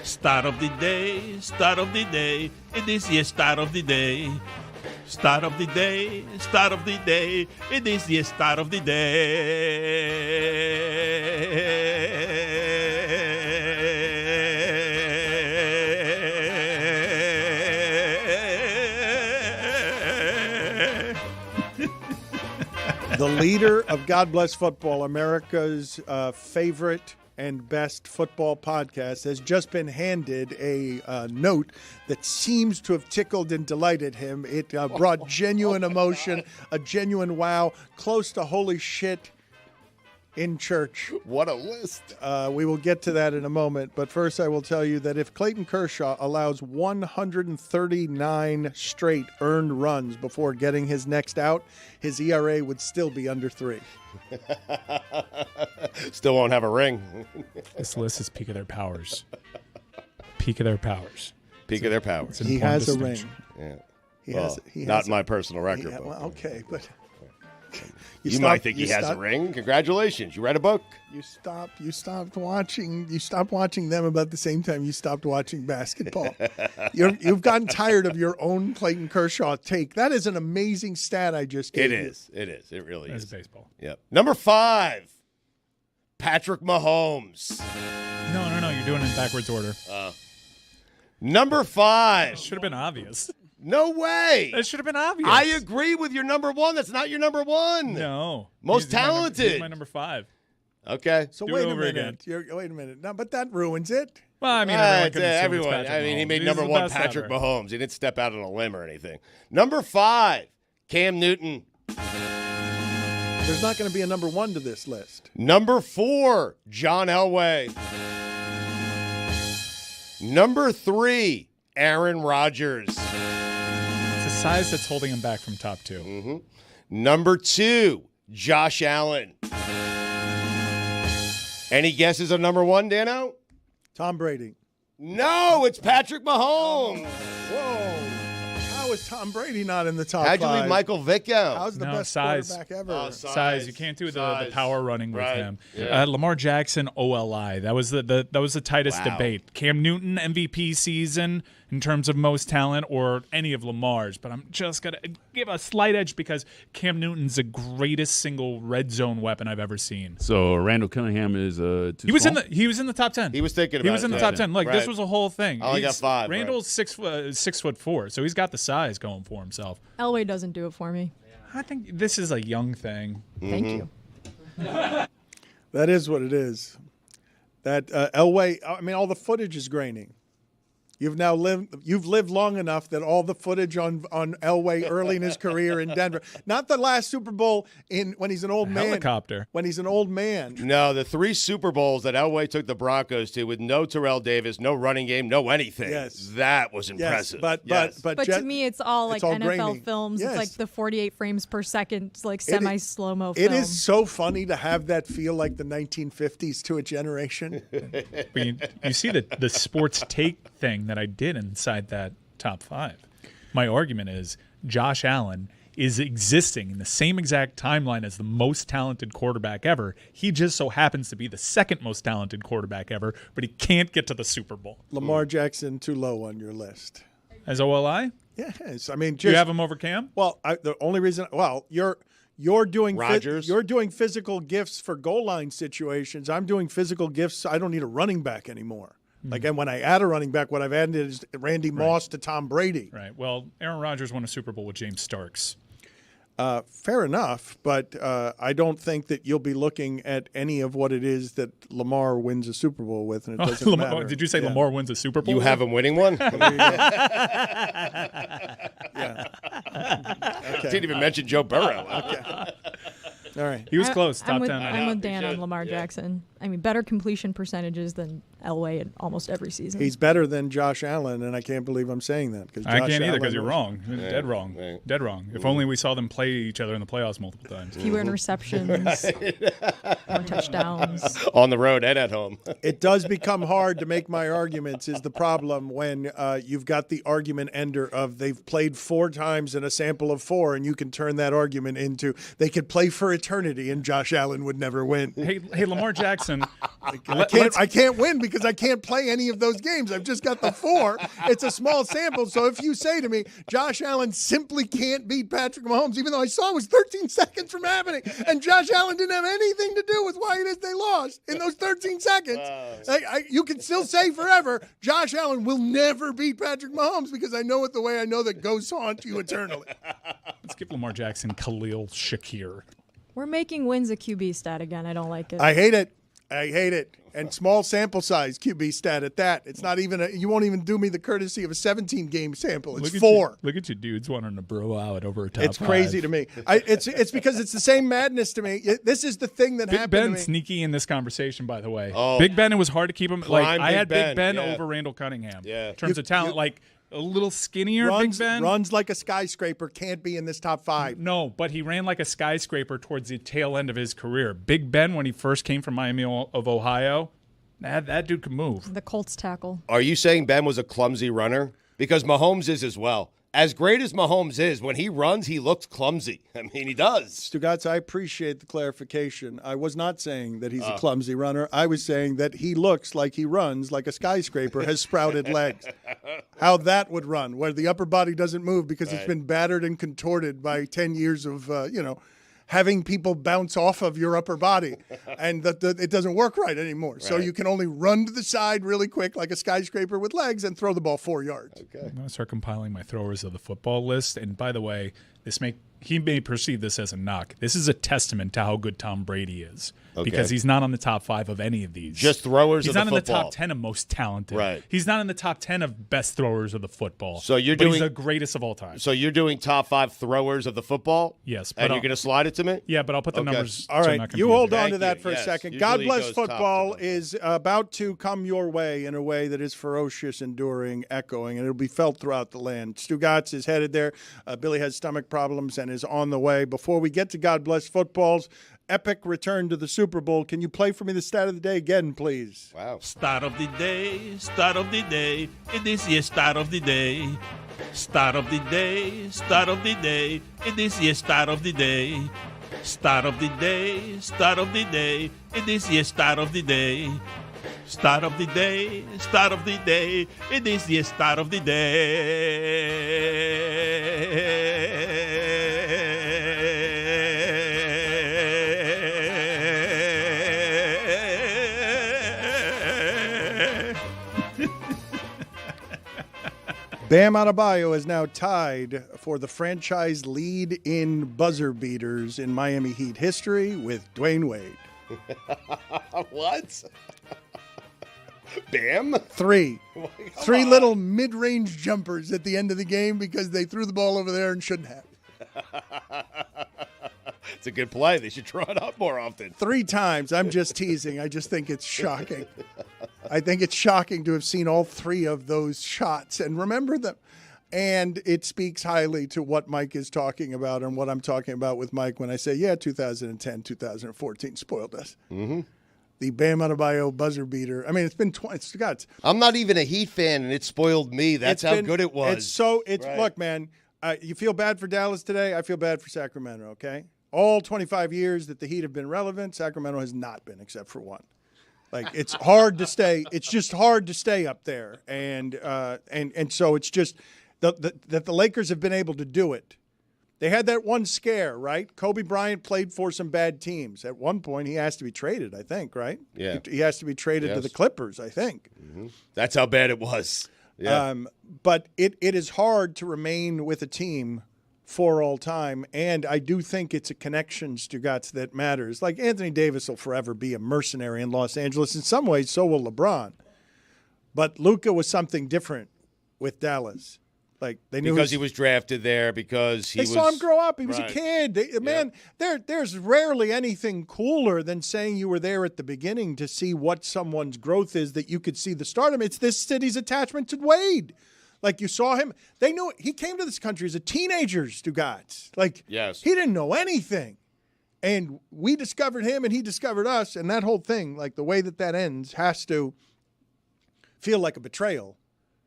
S10: Start of the day. Start of the day. It is the start of the day. Start of the day. Start of the day. It is the start of the day.
S1: The leader of God Bless Football, America's favorite and best football podcast, has just been handed a note that seems to have tickled and delighted him. It brought genuine emotion, a genuine wow, close to holy shit in church.
S2: What a list.
S1: We will get to that in a moment, but first I will tell you that if Clayton Kershaw allows 139 straight earned runs before getting his next out, his ERA would still be under 3.
S2: Still won't have a ring.
S3: This list is peak of their powers. Peak of their powers.
S2: Peak of their powers.
S1: He has a ring.
S2: Yeah.
S1: He
S2: Well,
S1: has. He
S2: not
S1: has
S2: my personal record. But
S1: well, okay, but
S2: you might think he has a ring. Congratulations. You read a book.
S1: You stopped watching them about the same time you stopped watching basketball. You've gotten tired of your own Clayton Kershaw take. That is an amazing stat I just gave you.
S2: It is. It really
S3: That's
S2: is.
S3: baseball.
S2: Yep. Number 5, Patrick Mahomes.
S3: No. You're doing it in backwards order.
S2: Number 5.
S3: It should have been obvious.
S2: No way.
S3: That should have been obvious.
S2: I agree with your number 1. That's not your number 1.
S3: No.
S2: Most
S3: He's
S2: talented.
S3: my number 5.
S2: Okay.
S1: So
S3: Do it
S1: wait a
S3: over
S1: minute. Wait a minute. No, but that ruins it.
S3: Well, I mean,
S2: everyone. I mean, he made number 1 Patrick Mahomes. He didn't step out on a limb or anything. Number 5, Cam Newton.
S1: There's not going to be a number 1 to this list.
S2: Number 4, John Elway. Number 3, Aaron Rodgers.
S3: It's the size that's holding him back from top 2.
S2: Mm-hmm. Number 2, Josh Allen. Any guesses on number one, Dano?
S1: Tom Brady.
S2: No, it's Patrick Mahomes.
S1: Whoa. How is Tom Brady not in the top
S2: How'd you
S1: five?
S2: leave Michael Vick out?
S1: How's the best
S3: size.
S1: quarterback ever?
S2: Oh,
S3: Size. You can't do the power running with him.
S2: Yeah.
S3: Lamar Jackson, OLI. That was the tightest debate. Cam Newton, MVP season in terms of most talent, or any of Lamar's. But I'm just gonna give a slight edge because Cam Newton's the greatest single red zone weapon I've ever seen.
S11: So Randall Cunningham is
S3: He was in the top 10.
S2: He was thinking about it.
S3: He was in the top 10. Look,
S2: Right.
S3: this was a whole thing.
S2: I only got 5.
S3: Randall's 6'4", so he's got the size going for himself.
S4: Elway doesn't do it for me.
S3: I think this is a young thing.
S4: Thank you.
S1: That is what it is. That Elway, I mean, all the footage is graining. You've lived long enough that all the footage on Elway early in his career in Denver, not the last Super Bowl when he's an old man.
S3: Helicopter.
S1: When he's an old man.
S2: No, the 3 Super Bowls that Elway took the Broncos to with no Terrell Davis, no running game, no anything.
S1: Yes.
S2: That was impressive.
S1: Yes, but
S4: to me, it's all like
S1: all
S4: NFL
S1: grainy.
S4: films.
S1: Yes.
S4: It's like the 48 frames per second, like semi slow mo film.
S1: It is so funny to have that feel like the 1950s to a generation.
S3: But you see the sports take thing that I did inside that top 5. My argument is Josh Allen is existing in the same exact timeline as the most talented quarterback ever. He just so happens to be the second most talented quarterback ever, but he can't get to the Super Bowl.
S1: Lamar Jackson too low on your list.
S3: As OLI?
S1: Yes, I mean,
S3: Do you have him over Cam?
S1: Well, the only reason, you're doing
S2: Rodgers.
S1: you're doing physical gifts for goal line situations. I'm doing physical gifts. I don't need a running back anymore. Like, and when I add a running back, what I've added is Randy Moss to Tom Brady.
S3: Right. Well, Aaron Rodgers won a Super Bowl with James Starks.
S1: Fair enough, but I don't think that you'll be looking at any of what it is that Lamar wins a Super Bowl with, and it doesn't matter.
S3: Did you say
S1: Yeah.
S3: Lamar wins a Super Bowl?
S2: You have him winning one?
S1: There you go. Yeah. Okay.
S2: Didn't even mention Joe Burrow.
S1: Okay. All right.
S3: He was close, top 10.
S4: I'm with Dan on Lamar Jackson. I mean, better completion percentages than Elway in almost every season.
S1: He's better than Josh Allen, and I can't believe I'm saying that.
S3: I can't either because you're
S1: was-
S3: wrong. Dead wrong.
S2: Right.
S3: Dead wrong. If only we saw them play each other in the playoffs multiple times.
S4: Fewer interceptions, more touchdowns.
S2: On the road and at home.
S1: It does become hard to make my arguments is the problem when you've got the argument ender of they've played 4 times in a sample of 4, and you can turn that argument into they could play for eternity and Josh Allen would never win.
S3: Hey, Lamar Jackson.
S1: I can't win because I can't play any of those games. I've just got the 4. It's a small sample. So if you say to me, Josh Allen simply can't beat Patrick Mahomes, even though I saw it was 13 seconds from happening, and Josh Allen didn't have anything to do with why it is they lost in those 13 seconds, you can still say forever, Josh Allen will never beat Patrick Mahomes because I know it the way I know that ghosts haunt you eternally.
S3: Let's give Lamar Jackson Khalil Shakir.
S4: We're making wins a QB stat again. I don't like it.
S1: I hate it. And small sample size QB stat at that. It's not even you won't even do me the courtesy of a 17-game sample. It's 4.
S3: Look at you dudes wanting to bro out over a top
S1: It's crazy
S3: 5.
S1: to me. It's because it's the same madness to me. This is the thing that
S3: Big
S1: happened
S3: Ben
S1: to me.
S3: sneaky in this conversation, by the way.
S2: Oh.
S3: Big Ben, it was hard to keep him. Like
S2: Prime
S3: I
S2: Big
S3: had Big
S2: Ben,
S3: Ben
S2: yeah.
S3: over Randall Cunningham.
S2: Yeah.
S3: In terms of talent, like a little skinnier Big Ben.
S1: Runs like a skyscraper, can't be in this top 5.
S3: No, but he ran like a skyscraper towards the tail end of his career. Big Ben, when he first came from Miami of Ohio, that dude could move.
S4: The Colts tackle.
S2: Are you saying Ben was a clumsy runner? Because Mahomes is as well. As great as Mahomes is, when he runs, he looks clumsy. I mean, he does.
S1: Stugotz, I appreciate the clarification. I was not saying that he's a clumsy runner. I was saying that he looks like he runs like a skyscraper has sprouted legs. How that would run, where the upper body doesn't move because it's been battered and contorted by 10 years of, having people bounce off of your upper body, and it doesn't work right anymore. So you can only run to the side really quick like a skyscraper with legs and throw the ball 4 yards.
S2: Okay.
S3: I'm going to start compiling my throwers of the football list. And by the way, he may perceive this as a knock. This is a testament to how good Tom Brady is.
S2: Okay.
S3: Because he's not on the top 5 of any of these.
S2: Just throwers of the football.
S3: He's not in the top 10 of most talented.
S2: Right.
S3: He's not in the top 10 of best throwers of the football.
S2: So
S3: he's the greatest of all time.
S2: So you're doing top 5 throwers of the football?
S3: Yes.
S2: And you're going to slide it to me?
S3: Yeah, but I'll put the numbers.
S1: All
S3: so
S1: right,
S3: I'm not
S1: you hold
S3: confused.
S1: on to that for a
S2: Yes.
S1: second.
S2: Usually
S1: God
S2: it
S1: bless
S2: goes top to
S1: football
S2: bottom.
S1: is about to come your way in a way that is ferocious, enduring, echoing, and it'll be felt throughout the land. Stugotz is headed there. Billy has stomach problems and is on the way. Before we get to God Bless Football's epic return to the Super Bowl, can you play for me the stat of the day again, please?
S2: Wow.
S10: Start of the day, start of the day. It is your start of the day. Start of the day, start of the day. It is your start of the day. Start of the day, start of the day. It is your start of the day. Start of the day, start of the day. It is the start of the day.
S1: Bam Adebayo is now tied for the franchise lead in buzzer beaters in Miami Heat history with Dwayne Wade.
S2: What? Bam?
S1: Three
S2: on.
S1: little mid-range jumpers at the end of the game because they threw the ball over there and shouldn't have.
S2: It's a good play. They should draw it up more often.
S1: 3 times. I'm just teasing. I just think it's shocking. I think it's shocking to have seen all 3 of those shots and remember them. And it speaks highly to what Mike is talking about and what I'm talking about with Mike when I say, 2010, 2014 spoiled us.
S2: Mm-hmm.
S1: The Bam Adebayo buzzer beater. I mean, it's been Stugotz.
S2: I'm not even a Heat fan, and it spoiled me. That's how good it was.
S1: Right. Look, man, you feel bad for Dallas today. I feel bad for Sacramento, okay? All 25 years that the Heat have been relevant, Sacramento has not been except for one. Like, it's hard to stay. It's just hard to stay up there. And so it's just that the Lakers have been able to do it. They had that one scare, right? Kobe Bryant played for some bad teams. At one point, he has to be traded, I think, right?
S2: Yeah.
S1: He has to be traded to the Clippers, I think.
S2: Mm-hmm. That's how bad it was. Yeah.
S1: But it is hard to remain with a team for all time, and I do think it's a connection, Stugotz, that matters. Like, Anthony Davis will forever be a mercenary in Los Angeles. In some ways, so will LeBron. But Luka was something different with Dallas. Like, they knew
S2: because he was drafted there, because he
S1: saw him grow up. He was a kid. There's rarely anything cooler than saying you were there at the beginning to see what someone's growth is, that you could see the stardom. It's this city's attachment to Wade. Like, you saw him. They knew he came to this country as a teenager, Stugotz. Like,
S2: yes.
S1: He didn't know anything. And we discovered him and he discovered us. And that whole thing, like the way that ends, has to feel like a betrayal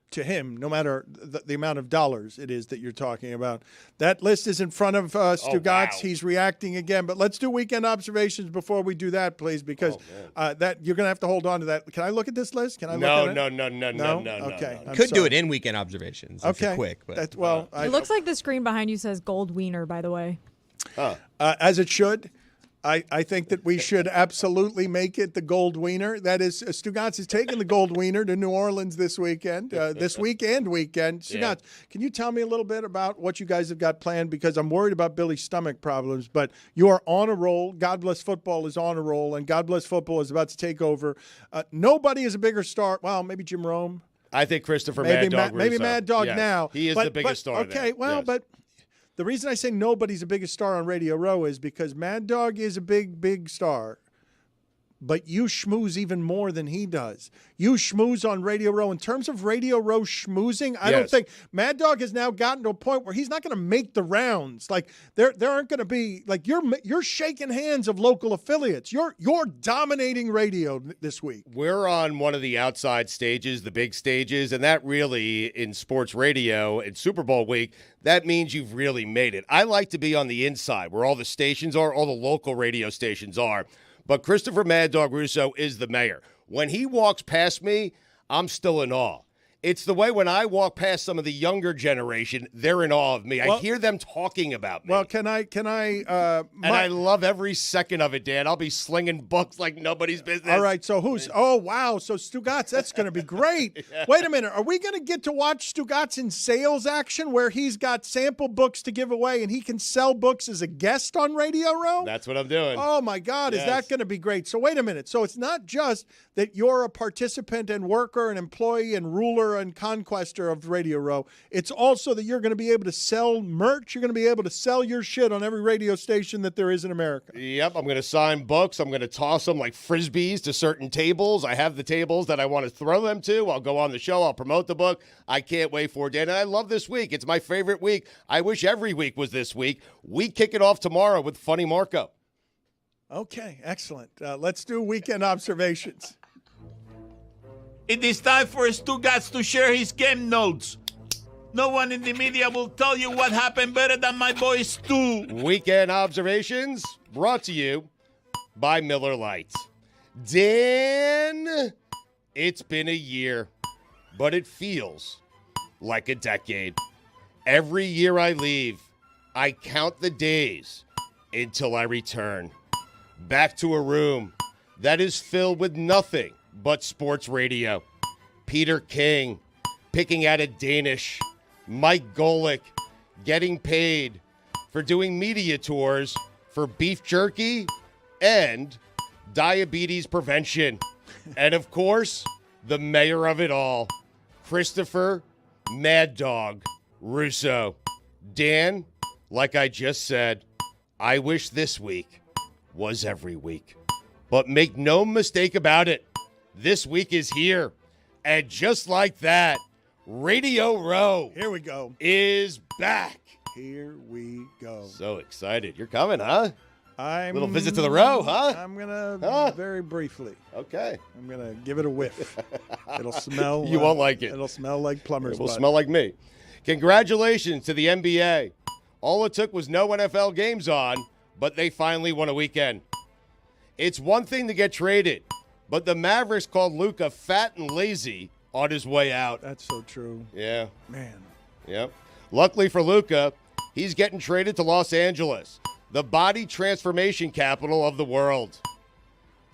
S1: to him, no matter the amount of dollars it is that you're talking about. That list is in front of Stugotz.
S2: Wow.
S1: He's reacting again. But let's do weekend observations before we do that, please, because that you're going to have to hold on to that. Can I look at this list? Can I look at it?
S2: No.
S1: Okay.
S2: No.
S5: Could do it in weekend observations. If you're quick. But,
S4: it looks like the screen behind you says gold wiener, by the way.
S1: As it should. I think that we should absolutely make it the gold wiener. That is, Stugotz is taking the gold wiener to New Orleans this weekend, this weekend. Stugotz, can you tell me a little bit about what you guys have got planned? Because I'm worried about Billy's stomach problems, but you are on a roll. God Bless Football is on a roll, and God Bless Football is about to take over. Nobody is a bigger star. Well, maybe Jim Rome.
S2: I think Christopher Mad Dog Russo.
S1: Maybe Mad Dog now.
S2: He is the biggest star there.
S1: But the reason I say nobody's the biggest star on Radio Row is because Mad Dog is a big star. But you schmooze even more than he does. You schmooze on Radio Row. In terms of Radio Row schmoozing, I don't think Mad Dog has now gotten to a point where he's not going to make the rounds. Like there aren't going to be like you're shaking hands of local affiliates. You're dominating radio this week.
S2: We're on one of the outside stages, the big stages, and that really in sports radio and Super Bowl week, that means you've really made it. I like to be on the inside where all the stations are, all the local radio stations are. But Christopher Mad Dog Russo is the mayor. When he walks past me, I'm still in awe. It's the way when I walk past some of the younger generation, they're in awe of me. I hear them talking about me.
S1: Well, can I?
S2: And I love every second of it, Dan. I'll be slinging books like nobody's business.
S1: All right, so who's? Oh, wow. So Stugotz, that's going to be great. Wait a minute. Are we going to get to watch Stugotz in sales action where he's got sample books to give away and he can sell books as a guest on Radio Row?
S2: That's what I'm doing.
S1: Oh, my God. Is that going to be great? So wait a minute. So it's not just that you're a participant and worker and employee and ruler conqueror and conquester of Radio Row. It's also that you're going to be able to sell merch. You're going to be able to sell your shit on every radio station that there is in America.
S2: Yep, I'm going to sign books. I'm going to toss them like Frisbees to certain tables. I have the tables that I want to throw them to. I'll go on the show. I'll promote the book. I can't wait for it, Dan. And I love this week. It's my favorite week. I wish every week was this week. We kick it off tomorrow with Funny Marco.
S1: Okay, excellent. Let's do weekend observations.
S10: It is time for Stugotz to share his game notes. No one in the media will tell you what happened better than my boy Stu.
S2: Weekend observations brought to you by Miller Lite. Dan, it's been a year, but it feels like a decade. Every year I leave, I count the days until I return. Back to a room that is filled with nothing but sports radio. Peter King picking at a Danish. Mike Golick getting paid for doing media tours for beef jerky and diabetes prevention. And of course, the mayor of it all, Christopher Mad Dog Russo. Dan, like I just said, I wish this week was every week. But make no mistake about it, this week is here. And just like that, Radio Row
S1: Here we go.
S2: is back.
S1: Here we go.
S2: So excited. You're coming, huh?
S1: I'm
S2: Little visit to the row, huh?
S1: I'm going to very briefly.
S2: Okay.
S1: I'm going to give it a whiff. It'll smell.
S2: You won't like it.
S1: It'll smell like plumber's
S2: It will
S1: butt.
S2: smell like me. Congratulations to the NBA. All it took was no NFL games on, but they finally won a weekend. It's one thing to get traded, but the Mavericks called Luka fat and lazy on his way out.
S1: That's so true.
S2: Yeah.
S1: Man.
S2: Yep. Luckily for Luka, he's getting traded to Los Angeles, the body transformation capital of the world.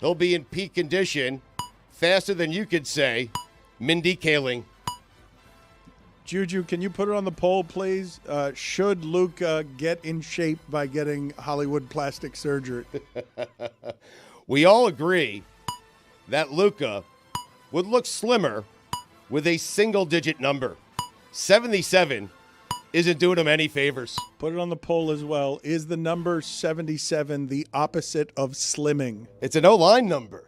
S2: He'll be in peak condition faster than you could say Mindy Kaling.
S1: Juju, can you put it on the poll, please? Should Luka get in shape by getting Hollywood plastic surgery?
S2: We all agree that Luka would look slimmer with a single-digit number. 77 isn't doing him any favors.
S1: Put it on the poll as well. Is the number 77 the opposite of slimming?
S2: It's an O-line number.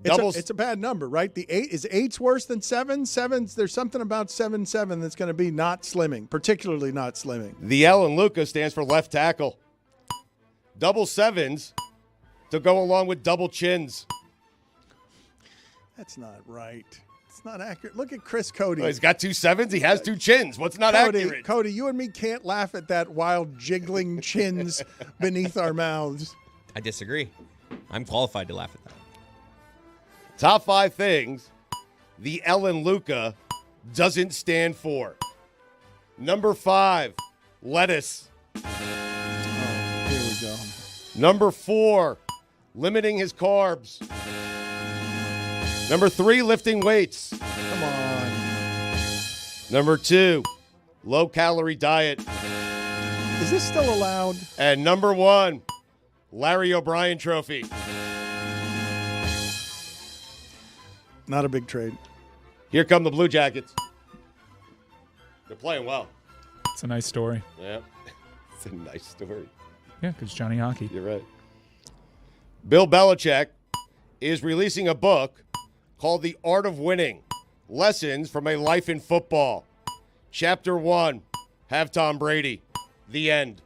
S1: It's a bad number, right? The 8 is 8's worse than 7. 7's there's something about 7-7 that's going to be not slimming, particularly not slimming.
S2: The L in Luka stands for left tackle. Double sevens to go along with double chins.
S1: That's not right. It's not accurate. Look at Chris Cody.
S2: Oh, he's got 2 sevens. He has 2 chins. What's not accurate?
S1: Cody, you and me can't laugh at that wild jiggling chins beneath our mouths.
S5: I disagree. I'm qualified to laugh at that.
S2: Top 5 things the L in Luka doesn't stand for. Number 5, lettuce.
S1: Here we go.
S2: Number 4, limiting his carbs. Number 3, lifting weights.
S1: Come on.
S2: Number 2, low-calorie diet.
S1: Is this still allowed?
S2: And number 1, Larry O'Brien trophy.
S1: Not a big trade.
S2: Here come the Blue Jackets. They're playing well.
S3: It's a nice story.
S2: Yeah. It's a nice story.
S3: Yeah, because Johnny Hockey.
S2: You're right. Bill Belichick is releasing a book called The Art of Winning, Lessons from a Life in Football. Chapter 1, have Tom Brady. The end.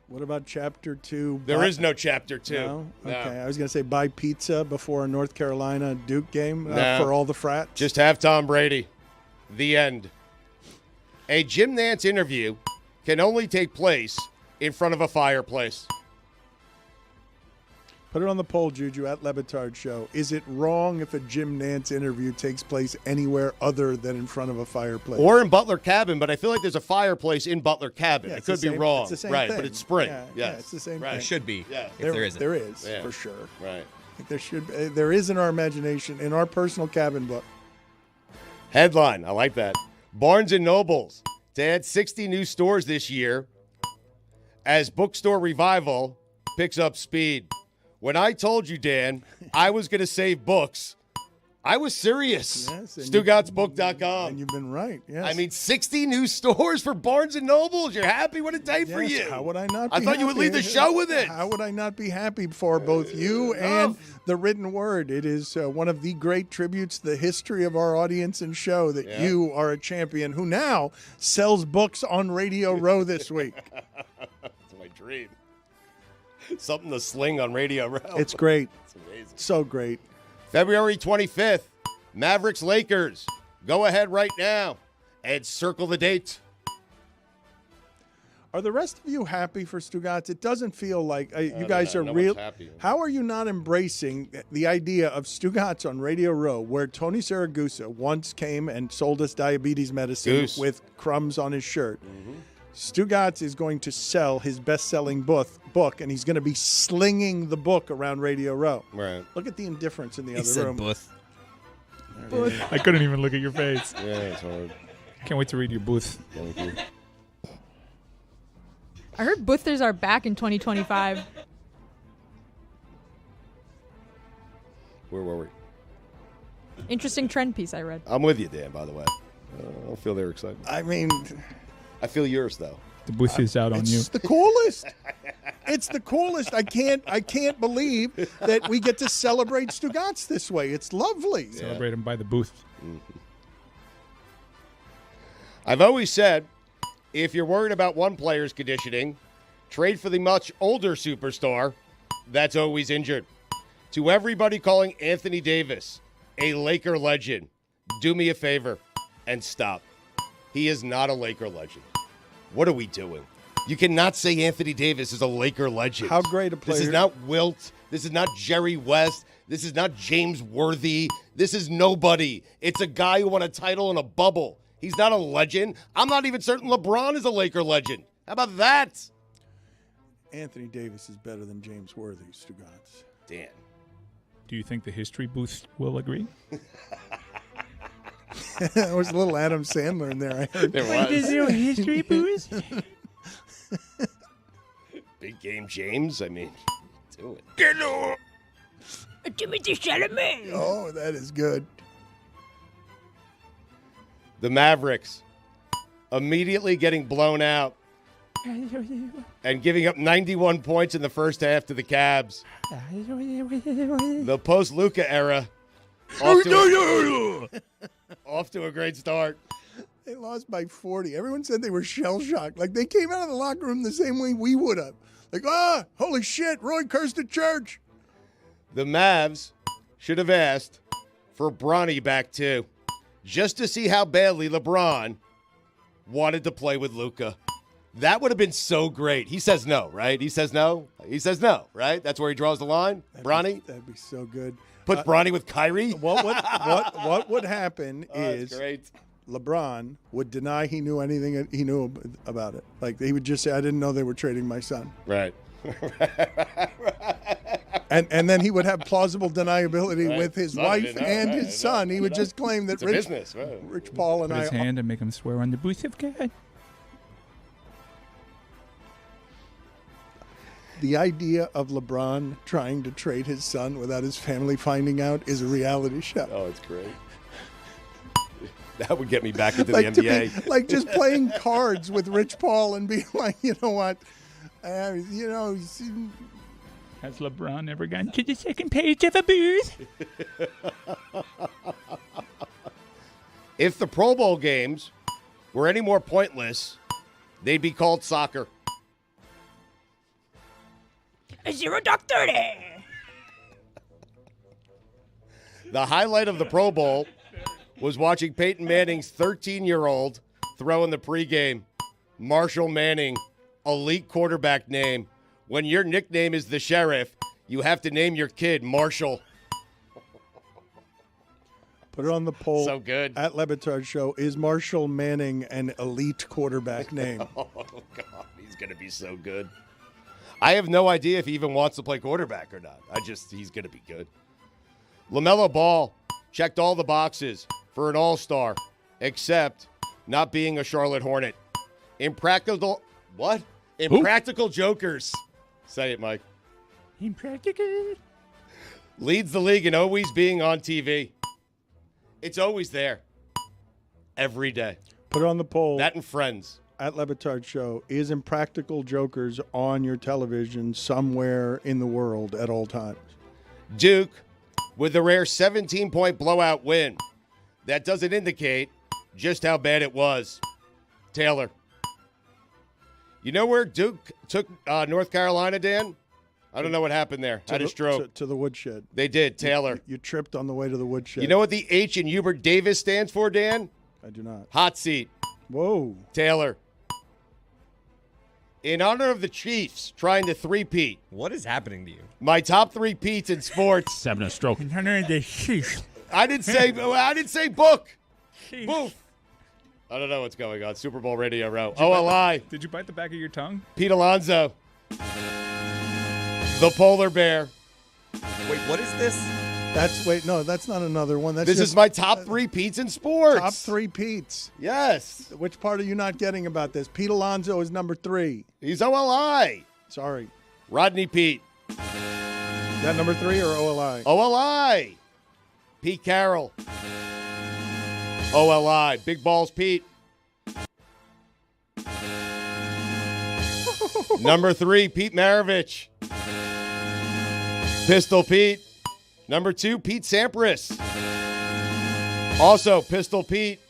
S1: What about Chapter 2?
S2: There is no Chapter 2.
S1: No?
S2: No.
S1: Okay, I was going to say buy pizza before a North Carolina Duke game
S2: No.
S1: for all the frats.
S2: Just have Tom Brady. The end. A Jim Nantz interview can only take place in front of a fireplace.
S1: Put it on the poll, Juju, at Le Batard Show. Is it wrong if a Jim Nantz interview takes place anywhere other than in front of a fireplace?
S2: Or in Butler Cabin, but I feel like there's a fireplace in Butler Cabin.
S1: Yeah,
S2: I
S1: it's the
S2: could be
S1: same-
S2: wrong.
S1: it's the same
S2: right,
S1: thing.
S2: but it's spring.
S1: Yeah,
S2: Yes.
S1: yeah, it's the same
S2: right.
S1: thing.
S5: It should be.
S2: Yeah.
S5: If there isn't.
S1: There is,
S2: Yeah.
S1: for sure.
S2: Right.
S1: I think there is in our imagination, in our personal cabin book.
S2: Headline, I like that. Barnes & Nobles to add 60 new stores this year as bookstore revival picks up speed. When I told you, Dan, I was going to save books, I was serious.
S1: Yes, and
S2: StugottsBook.com.
S1: And you've been right. Yes.
S2: I mean, 60 new stores for Barnes & Nobles. You're happy? What a day for
S1: Yes,
S2: you.
S1: How would I not be
S2: I thought you would
S1: happy?
S2: lead the show with it.
S1: How would I not be happy for both you and the written word? It is one of the great tributes to the history of our audience and show that you are a champion who now sells books on Radio Row this week.
S2: That's my dream. Something to sling on Radio Row.
S1: It's great.
S2: It's amazing.
S1: So great.
S2: February 25th, Mavericks Lakers. Go ahead right now and circle the date.
S1: Are the rest of you happy for Stugotz? It doesn't feel like you guys are
S2: no
S1: real.
S2: one's happy.
S1: How are you not embracing the idea of Stugotz on Radio Row, where Tony Saragusa once came and sold us diabetes medicine with crumbs on his shirt?
S2: Mm-hmm.
S1: Stugotz is going to sell his best-selling book, and he's going to be slinging the book around Radio Row.
S2: Right.
S1: Look at the indifference in the
S5: He
S1: other
S5: said
S1: room.
S5: booth.
S3: I couldn't even look at your face.
S2: Yeah, it's hard.
S3: Can't wait to read your booth.
S2: Thank you.
S4: I heard Boothers are back in 2025.
S2: Where were we?
S4: Interesting trend piece I read.
S2: I'm with you, Dan, by the way. I don't feel they're excited.
S1: I mean,
S2: I feel yours, though.
S3: The booth is out on you.
S1: It's the coolest. It's the coolest. I can't believe that we get to celebrate Stugotz this way. It's lovely.
S3: Celebrate him by the booth.
S2: Mm-hmm. I've always said, if you're worried about one player's conditioning, trade for the much older superstar that's always injured. To everybody calling Anthony Davis a Laker legend, do me a favor and stop. He is not a Laker legend. What are we doing? You cannot say Anthony Davis is a Laker legend.
S1: How great a player.
S2: This is not Wilt. This is not Jerry West. This is not James Worthy. This is nobody. It's a guy who won a title in a bubble. He's not a legend. I'm not even certain LeBron is a Laker legend. How about that?
S1: Anthony Davis is better than James Worthy, Stugotz.
S2: Dan.
S3: Do you think the history booth will agree?
S1: There was a little Adam Sandler in there, I heard.
S2: There was.
S3: Is there a history booth?
S2: Big game James. I mean, do it.
S4: Hello. Timothy Chalamet.
S1: Oh, that is good.
S2: The Mavericks immediately getting blown out and giving up 91 points in the first half to the Cavs. The post-Luka era off to a great start.
S1: They lost by 40. Everyone said they were shell-shocked. Like, they came out of the locker room the same way we would have. Like, holy shit, Roy cursed at church.
S2: The Mavs should have asked for Bronny back too, just to see how badly LeBron wanted to play with Luka. That would have been so great. He says no, right? He says no, right? That's where he draws the line. Bronny?
S1: That'd be so good.
S2: Put Bronny with Kyrie?
S1: What would happen is
S2: great.
S1: LeBron would deny he knew anything he knew about it. Like, he would just say, I didn't know they were trading my son.
S2: Right.
S1: And then he would have plausible deniability
S2: Right.
S1: with his
S2: Son,
S1: wife
S2: didn't know,
S1: and
S2: right,
S1: his son. He would just claim that
S2: It's a business, right.
S1: Rich Paul and
S3: Put his
S1: I.
S3: hand and make him swear on the booth of God.
S1: The idea of LeBron trying to trade his son without his family finding out is a reality show.
S2: Oh, it's great. That would get me back into
S1: Like,
S2: the NBA.
S1: like just playing cards with Rich Paul and being like, you know what,
S3: Has LeBron ever gotten to the second page of a booth?
S2: If the Pro Bowl games were any more pointless, they'd be called soccer.
S4: A 0.30.
S2: The highlight of the Pro Bowl was watching Peyton Manning's 13-year-old throw in the pregame. Marshall Manning, elite quarterback name. When your nickname is the Sheriff, you have to name your kid Marshall.
S1: put it on the poll.
S2: So good.
S1: At Le Batard Show, is Marshall Manning an elite quarterback name?
S2: Oh, God, he's going to be so good. I have no idea if he even wants to play quarterback or not. He's going to be good. LaMelo Ball checked all the boxes for an all-star, except not being a Charlotte Hornet. Impractical jokers. Say it, Mike.
S3: Impractical.
S2: Leads the league in always being on TV. It's always there. Every day.
S1: Put it on the poll.
S2: That and Friends.
S1: At Le Batard Show, is Impractical Jokers on your television somewhere in the world at all times?
S2: Duke with the rare 17-point blowout win. That doesn't indicate just how bad it was. Taylor. You know where Duke took North Carolina, Dan? I don't know what happened there. Had a stroke.
S1: To the woodshed.
S2: They did, Taylor.
S1: You tripped on the way to the woodshed.
S2: You know what the H in Hubert Davis stands for, Dan?
S1: I do not.
S2: Hot seat.
S1: Whoa.
S2: Taylor. In honor of the Chiefs trying to three-peat.
S5: What is happening to you?
S2: My top 3 peats in sports.
S11: He's having a stroke.
S2: I didn't say book. Boof. I don't know what's going on. Super Bowl radio row. OLI.
S3: Did you bite the back of your tongue?
S2: Pete Alonso. The polar bear.
S5: Wait, what is this?
S1: No, that's not another one. That's
S2: This is my top 3 Pete's in sports.
S1: Top 3 Pete's.
S2: Yes.
S1: Which part are you not getting about this? Pete Alonso is number 3.
S2: He's OLI.
S1: Sorry.
S2: Rodney Pete.
S1: Is that number 3 or OLI?
S2: OLI. Pete Carroll. OLI. Big Balls Pete. Number 3, Pete Maravich. Pistol Pete. Number 2, Pete Sampras. Also, Pistol Pete.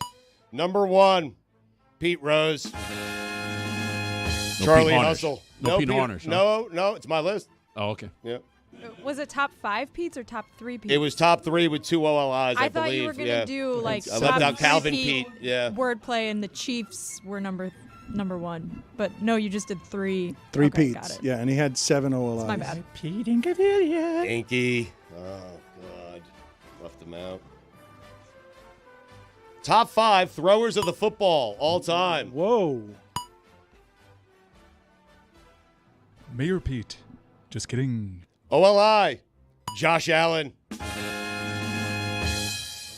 S2: Number 1, Pete Rose. Charlie Hustle.
S11: No Pete Harnish.
S2: No, it's my list.
S11: Oh, okay.
S2: Yeah.
S4: Was it top 5 Pete's or top 3 Pete's?
S2: It was top 3 with 2 OLIs, I believe.
S4: I thought you were going to do like
S2: I left out
S4: top
S2: Calvin
S4: 3
S2: Pete. Yeah.
S4: Wordplay, and the Chiefs were number 1. But no, you just did 3.
S1: 3
S4: okay,
S1: Pete's.
S4: got it.
S1: Yeah, and he had 7 OLIs.
S4: It's my bad.
S3: Pete Incaviglia.
S2: Inky. Oh, God. Left him out. Top 5 throwers of the football all time.
S1: Whoa.
S3: Mayor Pete. Just kidding.
S2: OLI. Josh Allen.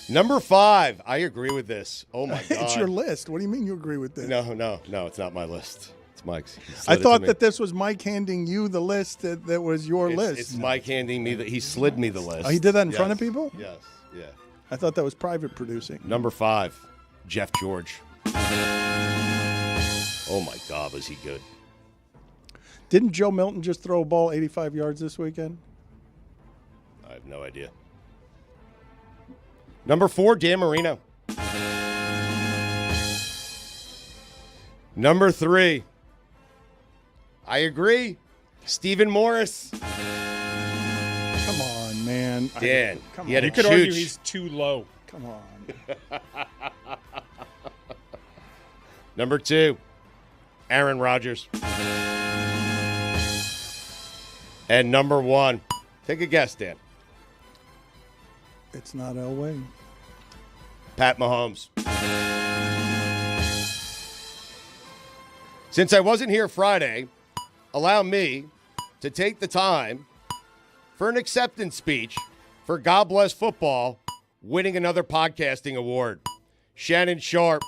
S2: Number 5. I agree with this. Oh, my God.
S1: It's your list. What do you mean you agree with this?
S2: No, it's not my list. It's Mike's.
S1: I thought that this was Mike handing you the list that was your list.
S2: It's Mike handing me he slid me the list.
S1: Oh, he did that in front of people?
S2: Yes, yeah.
S1: I thought that was private producing.
S2: Number 5, Jeff George. Oh, my God, was he good.
S1: Didn't Joe Milton just throw a ball 85 yards this weekend?
S2: I have no idea. Number 4, Dan Marino. Number 3, I agree, Stephen Morris.
S1: Come on, man.
S2: Dan,
S1: come
S2: he had
S1: on.
S2: a
S3: You could argue
S2: chooch.
S3: he's too low.
S1: Come on.
S2: Number 2, Aaron Rodgers. And number 1, take a guess, Dan.
S1: It's not Elway.
S2: Pat Mahomes. Since I wasn't here Friday, allow me to take the time for an acceptance speech for God Bless Football winning another podcasting award. Shannon Sharp,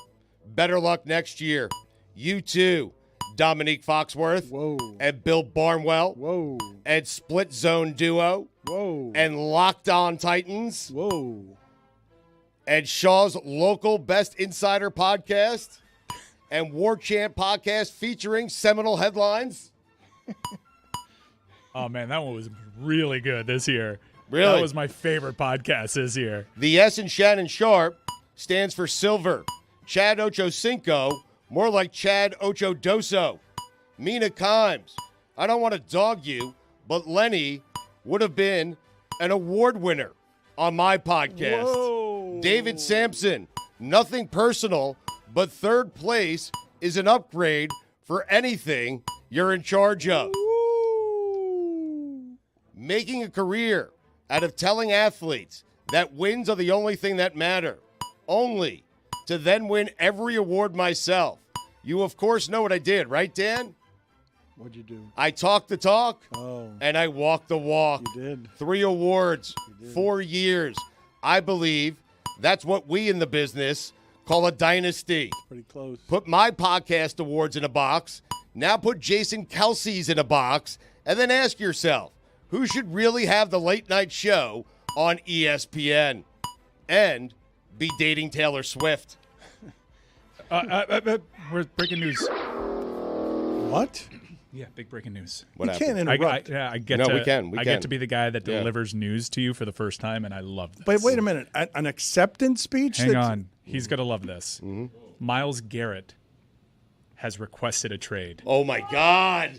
S2: better luck next year. You too, Dominique Foxworth.
S1: Whoa.
S2: And Bill Barnwell.
S1: Whoa.
S2: And Split Zone Duo.
S1: Whoa.
S2: And Locked On Titans.
S1: Whoa.
S2: And Shaw's local Best Insider podcast. And War Chant podcast featuring seminal headlines.
S3: Oh, man, that one was really good this year.
S2: Really?
S3: That was my favorite podcast this year.
S2: The S in Shannon Sharp stands for silver. Chad Ochocinco, more like Chad Ochodoso. Mina Kimes, I don't want to dog you, but Lenny would have been an award winner on my podcast.
S1: Whoa.
S2: David Sampson, nothing personal, but third place is an upgrade for anything you're in charge of. Making a career out of telling athletes that wins are the only thing that matter, only to then win every award myself. You, of course, know what I did, right, Dan?
S1: What'd you do?
S2: I talked the talk,
S1: Oh.
S2: and I walked the walk.
S1: You did.
S2: 3 awards,
S1: You did.
S2: 4 years. I believe that's what we in the business call a dynasty.
S1: Pretty close.
S2: Put my podcast awards in a box. Now put Jason Kelsey's in a box, and then ask yourself, who should really have the late night show on ESPN? And be dating Taylor Swift.
S3: We're breaking news.
S1: What?
S3: Yeah, big breaking news.
S2: What
S1: You
S2: happened?
S1: can't interrupt.
S3: I get
S2: No,
S3: to,
S2: we can.
S3: I get to be the guy that delivers news to you for the first time, and I love this.
S1: But wait a minute. An acceptance speech?
S3: Hang on. He's going to love this. Myles Garrett has requested a trade.
S2: Oh, my God.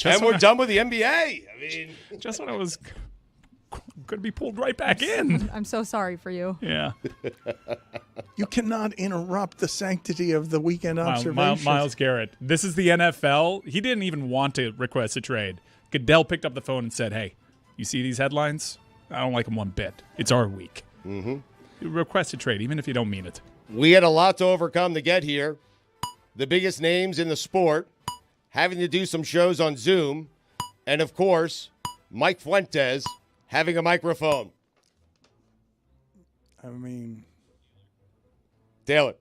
S2: And we're done with the NBA. I mean,
S3: just when I was going to be pulled right back in.
S4: I'm so sorry for you.
S3: Yeah.
S1: You cannot interrupt the sanctity of the weekend observations.
S3: Myles Garrett. This is the NFL. He didn't even want to request a trade. Goodell picked up the phone and said, hey, you see these headlines? I don't like them one bit. It's our week. Request a trade, even if you don't mean it.
S2: we had a lot to overcome to get here. The biggest names in the sport, having to do some shows on Zoom, and, of course, Mike Fuentes having a microphone.
S1: I mean,
S2: Taylor.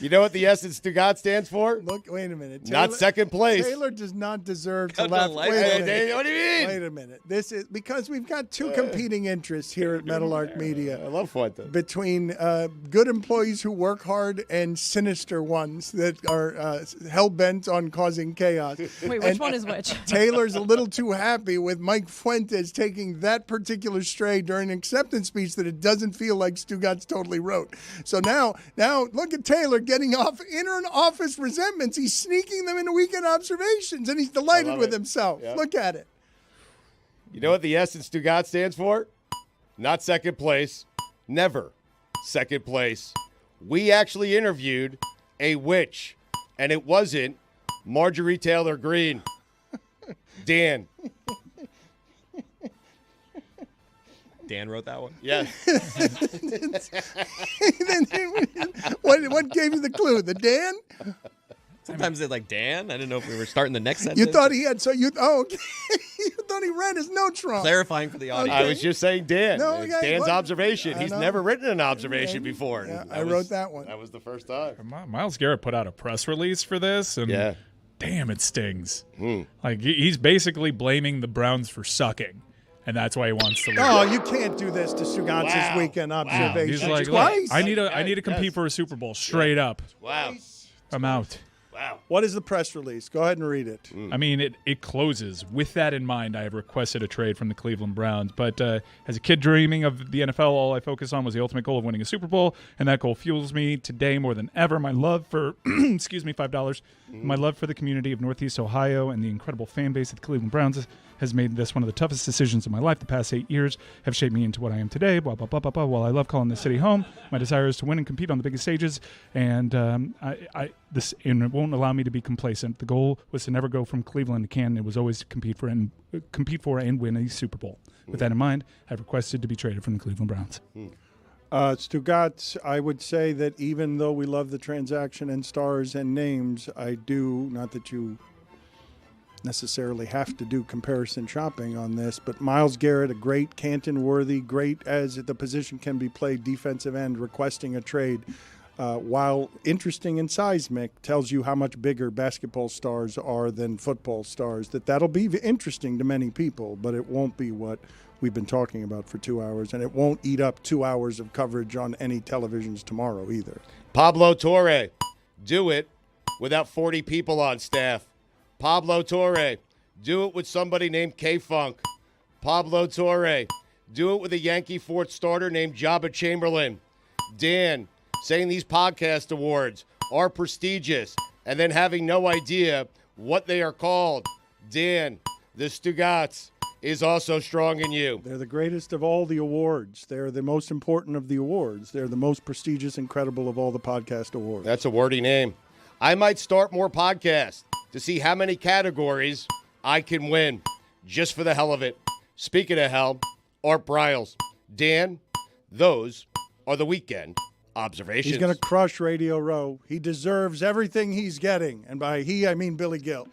S2: You know what the S in Stugotz stands for?
S1: Look, wait a minute.
S2: Not second place.
S1: Taylor does not deserve to
S5: Cut
S1: laugh.
S5: the
S1: Wait
S5: lights
S1: a
S5: on.
S1: minute.
S2: What do you mean?
S1: Wait a minute. This is because we've got two competing interests here at Metal Arc Media.
S2: I love Fuentes.
S1: Between good employees who work hard and sinister ones that are hell-bent on causing chaos.
S4: Wait, which one is which?
S1: Taylor's a little too happy with Mike Fuentes taking that particular stray during an acceptance speech that it doesn't feel like Stugotz totally wrote. So now look at Taylor getting off inter-office resentments. He's sneaking them into weekend observations, and he's delighted with himself.
S2: Yep.
S1: Look at it.
S2: You know what the S in Stugotz stands for? Not second place. Never second place. We actually interviewed a witch, and it wasn't Marjorie Taylor Greene. Dan.
S5: Dan wrote that one?
S2: Yes.
S1: What gave you the clue? The Dan?
S5: Sometimes they're like, Dan? I didn't know if we were starting the next sentence.
S1: You thought he had, you thought he read his notes wrong.
S5: Clarifying for the audience.
S2: I was just saying Dan.
S1: No,
S2: It's
S1: okay,
S2: Dan's
S1: what?
S2: observation.
S1: I
S2: He's
S1: know.
S2: never written an observation before.
S1: Yeah,
S2: And
S1: I wrote that one.
S2: That was the first time.
S3: Myles Garrett put out a press release for this, and
S2: Yeah.
S3: damn, it stings. Like he's basically blaming the Browns for sucking, and that's why he wants to leave.
S1: Oh, you can't do this to Stugotz's
S2: Wow.
S1: weekend
S2: Wow.
S1: observation.
S3: He's like,
S1: Twice.
S3: look, I need to compete for a Super Bowl straight up.
S2: Wow.
S3: I'm out.
S2: Wow.
S1: What is the press release? Go ahead and read it.
S3: I mean, it closes. With that in mind, I have requested a trade from the Cleveland Browns. But as a kid dreaming of the NFL, all I focused on was the ultimate goal of winning a Super Bowl, and that goal fuels me today more than ever. My love for, excuse me, $5. My love for the community of Northeast Ohio and the incredible fan base of the Cleveland Browns has made this one of the toughest decisions of my life. The past 8 years have shaped me into what I am today. Blah, blah, blah, blah, blah. While I love calling this city home, my desire is to win and compete on the biggest stages, and this it won't allow me to be complacent. The goal was to never go from Cleveland to Canton. It was always to compete for and win a Super Bowl. With that in mind, I've requested to be traded from the Cleveland Browns.
S1: Stugotz, I would say that even though we love the transaction and stars and names, I do, not that you necessarily have to do comparison shopping on this, but Myles Garrett, a great Canton-worthy, great as the position can be played defensive end, requesting a trade, while interesting and seismic, tells you how much bigger basketball stars are than football stars. That'll be interesting to many people, but it won't be what we've been talking about for 2 hours, and it won't eat up 2 hours of coverage on any televisions tomorrow either.
S2: Pablo Torre. Do it without 40 people on staff. Pablo Torre. Do it with somebody named K-Funk. Pablo Torre. Do it with a Yankee fourth starter named Jabba Chamberlain. Dan, saying these podcast awards are prestigious and then having no idea what they are called. Dan, the Stugotz is also strong in you.
S1: They're the greatest of all the awards. They're the most important of the awards. They're the most prestigious and credible of all the podcast awards.
S2: That's a wordy name. I might start more podcasts to see how many categories I can win, just for the hell of it. Speaking of hell, Art Briles. Dan, those are the weekend observations.
S1: He's going to crush Radio Row. He deserves everything he's getting. And by he, I mean Billy Gill.